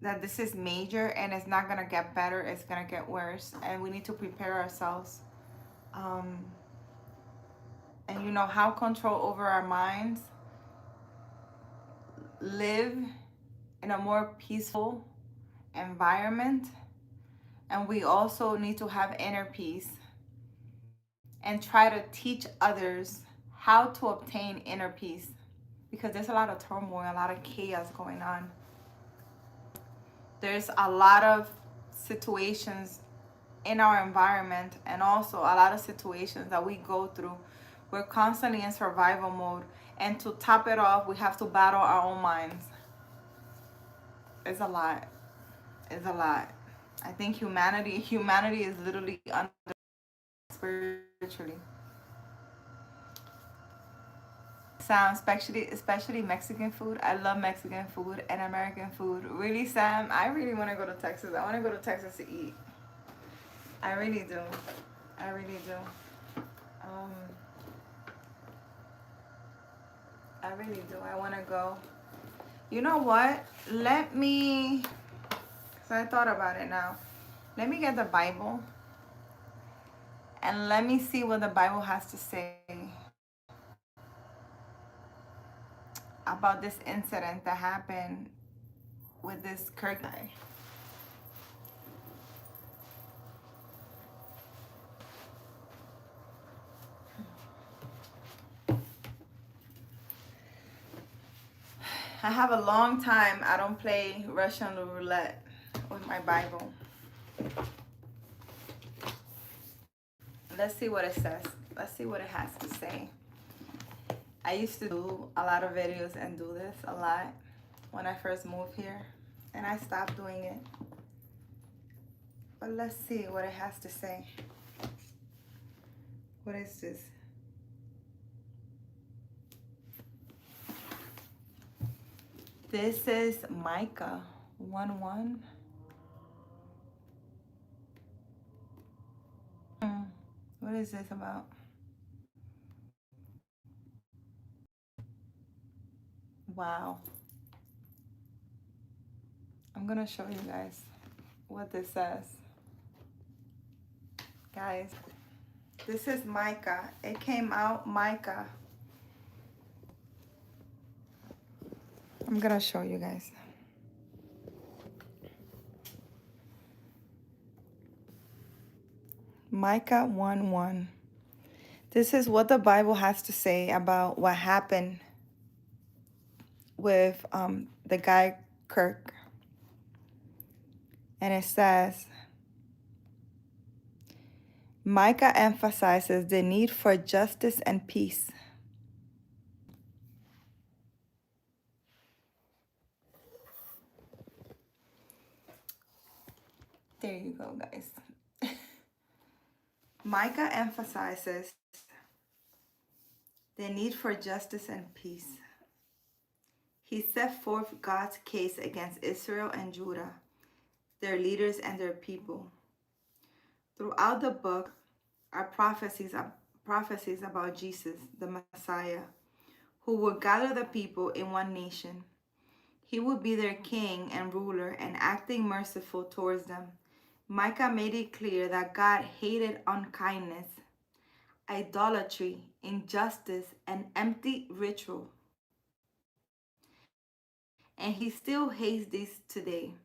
that this is major and it's not gonna get better, it's gonna get worse, and we need to prepare ourselves. And you know how control over our minds, live in a more peaceful environment, and we also need to have inner peace and try to teach others how to obtain inner peace, because there's a lot of turmoil, a lot of chaos going on. There's a lot of situations in our environment, and also a lot of situations that we go through, we're constantly in survival mode. And to top it off, we have to battle our own minds. It's a lot. It's a lot. I think humanity is literally under spiritually. Sam, especially Mexican food. I love Mexican food and American food. Really, Sam, I really want to go to Texas. I want to go to Texas to eat. I really do. I really do. Um, I really do. I want to go. You know what? Let me. So I thought about it now. Let me get the Bible and let me see what the Bible has to say about this incident that happened with this Kirk guy. I have a long time I don't play Russian roulette with my Bible. Let's see what it says. Let's see what it has to say. I used to do a lot of videos and do this a lot when I first moved here, and I stopped doing it. But let's see what it has to say. What is this? This is Micah 1:1. What is this about? Wow. I'm gonna show you guys what this says. Guys, this is Micah. It came out Micah. I'm gonna show you guys. Micah 1:1. This is what the Bible has to say about what happened with the guy Kirk. And it says, Micah emphasizes the need for justice and peace. There you go, guys. Micah emphasizes the need for justice and peace. He set forth God's case against Israel and Judah, their leaders and their people. Throughout the book are prophecies about Jesus, the Messiah, who would gather the people in one nation. He would be their king and ruler and acting merciful towards them. Micah made it clear that God hated unkindness, idolatry, injustice, and empty ritual. And he still hates these today.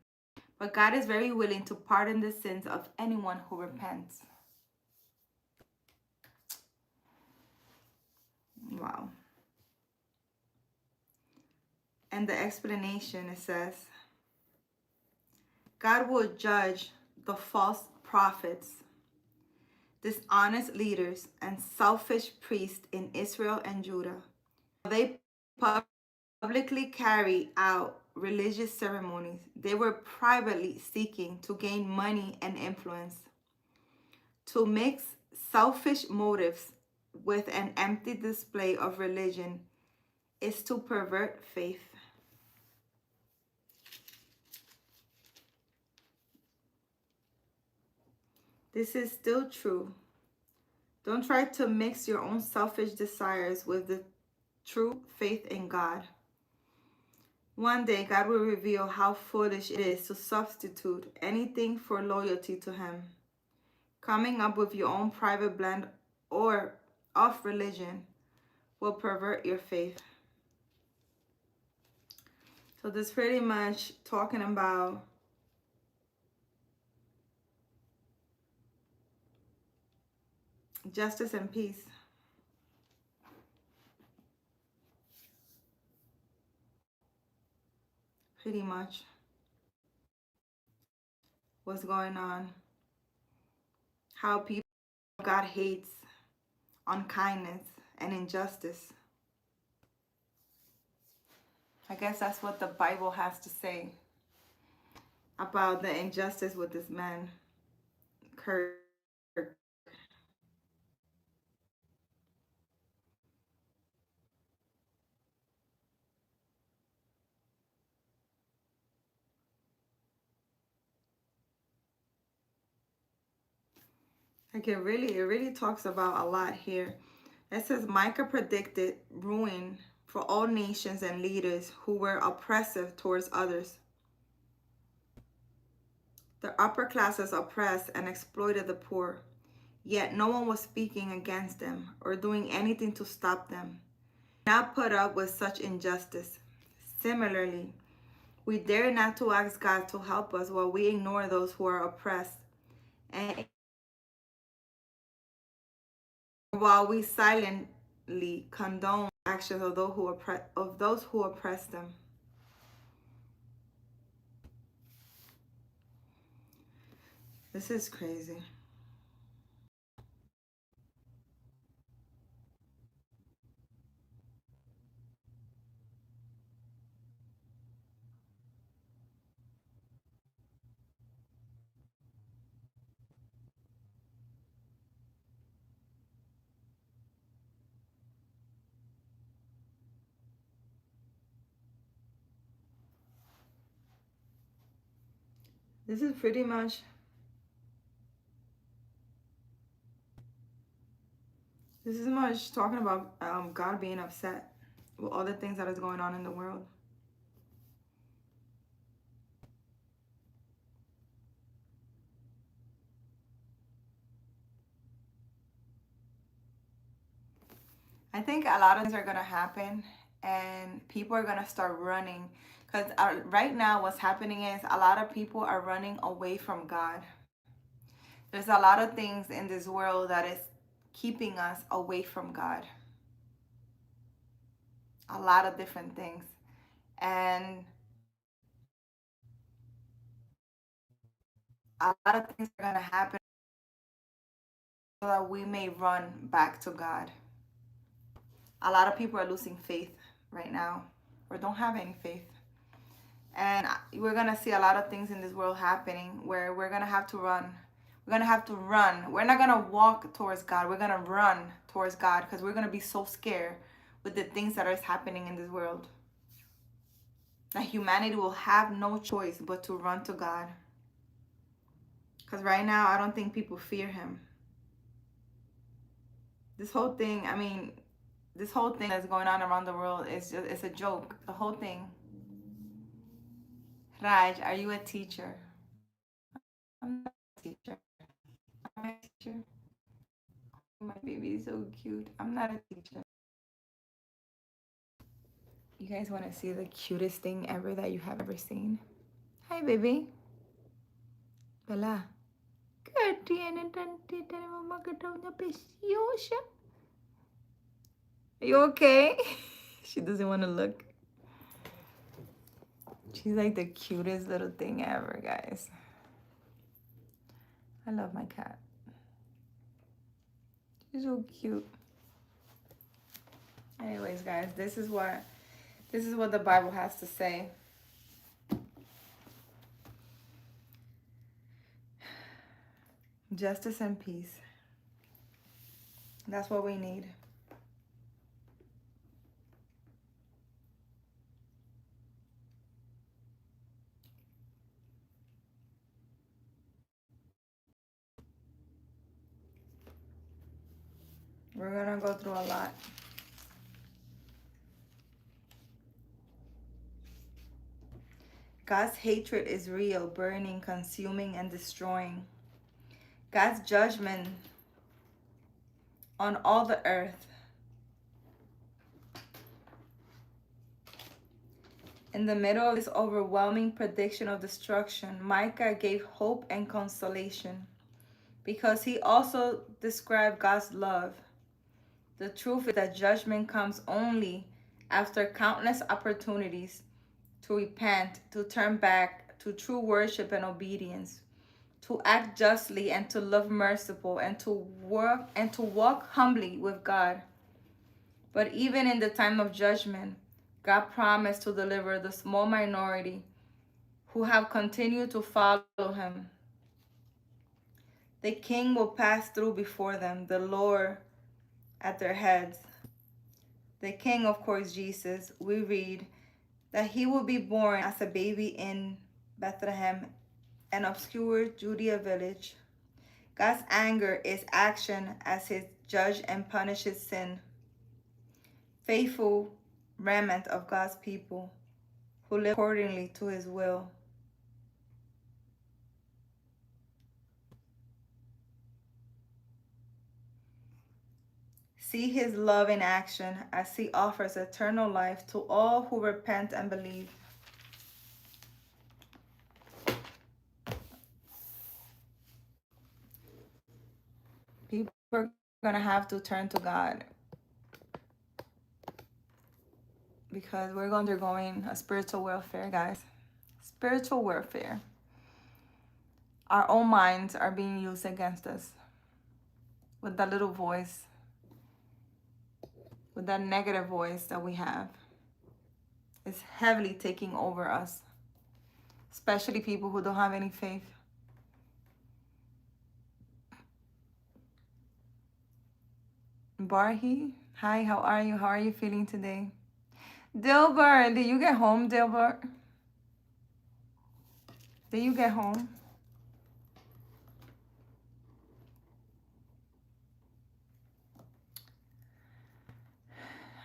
But God is very willing to pardon the sins of anyone who repents. Wow. And the explanation, it says, God will judge the false prophets, dishonest leaders, and selfish priests in Israel and Judah. They publicly carry out religious ceremonies. They were privately seeking to gain money and influence. To mix selfish motives with an empty display of religion is to pervert faith. This is still true. Don't try to mix your own selfish desires with the true faith in God. One day, God will reveal how foolish it is to substitute anything for loyalty to Him. Coming up with your own private blend or of religion will pervert your faith. So this pretty much talking about justice and peace. Pretty much. what's going on, how people God hates unkindness and injustice. I guess that's what the Bible has to say about the injustice with this man, Kirk. Like it really talks about a lot here. It says Micah predicted ruin for all nations and leaders who were oppressive towards others. The upper classes oppressed and exploited the poor, yet no one was speaking against them or doing anything to stop them. Not put up with such injustice. Similarly, we dare not to ask God to help us while we ignore those who are oppressed, and while we silently condone actions of those who oppress them. This is crazy. This is pretty much talking about God being upset with all the things that is going on in the world. I think a lot of things are gonna happen, and people are gonna start running. Because right now, what's happening is a lot of people are running away from God. There's a lot of things in this world that is keeping us away from God. A lot of different things. And a lot of things are gonna happen so that we may run back to God. A lot of people are losing faith right now or don't have any faith. And we're going to see a lot of things in this world happening where we're going to have to run. We're going to have to run. We're not going to walk towards God. We're going to run towards God because we're going to be so scared with the things that are happening in this world. That humanity will have no choice but to run to God. Because right now, I don't think people fear him. This whole thing that's going on around the world it's a joke. The whole thing. Raj, are you a teacher? I'm not a teacher. I'm a teacher. My baby is so cute. I'm not a teacher. You guys want to see the cutest thing ever that you have ever seen? Hi, baby. Bella. ¿Qué tiene tantita de mamá que está una preciosa? Are you okay? She doesn't want to look. She's like the cutest little thing ever, guys. I love my cat. She's so cute. Anyways, guys, this is what the Bible has to say. Justice and peace. That's what we need. We're gonna go through a lot. God's hatred is real, burning, consuming, and destroying. God's judgment on all the earth. In the middle of this overwhelming prediction of destruction, Micah gave hope and consolation because he also described God's love. The truth is that judgment comes only after countless opportunities to repent, to turn back to true worship and obedience. to act justly and to love merciful and to walk humbly with God. But even in the time of judgment, God promised to deliver the small minority who have continued to follow him. The king will pass through before them, the Lord at their heads. The king, of course, Jesus, we read that he will be born as a baby in Bethlehem, an obscure Judea village. God's anger is action as he judge and punishes sin. Faithful remnant of God's people who live accordingly to his will. See his love in action as he offers eternal life to all who repent and believe. People are going to have to turn to God because we're undergoing a spiritual warfare, guys. Spiritual warfare. Our own minds are being used against us with that little voice, with that negative voice that we have. It's heavily taking over us, especially people who don't have any faith. Barhi, hi, how are you? How are you feeling today? Dilbert, did you get home, Dilbert? Did you get home?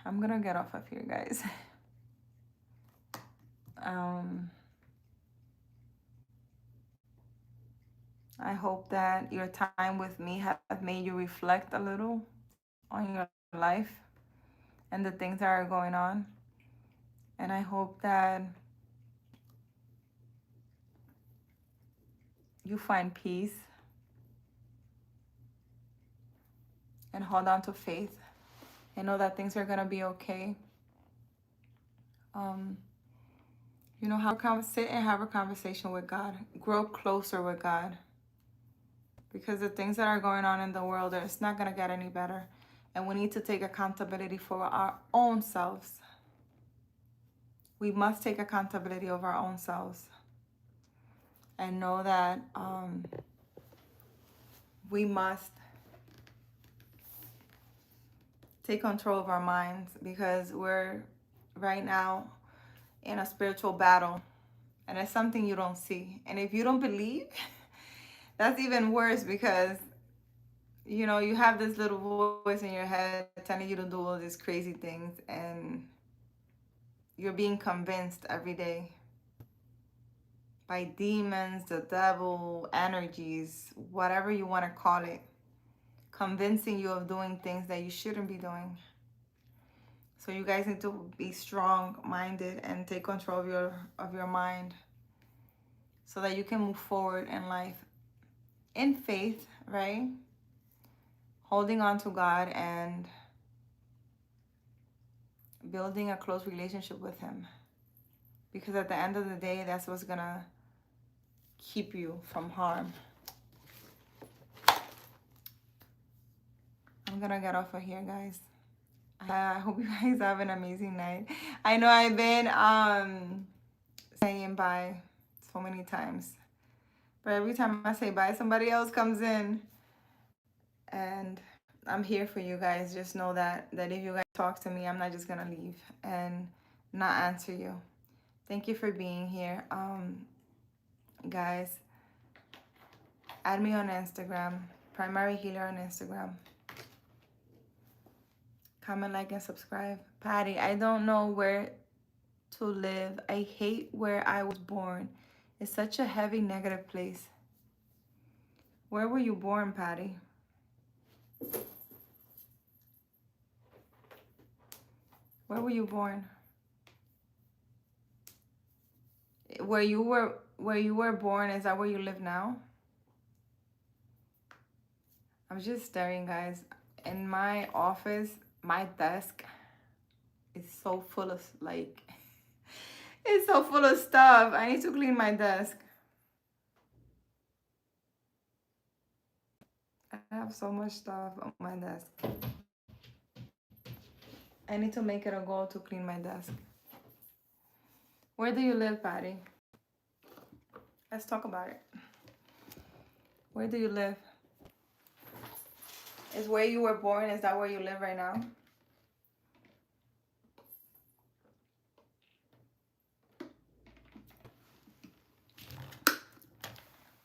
I'm gonna get off of here, guys. I hope that your time with me have made you reflect a little on your life and the things that are going on. And I hope that you find peace and hold on to faith and know that things are gonna be okay. Sit and have a conversation with God. Grow closer with God. Because the things that are going on in the world, it's not gonna get any better. And we need to take accountability for our own selves. We must take accountability of our own selves. And know that we must take control of our minds because we're right now in a spiritual battle. And it's something you don't see. And if you don't believe, that's even worse because, you know, you have this little voice in your head telling you to do all these crazy things and you're being convinced every day by demons, the devil, energies, whatever you want to call it, convincing you of doing things that you shouldn't be doing. So you guys need to be strong-minded and take control of your mind so that you can move forward in life in faith, right? Holding on to God and building a close relationship with him. Because at the end of the day, that's what's gonna keep you from harm. I'm gonna get off of here, guys. I hope you guys have an amazing night. I know I've been saying bye so many times, but every time I say bye, somebody else comes in, and I'm here for you guys. Just know that if you guys talk to me, I'm not just gonna leave and not answer you. Thank you for being here, guys. Add me on Instagram, Primary Healer on Instagram. Comment, like, and subscribe. Patty, I don't know where to live. I hate where I was born. It's such a heavy, negative place. Where were you born, Patty? Where were you born? Where you were born, is that where you live now? I'm just staring, guys. In my office, my desk is so full of it's so full of stuff. I need to clean my desk. I have so much stuff on my desk. I need to make it a goal to clean my desk. Where do you live, Patty? Let's talk about it. Where do you live? Is where you were born, is that where you live right now?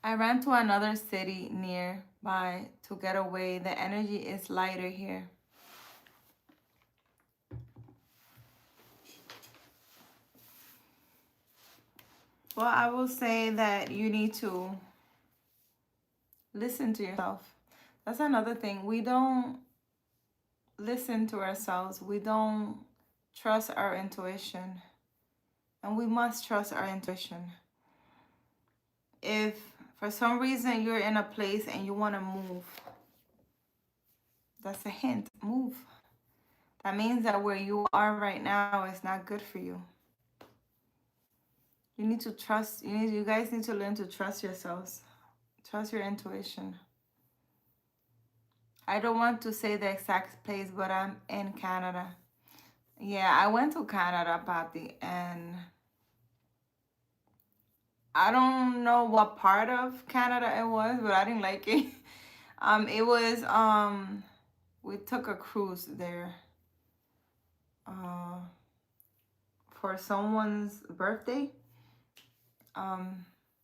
I ran to another city nearby to get away. The energy is lighter here. Well, I will say that you need to listen to yourself. That's another thing. We don't listen to ourselves. We don't trust our intuition. And we must trust our intuition. If for some reason you're in a place and you want to move, that's a hint. Move. That means that where you are right now is not good for you. You need to trust. You guys need to learn to trust yourselves. Trust your intuition. I don't want to say the exact place, but I'm in Canada. Yeah, I went to Canada, Patty, and I don't know what part of Canada it was, but I didn't like it. It was we took a cruise there. For someone's birthday.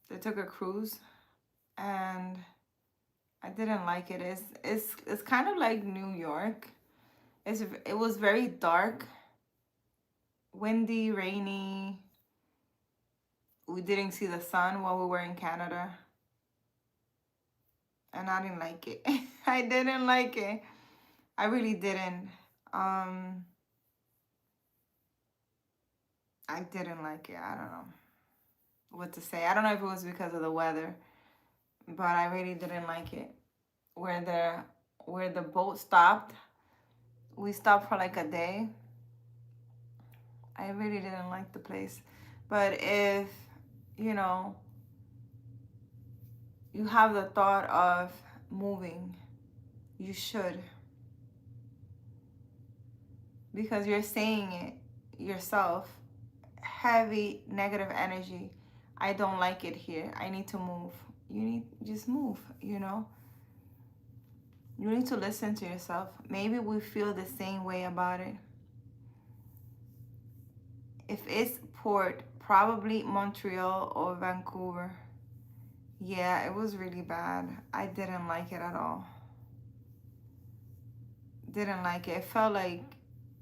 They took a cruise, and I didn't like it. It's kind of like New York. It was very dark, windy, rainy. We didn't see the sun while we were in Canada, and I didn't like it. I didn't like it. I really didn't. I didn't like it. I don't know what to say. I don't know if it was because of the weather, but I really didn't like it. Where the boat stopped, we stopped for like a day. I really didn't like the place. But if, you know, you have the thought of moving, you should. Because you're saying it yourself. Heavy negative energy. I don't like it here. I need to move. You need just move, you know? You need to listen to yourself. Maybe we feel the same way about it. If it's port, probably Montreal or Vancouver. Yeah, it was really bad. I didn't like it at all. Didn't like it. It felt like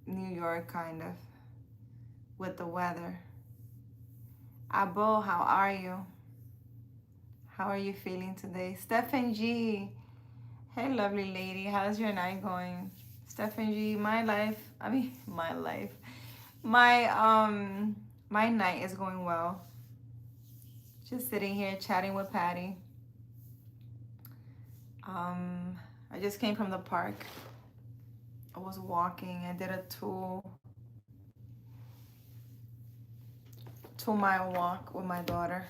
New York, kind of, with the weather. Abo, how are you? How are you feeling today? Stephen G. Hey, lovely lady. How's your night going? Stephen G, my life. My night is going well. Just sitting here chatting with Patty. I just came from the park. I was walking. I did a 2-mile walk with my daughter.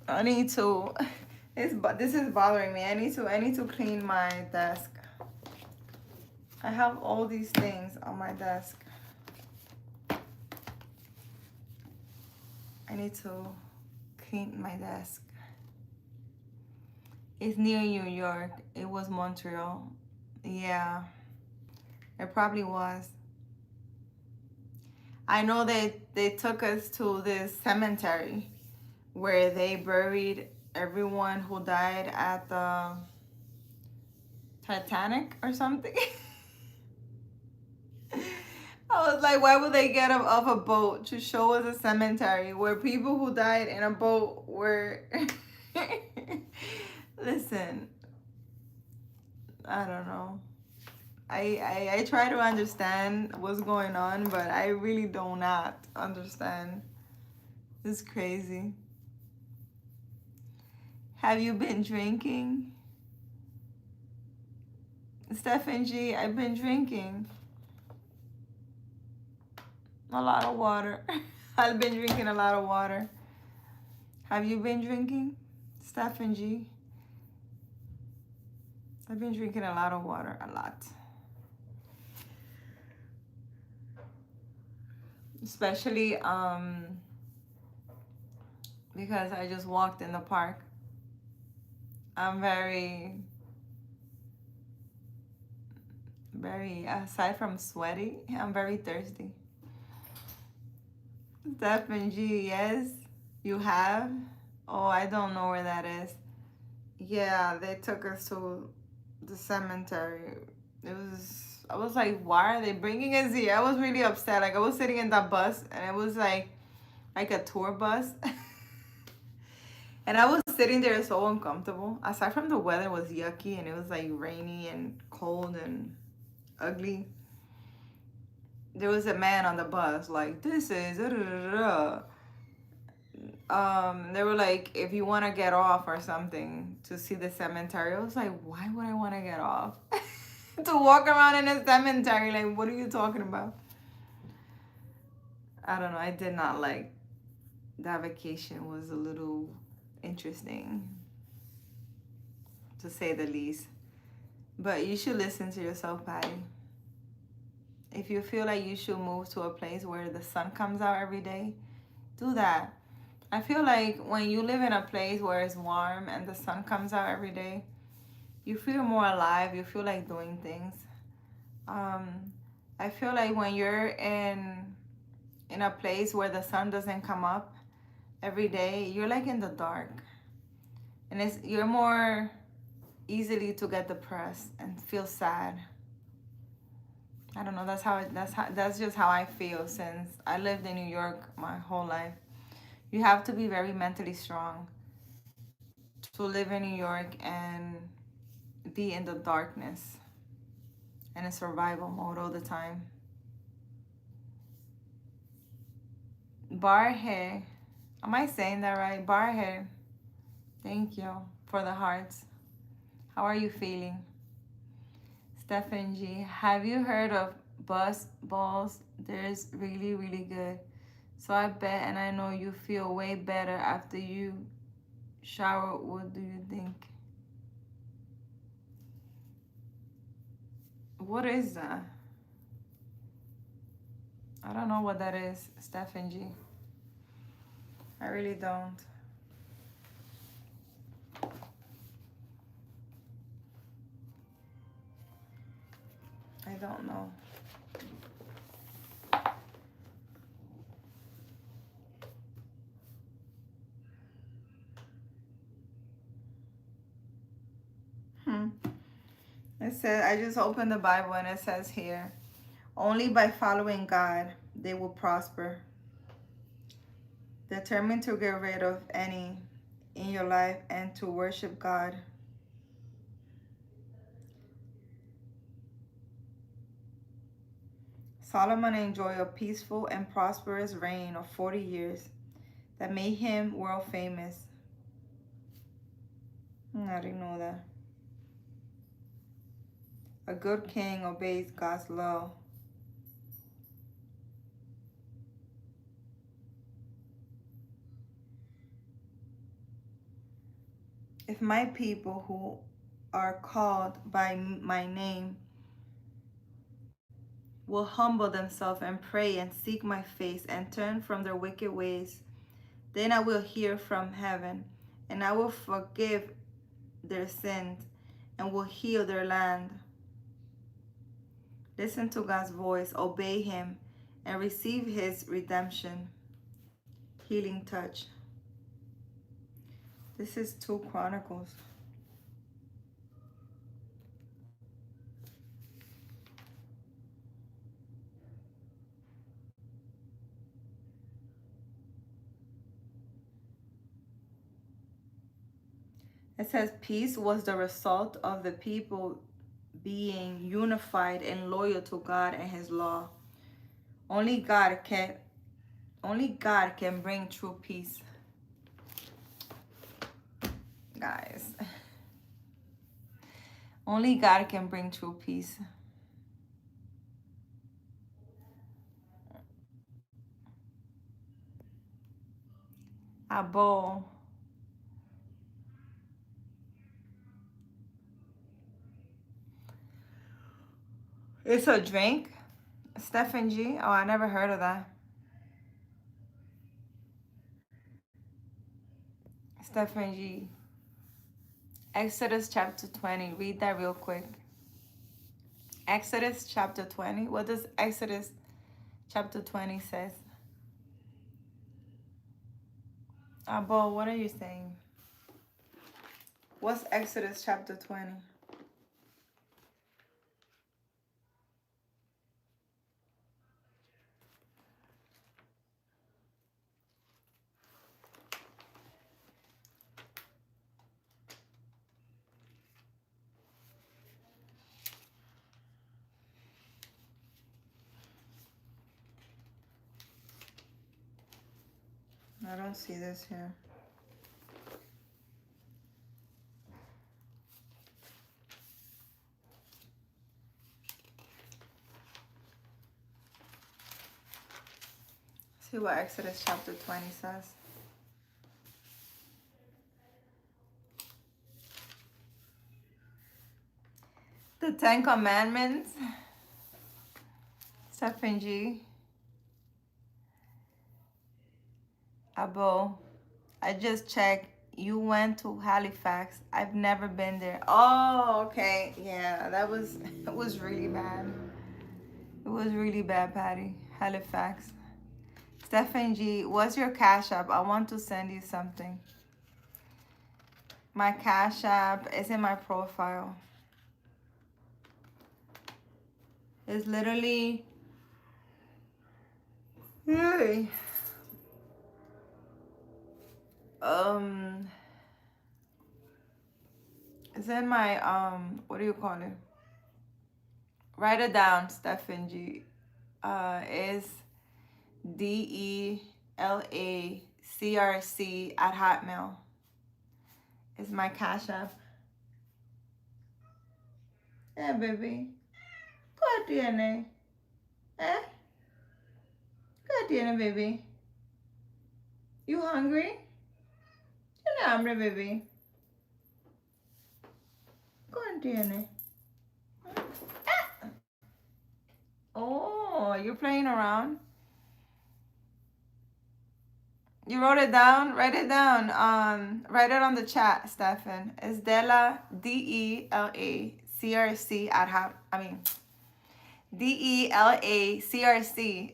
I need to. This is bothering me. I need to clean my desk. I have all these things on my desk. I need to clean my desk. It's near New York. It was Montreal. Yeah, it probably was. I know they took us to this cemetery where they buried everyone who died at the Titanic or something. I was like, why would they get off a boat to show us a cemetery where people who died in a boat were... Listen, I don't know. I try to understand what's going on, but I really do not understand. It's crazy. Have you been drinking? Stephen G, I've been drinking a lot of water. I've been drinking a lot of water. Have you been drinking, Stephen G. I've been drinking a lot of water, a lot. Especially because I just walked in the park. I'm very, aside from sweaty, I'm very thirsty. Stephen G, yes, you have? Oh, I don't know where that is. Yeah, they took us to the cemetery. I was like, why are they bringing us here? I was really upset. Like, I was sitting in that bus, and it was like a tour bus. And I was sitting there so uncomfortable. Aside from the weather was yucky, and it was like rainy and cold and ugly. There was a man on the bus like, this is they were like, if you want to get off or something to see the cemetery. I was like, why would I want to get off? To walk around in a cemetery, like, what are you talking about? I don't know. I did not like that vacation. Was a little interesting, to say the least. But you should listen to yourself, Patty. If you feel like you should move to a place where the sun comes out every day, do that. I feel like when you live in a place where it's warm and the sun comes out every day, you feel more alive. You feel like doing things. I feel like when you're in a place where the sun doesn't come up every day, you're like in the dark, and you're more easily to get depressed and feel sad. I don't know. That's just how I feel since I lived in New York my whole life. You have to be very mentally strong to live in New York and be in the darkness and in survival mode all the time. Barhe, am I saying that right? Barhe, thank you for the hearts. How are you feeling? Stephen G, have you heard of bus balls? There's really, really good. So I bet, and I know you feel way better after you shower. What do you think? What is that? I don't know what that is, Stephen G. I really don't. I don't know. It says, I just opened the Bible and it says here, only by following God they will prosper. Determined to get rid of any in your life and to worship God. Solomon enjoyed a peaceful and prosperous reign of 40 years that made him world famous. I didn't know that. A good king obeys God's law. If my people who are called by my name will humble themselves and pray and seek my face and turn from their wicked ways, then I will hear from heaven and I will forgive their sins and will heal their land. Listen to God's voice, obey him, and receive his redemption, healing touch. This is 2 Chronicles. It says peace was the result of the people being unified and loyal to God and his law. Only God can bring true peace. Guys. Only God can bring true peace. Abo. It's a drink? Stephen G? Oh, I never heard of that. Stephen G. Exodus chapter 20. Read that real quick. Exodus chapter 20. What does Exodus chapter 20 says? Bo, what are you saying? What's Exodus chapter 20? I don't see this here. See what Exodus chapter 20 says. The Ten Commandments. Stephen G. Abo, I just checked. You went to Halifax. I've never been there. Oh, okay. Yeah, that was, it was really bad. It was really bad, Patty. Halifax. Stephen G, what's your Cash App? I want to send you something. My Cash App is in my profile. It's literally, really, it's in my, what do you call it? Write it down, Stephen G. Is DELACRC@hotmail. Is my Cash App. Yeah, baby. ¿Qué tiene? Eh? ¿Qué tiene, baby? You hungry? Tiene hambre, baby. ¿Qué tiene? Ah. Oh, you're playing around? You wrote it down? Write it down. Write it on the chat, Stefan. It's Dela, DELACRC at hot. I mean, DELACRC.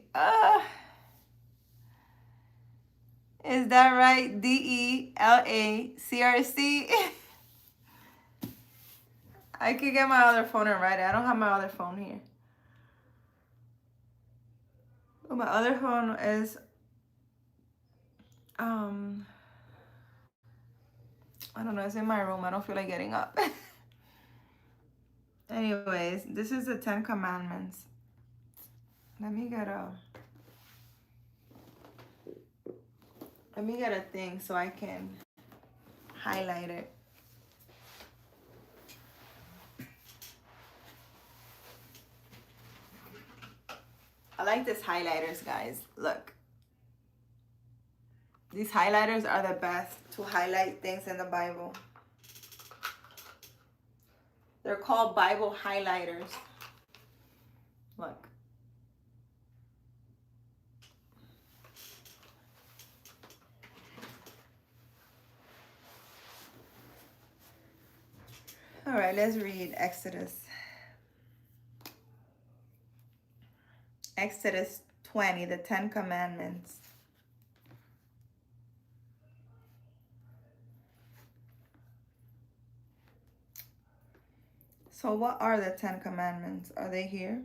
Is that right? DELACRC. I could get my other phone and write it. I don't have my other phone here. But my other phone is I don't know, it's in my room. I don't feel like getting up. Anyways, this is the 10 Commandments. Let me get a thing so I can highlight it. I like these highlighters, guys. Look. These highlighters are the best to highlight things in the Bible. They're called Bible highlighters. Look. All right, let's read Exodus. Exodus 20, the 10 Commandments. So what are the 10 Commandments? Are they here?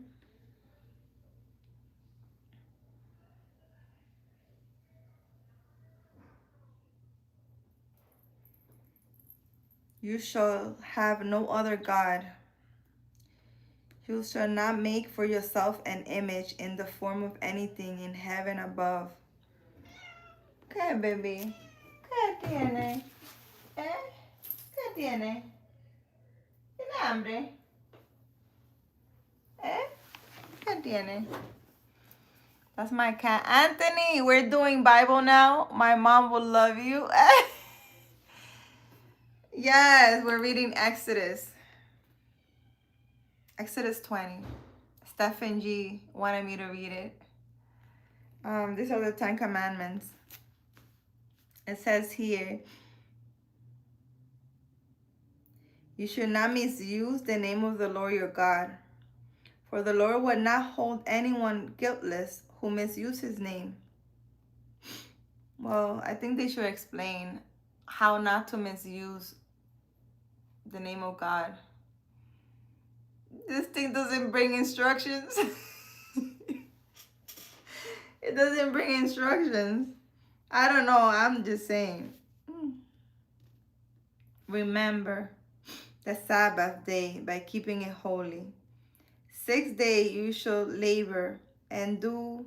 You shall have no other God. You shall not make for yourself an image in the form of anything in heaven above. ¿Qué, baby? ¿Qué tiene? ¿Eh? ¿Qué tiene? ¿Tiene hambre? ¿Eh? ¿Qué tiene? That's my cat. Anthony, we're doing Bible now. My mom will love you. Yes, we're reading Exodus. Exodus 20. Stephen G wanted me to read it. These are the 10 Commandments. It says here, you should not misuse the name of the Lord your God, for the Lord will not hold anyone guiltless who misuses his name. Well, I think they should explain how not to misuse the name of God. This thing doesn't bring instructions. It doesn't bring instructions. I don't know. I'm just saying. Remember the Sabbath day by keeping it holy. 6 days you shall labor and do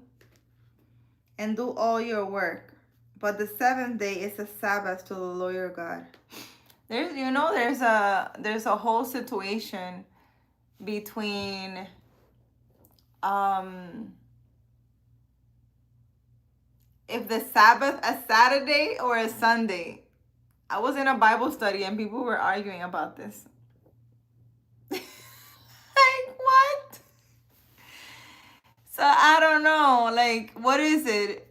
all your work. But the seventh day is a Sabbath to the Lord your God. There's a whole situation between if the Sabbath a Saturday or a Sunday. I was in a Bible study and people were arguing about this. Like, what? So I don't know. Like, what is it?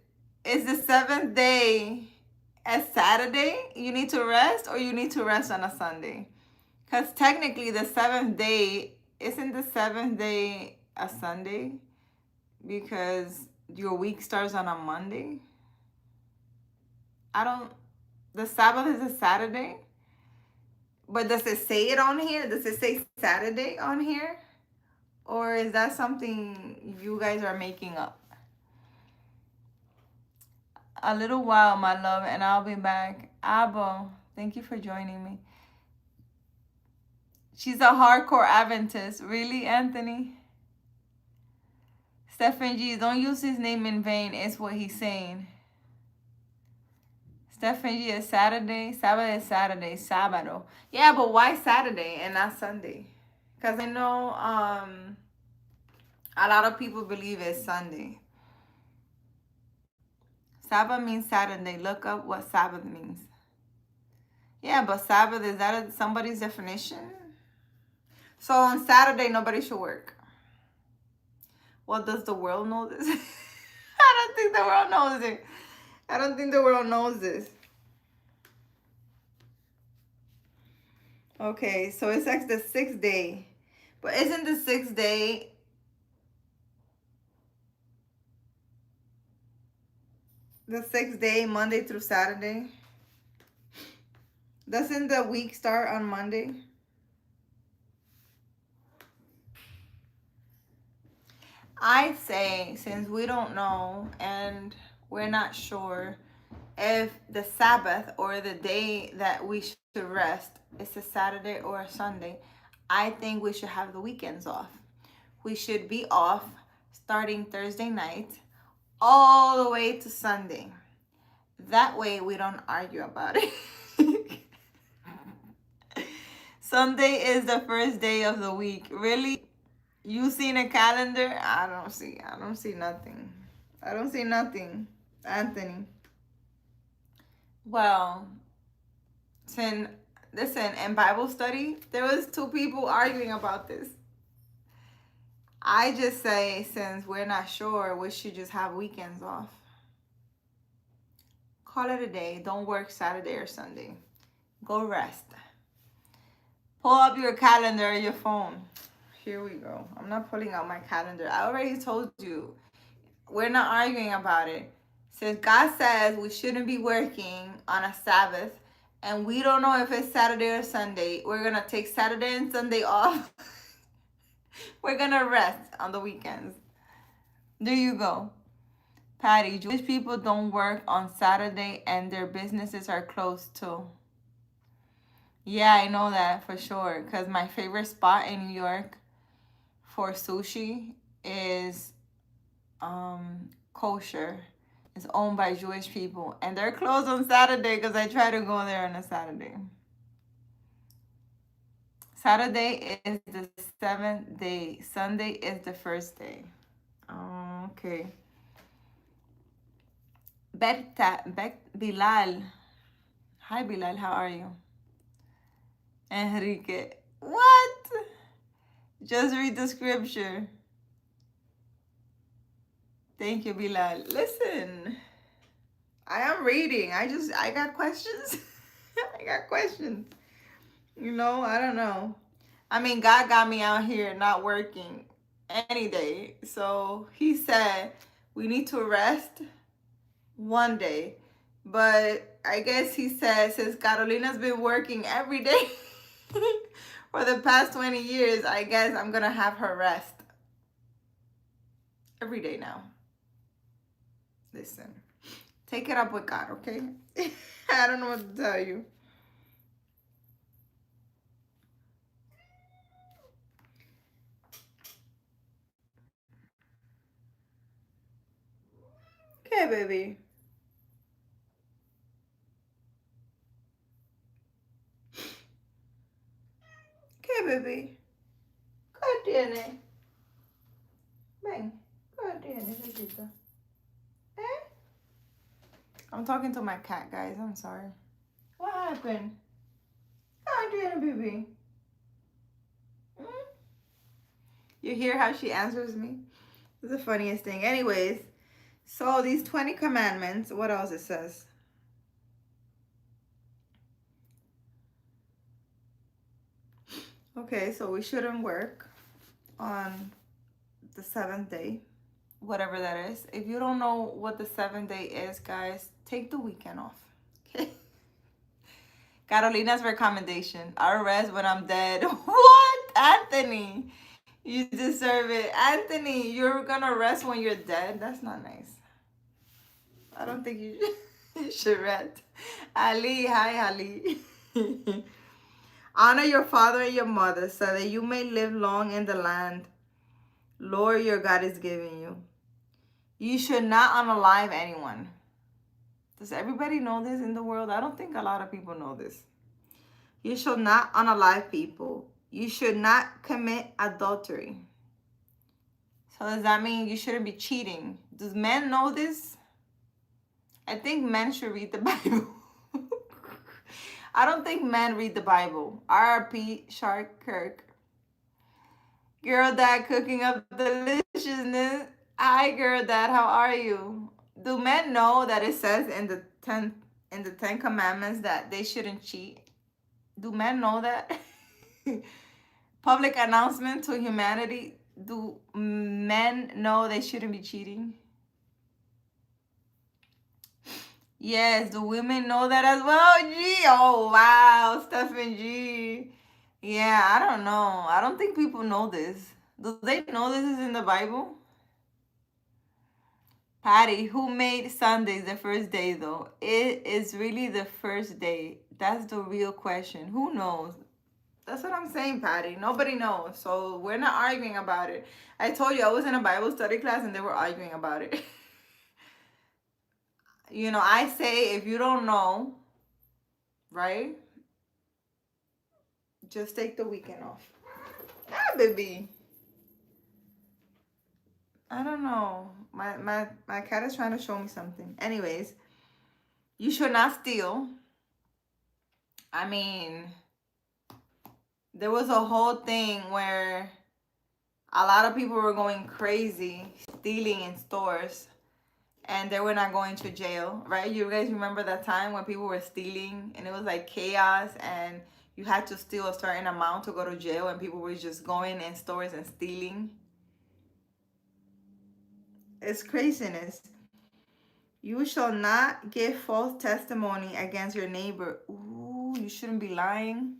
Is the seventh day a Saturday you need to rest, or you need to rest on a Sunday? Because technically the seventh day, isn't the seventh day a Sunday? Because your week starts on a Monday? The Sabbath is a Saturday? But does it say it on here? Does it say Saturday on here? Or is that something you guys are making up? A little while, my love, and I'll be back. Abo, thank you for joining me. She's a hardcore Adventist. Really, Anthony? Stephen G, don't use his name in vain, is what he's saying. Stephen G, is Saturday. Sabbath is Saturday. Sábado. Yeah, but why Saturday and not Sunday? Because I know a lot of people believe it's Sunday. Sabbath means Saturday. Look up what Sabbath means. Yeah, but Sabbath, is that somebody's definition? So on Saturday, nobody should work. Well, does the world know this? I don't think the world knows it. I don't think the world knows this. Okay, so it's like the 6th day. But isn't the 6th day Monday through Saturday? Doesn't the week start on Monday? I say, since we don't know and we're not sure if the Sabbath or the day that we should rest is a Saturday or a Sunday, I think we should have the weekends off. We should be off starting Thursday night all the way to Sunday. That way we don't argue about it. Sunday is the first day of the week. Really? You seen a calendar? I don't see nothing. I don't see nothing, Anthony. Well, listen, in Bible study, there was 2 people arguing about this. I just say, since we're not sure, we should just have weekends off. Call it a day. Don't work Saturday or Sunday. Go rest. Pull up your calendar or your phone. Here we go. I'm not pulling out my calendar. I already told you. We're not arguing about it. Since God says we shouldn't be working on a Sabbath, and we don't know if it's Saturday or Sunday, we're going to take Saturday and Sunday off. We're going to rest on the weekends. There you go. Patty, Jewish people don't work on Saturday and their businesses are closed too. Yeah, I know that for sure. Because my favorite spot in New York for sushi is kosher. It's owned by Jewish people. And they're closed on Saturday because I try to go there on a Saturday. Saturday is the 7th day. Sunday is the 1st day. Okay. Bilal. Hi, Bilal. How are you? Enrique. What? Just read the scripture. Thank you, Bilal. Listen, I am reading. I got questions. I got questions. I don't know. I mean, God got me out here not working any day. So he said we need to rest one day. But I guess he said since Carolina's been working every day for the past 20 years, I guess I'm going to have her rest every day now. Listen, take it up with God, okay? I don't know what to tell you. Okay, baby. Okay, baby. ¿Qué tiene? Ven. ¿Qué tiene, bebita? Eh? I'm talking to my cat, guys. I'm sorry. What happened? ¿Qué tiene, baby? You hear how she answers me? It's the funniest thing. Anyways, so these 20 commandments, what else it says? Okay, so we shouldn't work on the seventh day, whatever that is. If you don't know what the seventh day is, guys, take the weekend off. Okay. Carolina's recommendation. I'll rest when I'm dead. What? Anthony, you deserve it. Anthony, you're gonna rest when you're dead? That's not nice. I don't think you should, you should rest. Ali, hi Ali. Honor your father and your mother so that you may live long in the land Lord your God is giving you. You should not unalive anyone. Does everybody know this in the world? I don't think a lot of people know this. You shall not unalive people. You should not commit adultery. So does that mean you shouldn't be cheating? Does men know this? I think men should read the Bible. I don't think men read the Bible. R.P. Shark Kirk. Girl Dad cooking up deliciousness. Hi, Girl Dad. How are you? Do men know that it says in the Ten Commandments that they shouldn't cheat? Do men know that? Public announcement to humanity. Do men know they shouldn't be cheating? Yes, do women know that as well? G. Oh, wow. Stephen G. Yeah, I don't know. I don't think people know this. Do they know this is in the Bible? Patty, who made Sundays the first day though? It is really the first day. That's the real question. Who knows? That's what I'm saying, Patty. Nobody knows. So we're not arguing about it. I told you I was in a Bible study class and they were arguing about it. I say if you don't know, right? Just take the weekend off. Ah, baby. I don't know. My cat is trying to show me something. Anyways, you should not steal. I mean, there was a whole thing where a lot of people were going crazy stealing in stores and they were not going to jail, right? You guys remember that time when people were stealing and it was like chaos and you had to steal a certain amount to go to jail and people were just going in stores and stealing? It's craziness. You shall not give false testimony against your neighbor. Ooh, you shouldn't be lying.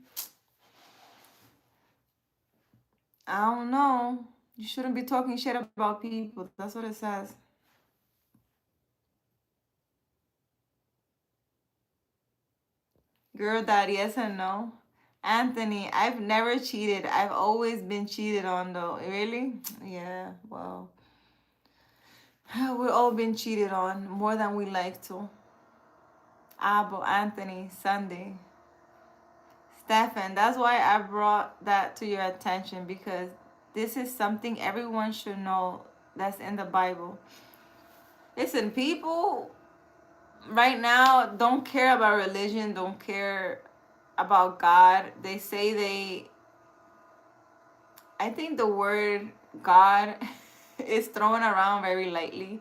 I don't know. You shouldn't be talking shit about people. That's what it says. Girl, dad, yes and no. Anthony, I've never cheated. I've always been cheated on, though. Really? Yeah, well. We've all been cheated on more than we like to. Abo, Anthony, Sunday. Stefan, that's why I brought that to your attention because this is something everyone should know that's in the Bible. Listen, people right now don't care about religion, don't care about God. They say I think the word God is thrown around very lightly.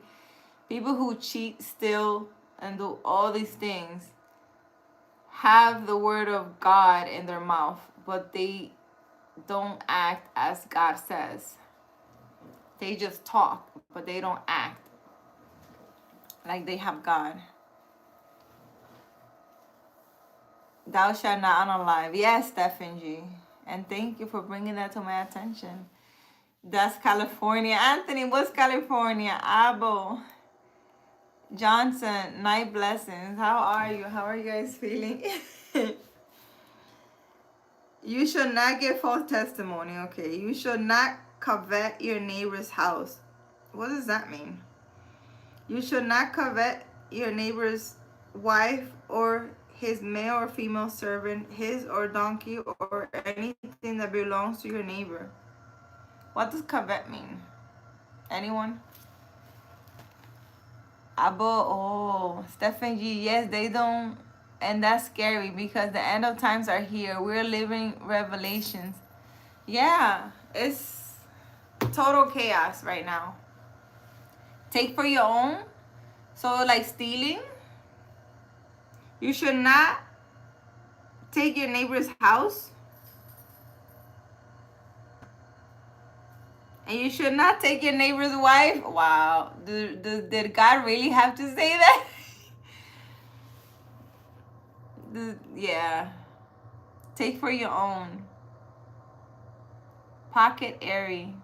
People who cheat, steal, and do all these things have the word of God in their mouth, but they don't act as God says. They just talk, but they don't act like they have God. Thou shalt not unalive. Yes, Stephen G. And thank you for bringing that to my attention. That's California. Anthony, what's California? Abo. Johnson, night blessings. How are you? How are you guys feeling? You should not give false testimony, okay? You should not covet your neighbor's house. What does that mean? You should not covet your neighbor's wife or his male or female servant, his or donkey, or anything that belongs to your neighbor. What does covet mean? Anyone? Abo, oh, Stephen G, yes, they don't, and that's scary because the end of times are here. We're living revelations. Yeah, it's total chaos right now. Take for your own. So, like stealing, you should not take your neighbor's house. And you should not take your neighbor's wife. Wow. Did God really have to say that? Yeah. Take for your own. Pocket airy.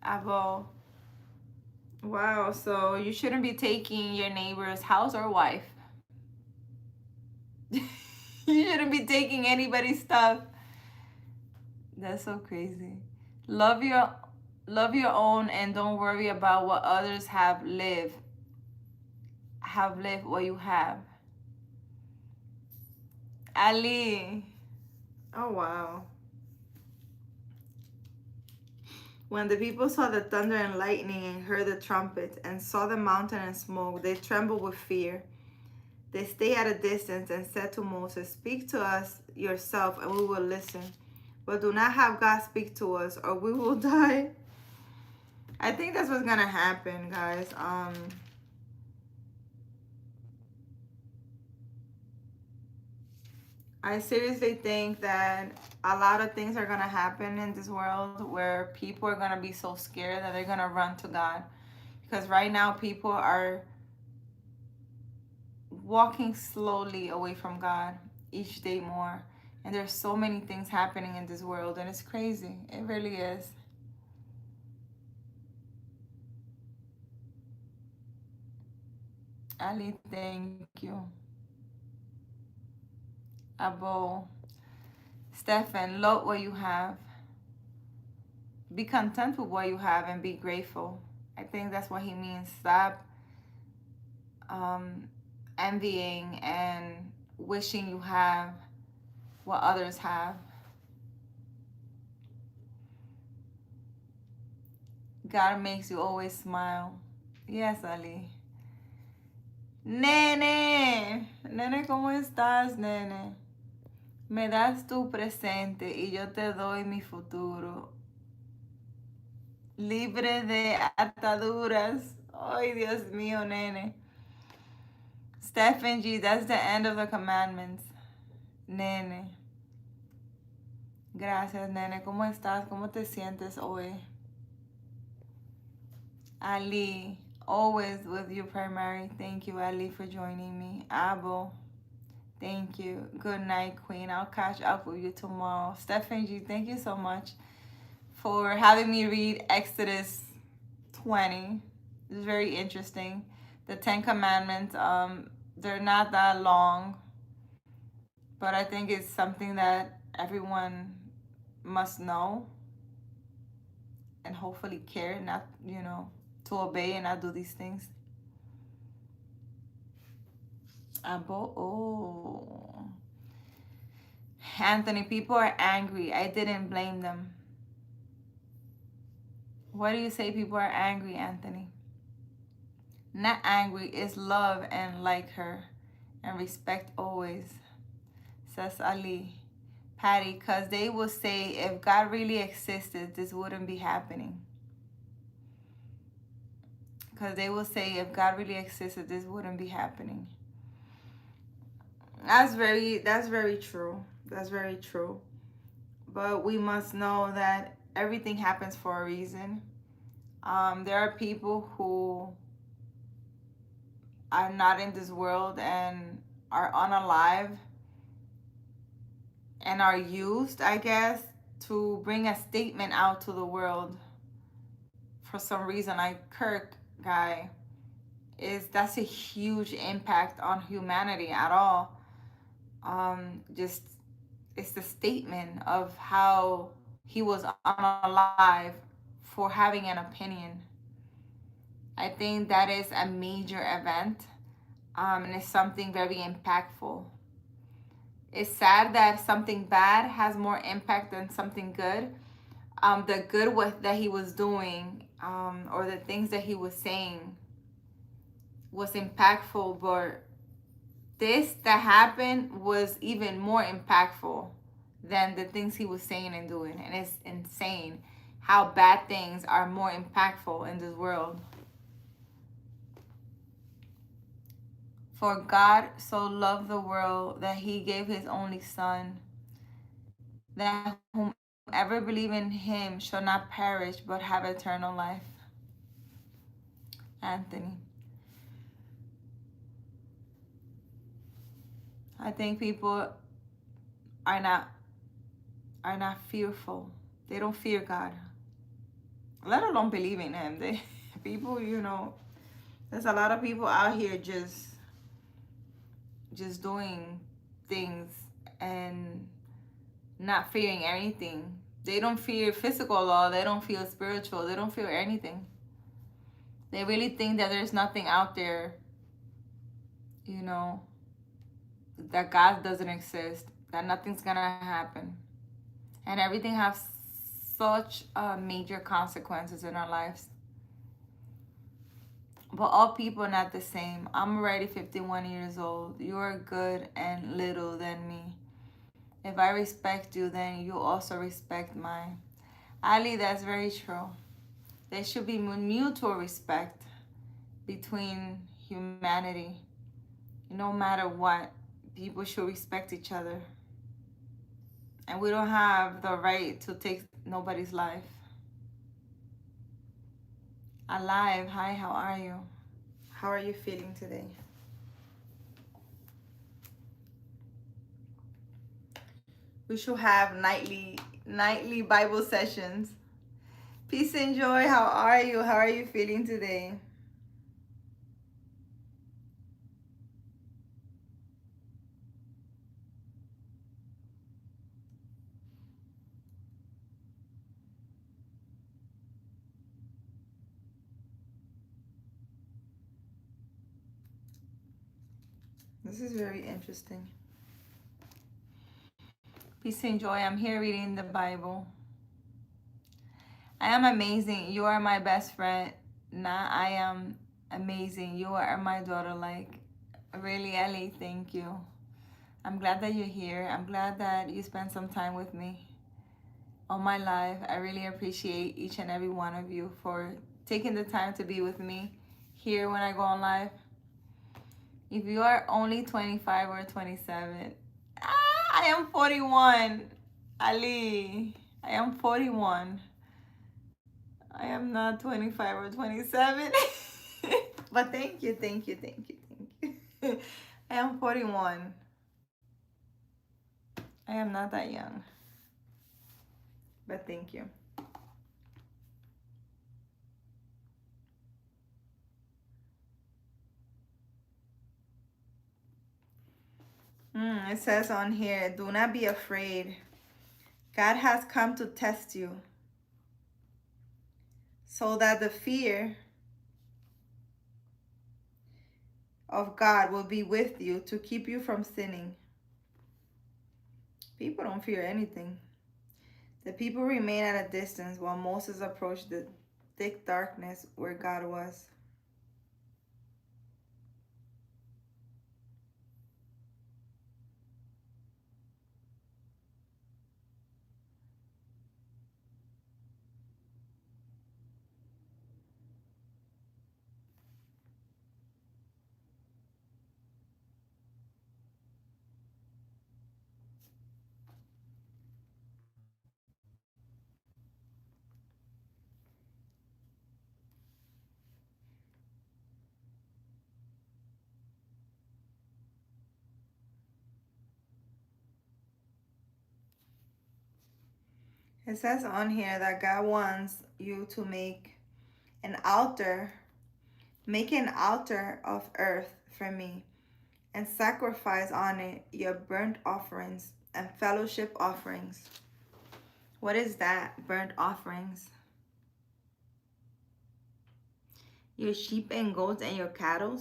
Abo. Wow. So you shouldn't be taking your neighbor's house or wife. You shouldn't be taking anybody's stuff. That's so crazy. Love your own and don't worry about what others have lived what you have. Ali. Oh wow. When the people saw the thunder and lightning and heard the trumpet and saw the mountain and smoke, they trembled with fear. They stayed at a distance and said to Moses, "Speak to us yourself and we will listen. But do not have God speak to us or we will die." I think that's what's gonna happen, guys. I seriously think that a lot of things are gonna happen in this world where people are gonna be so scared that they're gonna run to God. Because right now people are walking slowly away from God each day more. And there's so many things happening in this world and it's crazy. It really is. Ali, thank you. Abo. Stefan, love what you have. Be content with what you have and be grateful. I think that's what he means. Stop envying and wishing you have what others have. God makes you always smile. Yes, Ali. Nene, nene, ¿cómo estás, nene? Me das tu presente y yo te doy mi futuro. Libre de ataduras. Ay, Dios mío, nene. Stephen G, that's the end of the commandments. Nene. Gracias, nene. ¿Cómo estás? ¿Cómo te sientes hoy? Ali, always with you, primary. Thank you, Ali, for joining me. Abo, thank you. Good night, Queen. I'll catch up with you tomorrow. Stephen G, thank you so much for having me read Exodus 20. It's very interesting. The 10 Commandments, they're not that long, but I think it's something that everyone must know and hopefully care, not, to obey and not do these things. Oh. Anthony, people are angry. I didn't blame them. What do you say people are angry, Anthony? Not angry, is love and like her and respect always, says Ali. Patty, because they will say if God really existed, this wouldn't be happening. Because they will say if God really existed, this wouldn't be happening. That's very true. That's very true. But we must know that everything happens for a reason. There are people who are not in this world and are unalive and are used, I guess, to bring a statement out to the world. For some reason, like Kirk guy, that's a huge impact on humanity at all. Just it's the statement of how he was unalive for having an opinion. I think that is a major event, and it's something very impactful. It's sad that something bad has more impact than something good. The good that he was doing, or the things that he was saying, was impactful, but this that happened was even more impactful than the things he was saying and doing. And it's insane how bad things are more impactful in this world. For God so loved the world that he gave his only son, that whomever believes in him shall not perish but have eternal life. Anthony. I think people are not fearful. They don't fear God, let alone believe in him. People, there's a lot of people out here just doing things and not fearing anything. They don't fear physical law. They don't feel spiritual. They don't fear anything. They really think that there's nothing out there, that God doesn't exist, that nothing's gonna happen. And everything has such major consequences in our lives. But all people are not the same. I'm already 51 years old. You are good and little than me. If I respect you, then you also respect mine. Ali, that's very true. There should be mutual respect between humanity. No matter what, people should respect each other. And we don't have the right to take nobody's life. Alive, hi, how are you? How are you feeling today? We should have nightly Bible sessions. Peace and joy, how are you? How are you feeling today? This is very interesting. Peace and joy, I'm here reading the Bible. I am amazing. You are my best friend. Nah, I am amazing. You are my daughter. Like, really, Ellie, thank you. I'm glad that you're here. I'm glad that you spent some time with me on my live. I really appreciate each and every one of you for taking the time to be with me here when I go on live. If you are only 25 or 27, I am 41. Ali, I am 41. I am not 25 or 27. But thank you. I am 41. I am not that young. But thank you. It says on here, do not be afraid. God has come to test you so that the fear of God will be with you to keep you from sinning. People don't fear anything. The people remain at a distance while Moses approached the thick darkness where God was. It says on here that God wants you to make an altar, make an altar of earth for me, and sacrifice on it your burnt offerings and fellowship offerings. What is that? Burnt offerings. Your sheep and goats and your cattle.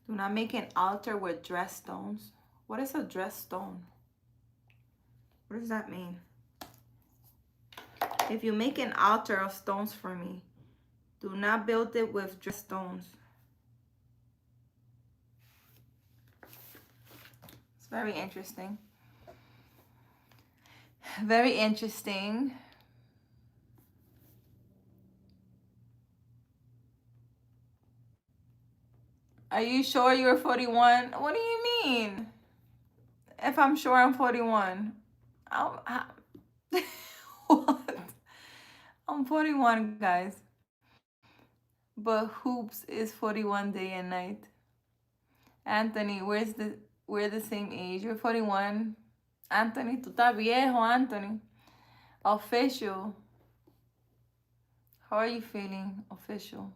Do not make an altar with dressed stones. What is a dressed stone? What does that mean? If you make an altar of stones for me, do not build it with dressed stones. It's very interesting. Very interesting. Are you sure you're 41? What do you mean? If I'm sure I'm 41. What? I'm 41, guys. But Hoops is 41 day and night. Anthony, we're the same age. You're 41. Anthony, tú estás viejo, Anthony. Official. How are you feeling? Official.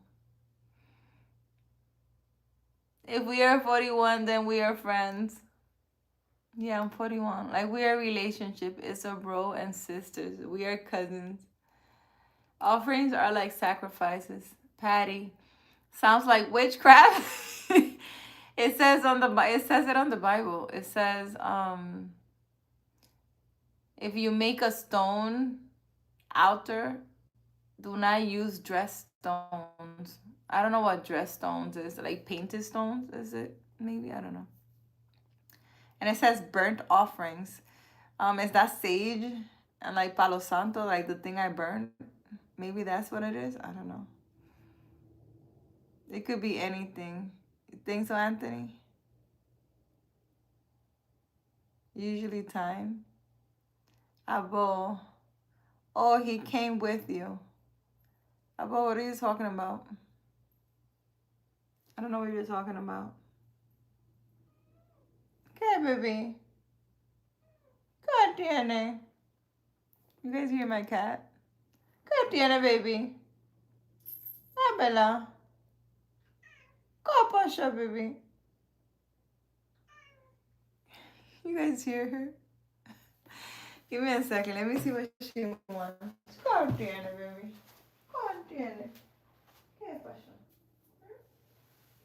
If we are 41, then we are friends. Yeah, I'm 41. Like, we are a relationship. It's a bro and sisters. We are cousins. Offerings are like sacrifices. Patty. Sounds like witchcraft. It says it on the Bible. It says, if you make a stone altar, do not use dressed stones. I don't know what dressed stones is. Like painted stones, is it? Maybe, I don't know. And it says burnt offerings. Is that sage and like Palo Santo, like the thing I burned? Maybe that's what it is. I don't know. It could be anything. You think so, Anthony? Usually time. Abo. Oh, he came with you. Abo, what are you talking about? I don't know what you're talking about. Okay, baby. God, Tiene. You guys hear my cat? God, Tiene, baby. Ah, Bella. Go, Pasha, baby. You guys hear her? Give me a second. Let me see what she wants. God, Tiene, baby. God, Tiene. ¿Qué pasó?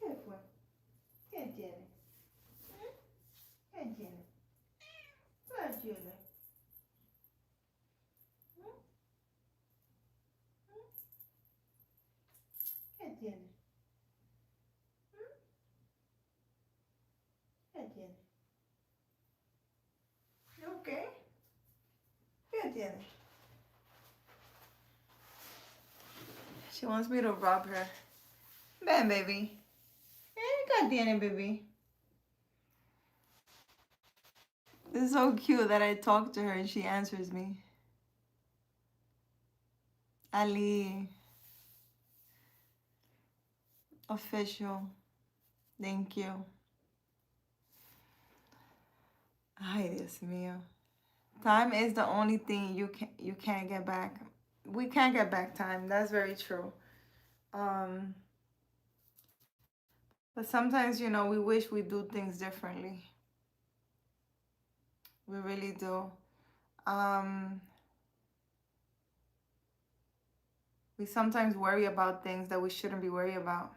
¿Qué fue? ¿Qué tiene? ¿Qué tiene? ¿Qué tiene? ¿Qué tiene? ¿Qué tiene? ¿You okay? ¿Qué tiene? She wants me to rub her. Ven, baby. ¿Qué tiene, baby? It's so cute that I talk to her and she answers me. Ali. Official. Thank you. Ay, Dios mío. Time is the only thing you can't get back. We can't get back time. That's very true. But sometimes, we wish we do things differently. We really do. We sometimes worry about things that we shouldn't be worried about.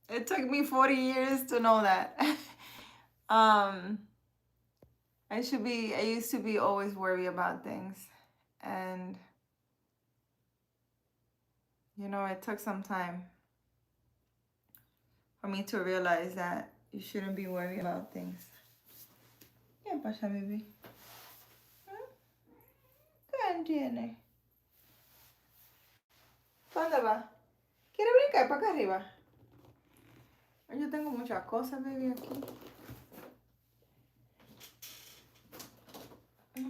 It took me 40 years to know that. I used to be always worried about things. And, it took some time for me to realize that you shouldn't be worried about things. Yeah, Pasha, baby. tiene? ¿Dónde va? ¿Quiere brincar para acá arriba? Yo tengo muchas cosas, baby, aquí.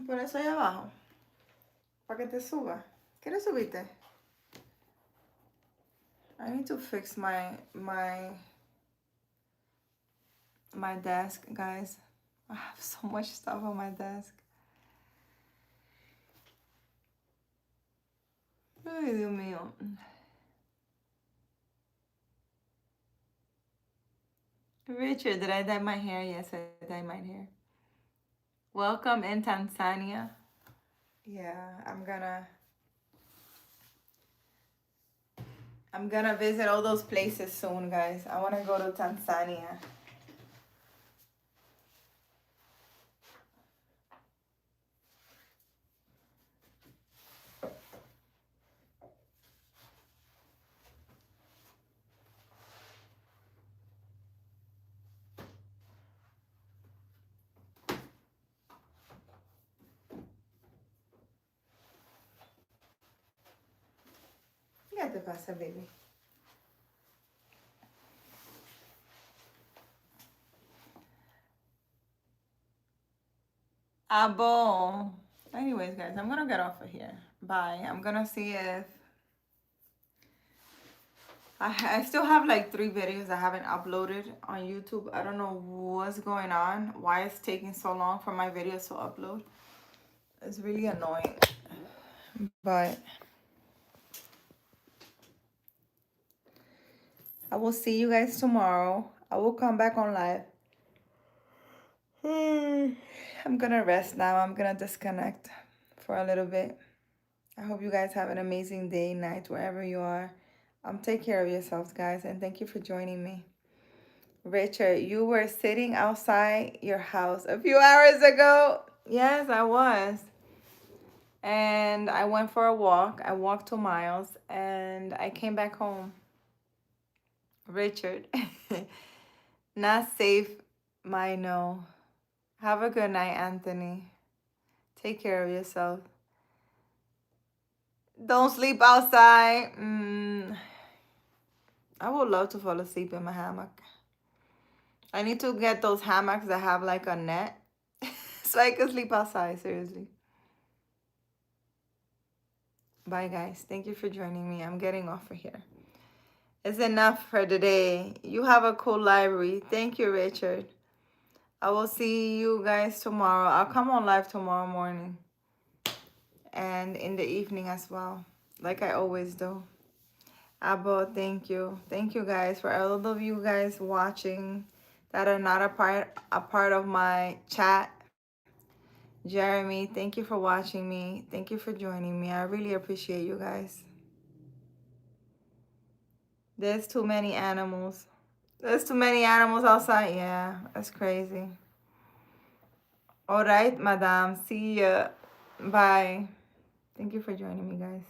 Por eso ahí abajo. Para que te suba. ¿Quieres subirte? I need to fix my desk, guys. I have so much stuff on my desk. Ay, Dios mío. Richard, did I dye my hair? Yes, I dyed my hair. Welcome in Tanzania. Yeah, I'm gonna visit all those places soon, guys. I wanna go to Tanzania. ¿Qué te pasa, baby? Abo. Anyways, guys, I'm gonna get off of here. Bye. I'm gonna see if I still have like 3 videos I haven't uploaded on YouTube. I don't know what's going on, why it's taking so long for my videos to upload. It's really annoying. But I will see you guys tomorrow. I will come back on live. I'm gonna rest now. I'm gonna disconnect for a little bit. I hope you guys have an amazing day, night, wherever you are. Take care of yourselves, guys, and thank you for joining me. Richard, you were sitting outside your house a few hours ago. Yes, I was. And I went for a walk. I walked 2 miles and I came back home. Richard, not safe, my no. Have a good night, Anthony. Take care of yourself. Don't sleep outside. I would love to fall asleep in my hammock. I need to get those hammocks that have like a net so I can sleep outside, seriously. Bye, guys. Thank you for joining me. I'm getting off of here. It's enough for today. You have a cool library. Thank you, Richard. I will see you guys tomorrow. I'll come on live tomorrow morning and in the evening as well, like I always do. Abo, thank you. Thank you guys for all of you guys watching that are not a part of my chat. Jeremy, thank you for watching me. Thank you for joining me. I really appreciate you guys. There's too many animals. There's too many animals outside. Yeah, that's crazy. All right, madam. See ya. Bye. Thank you for joining me, guys.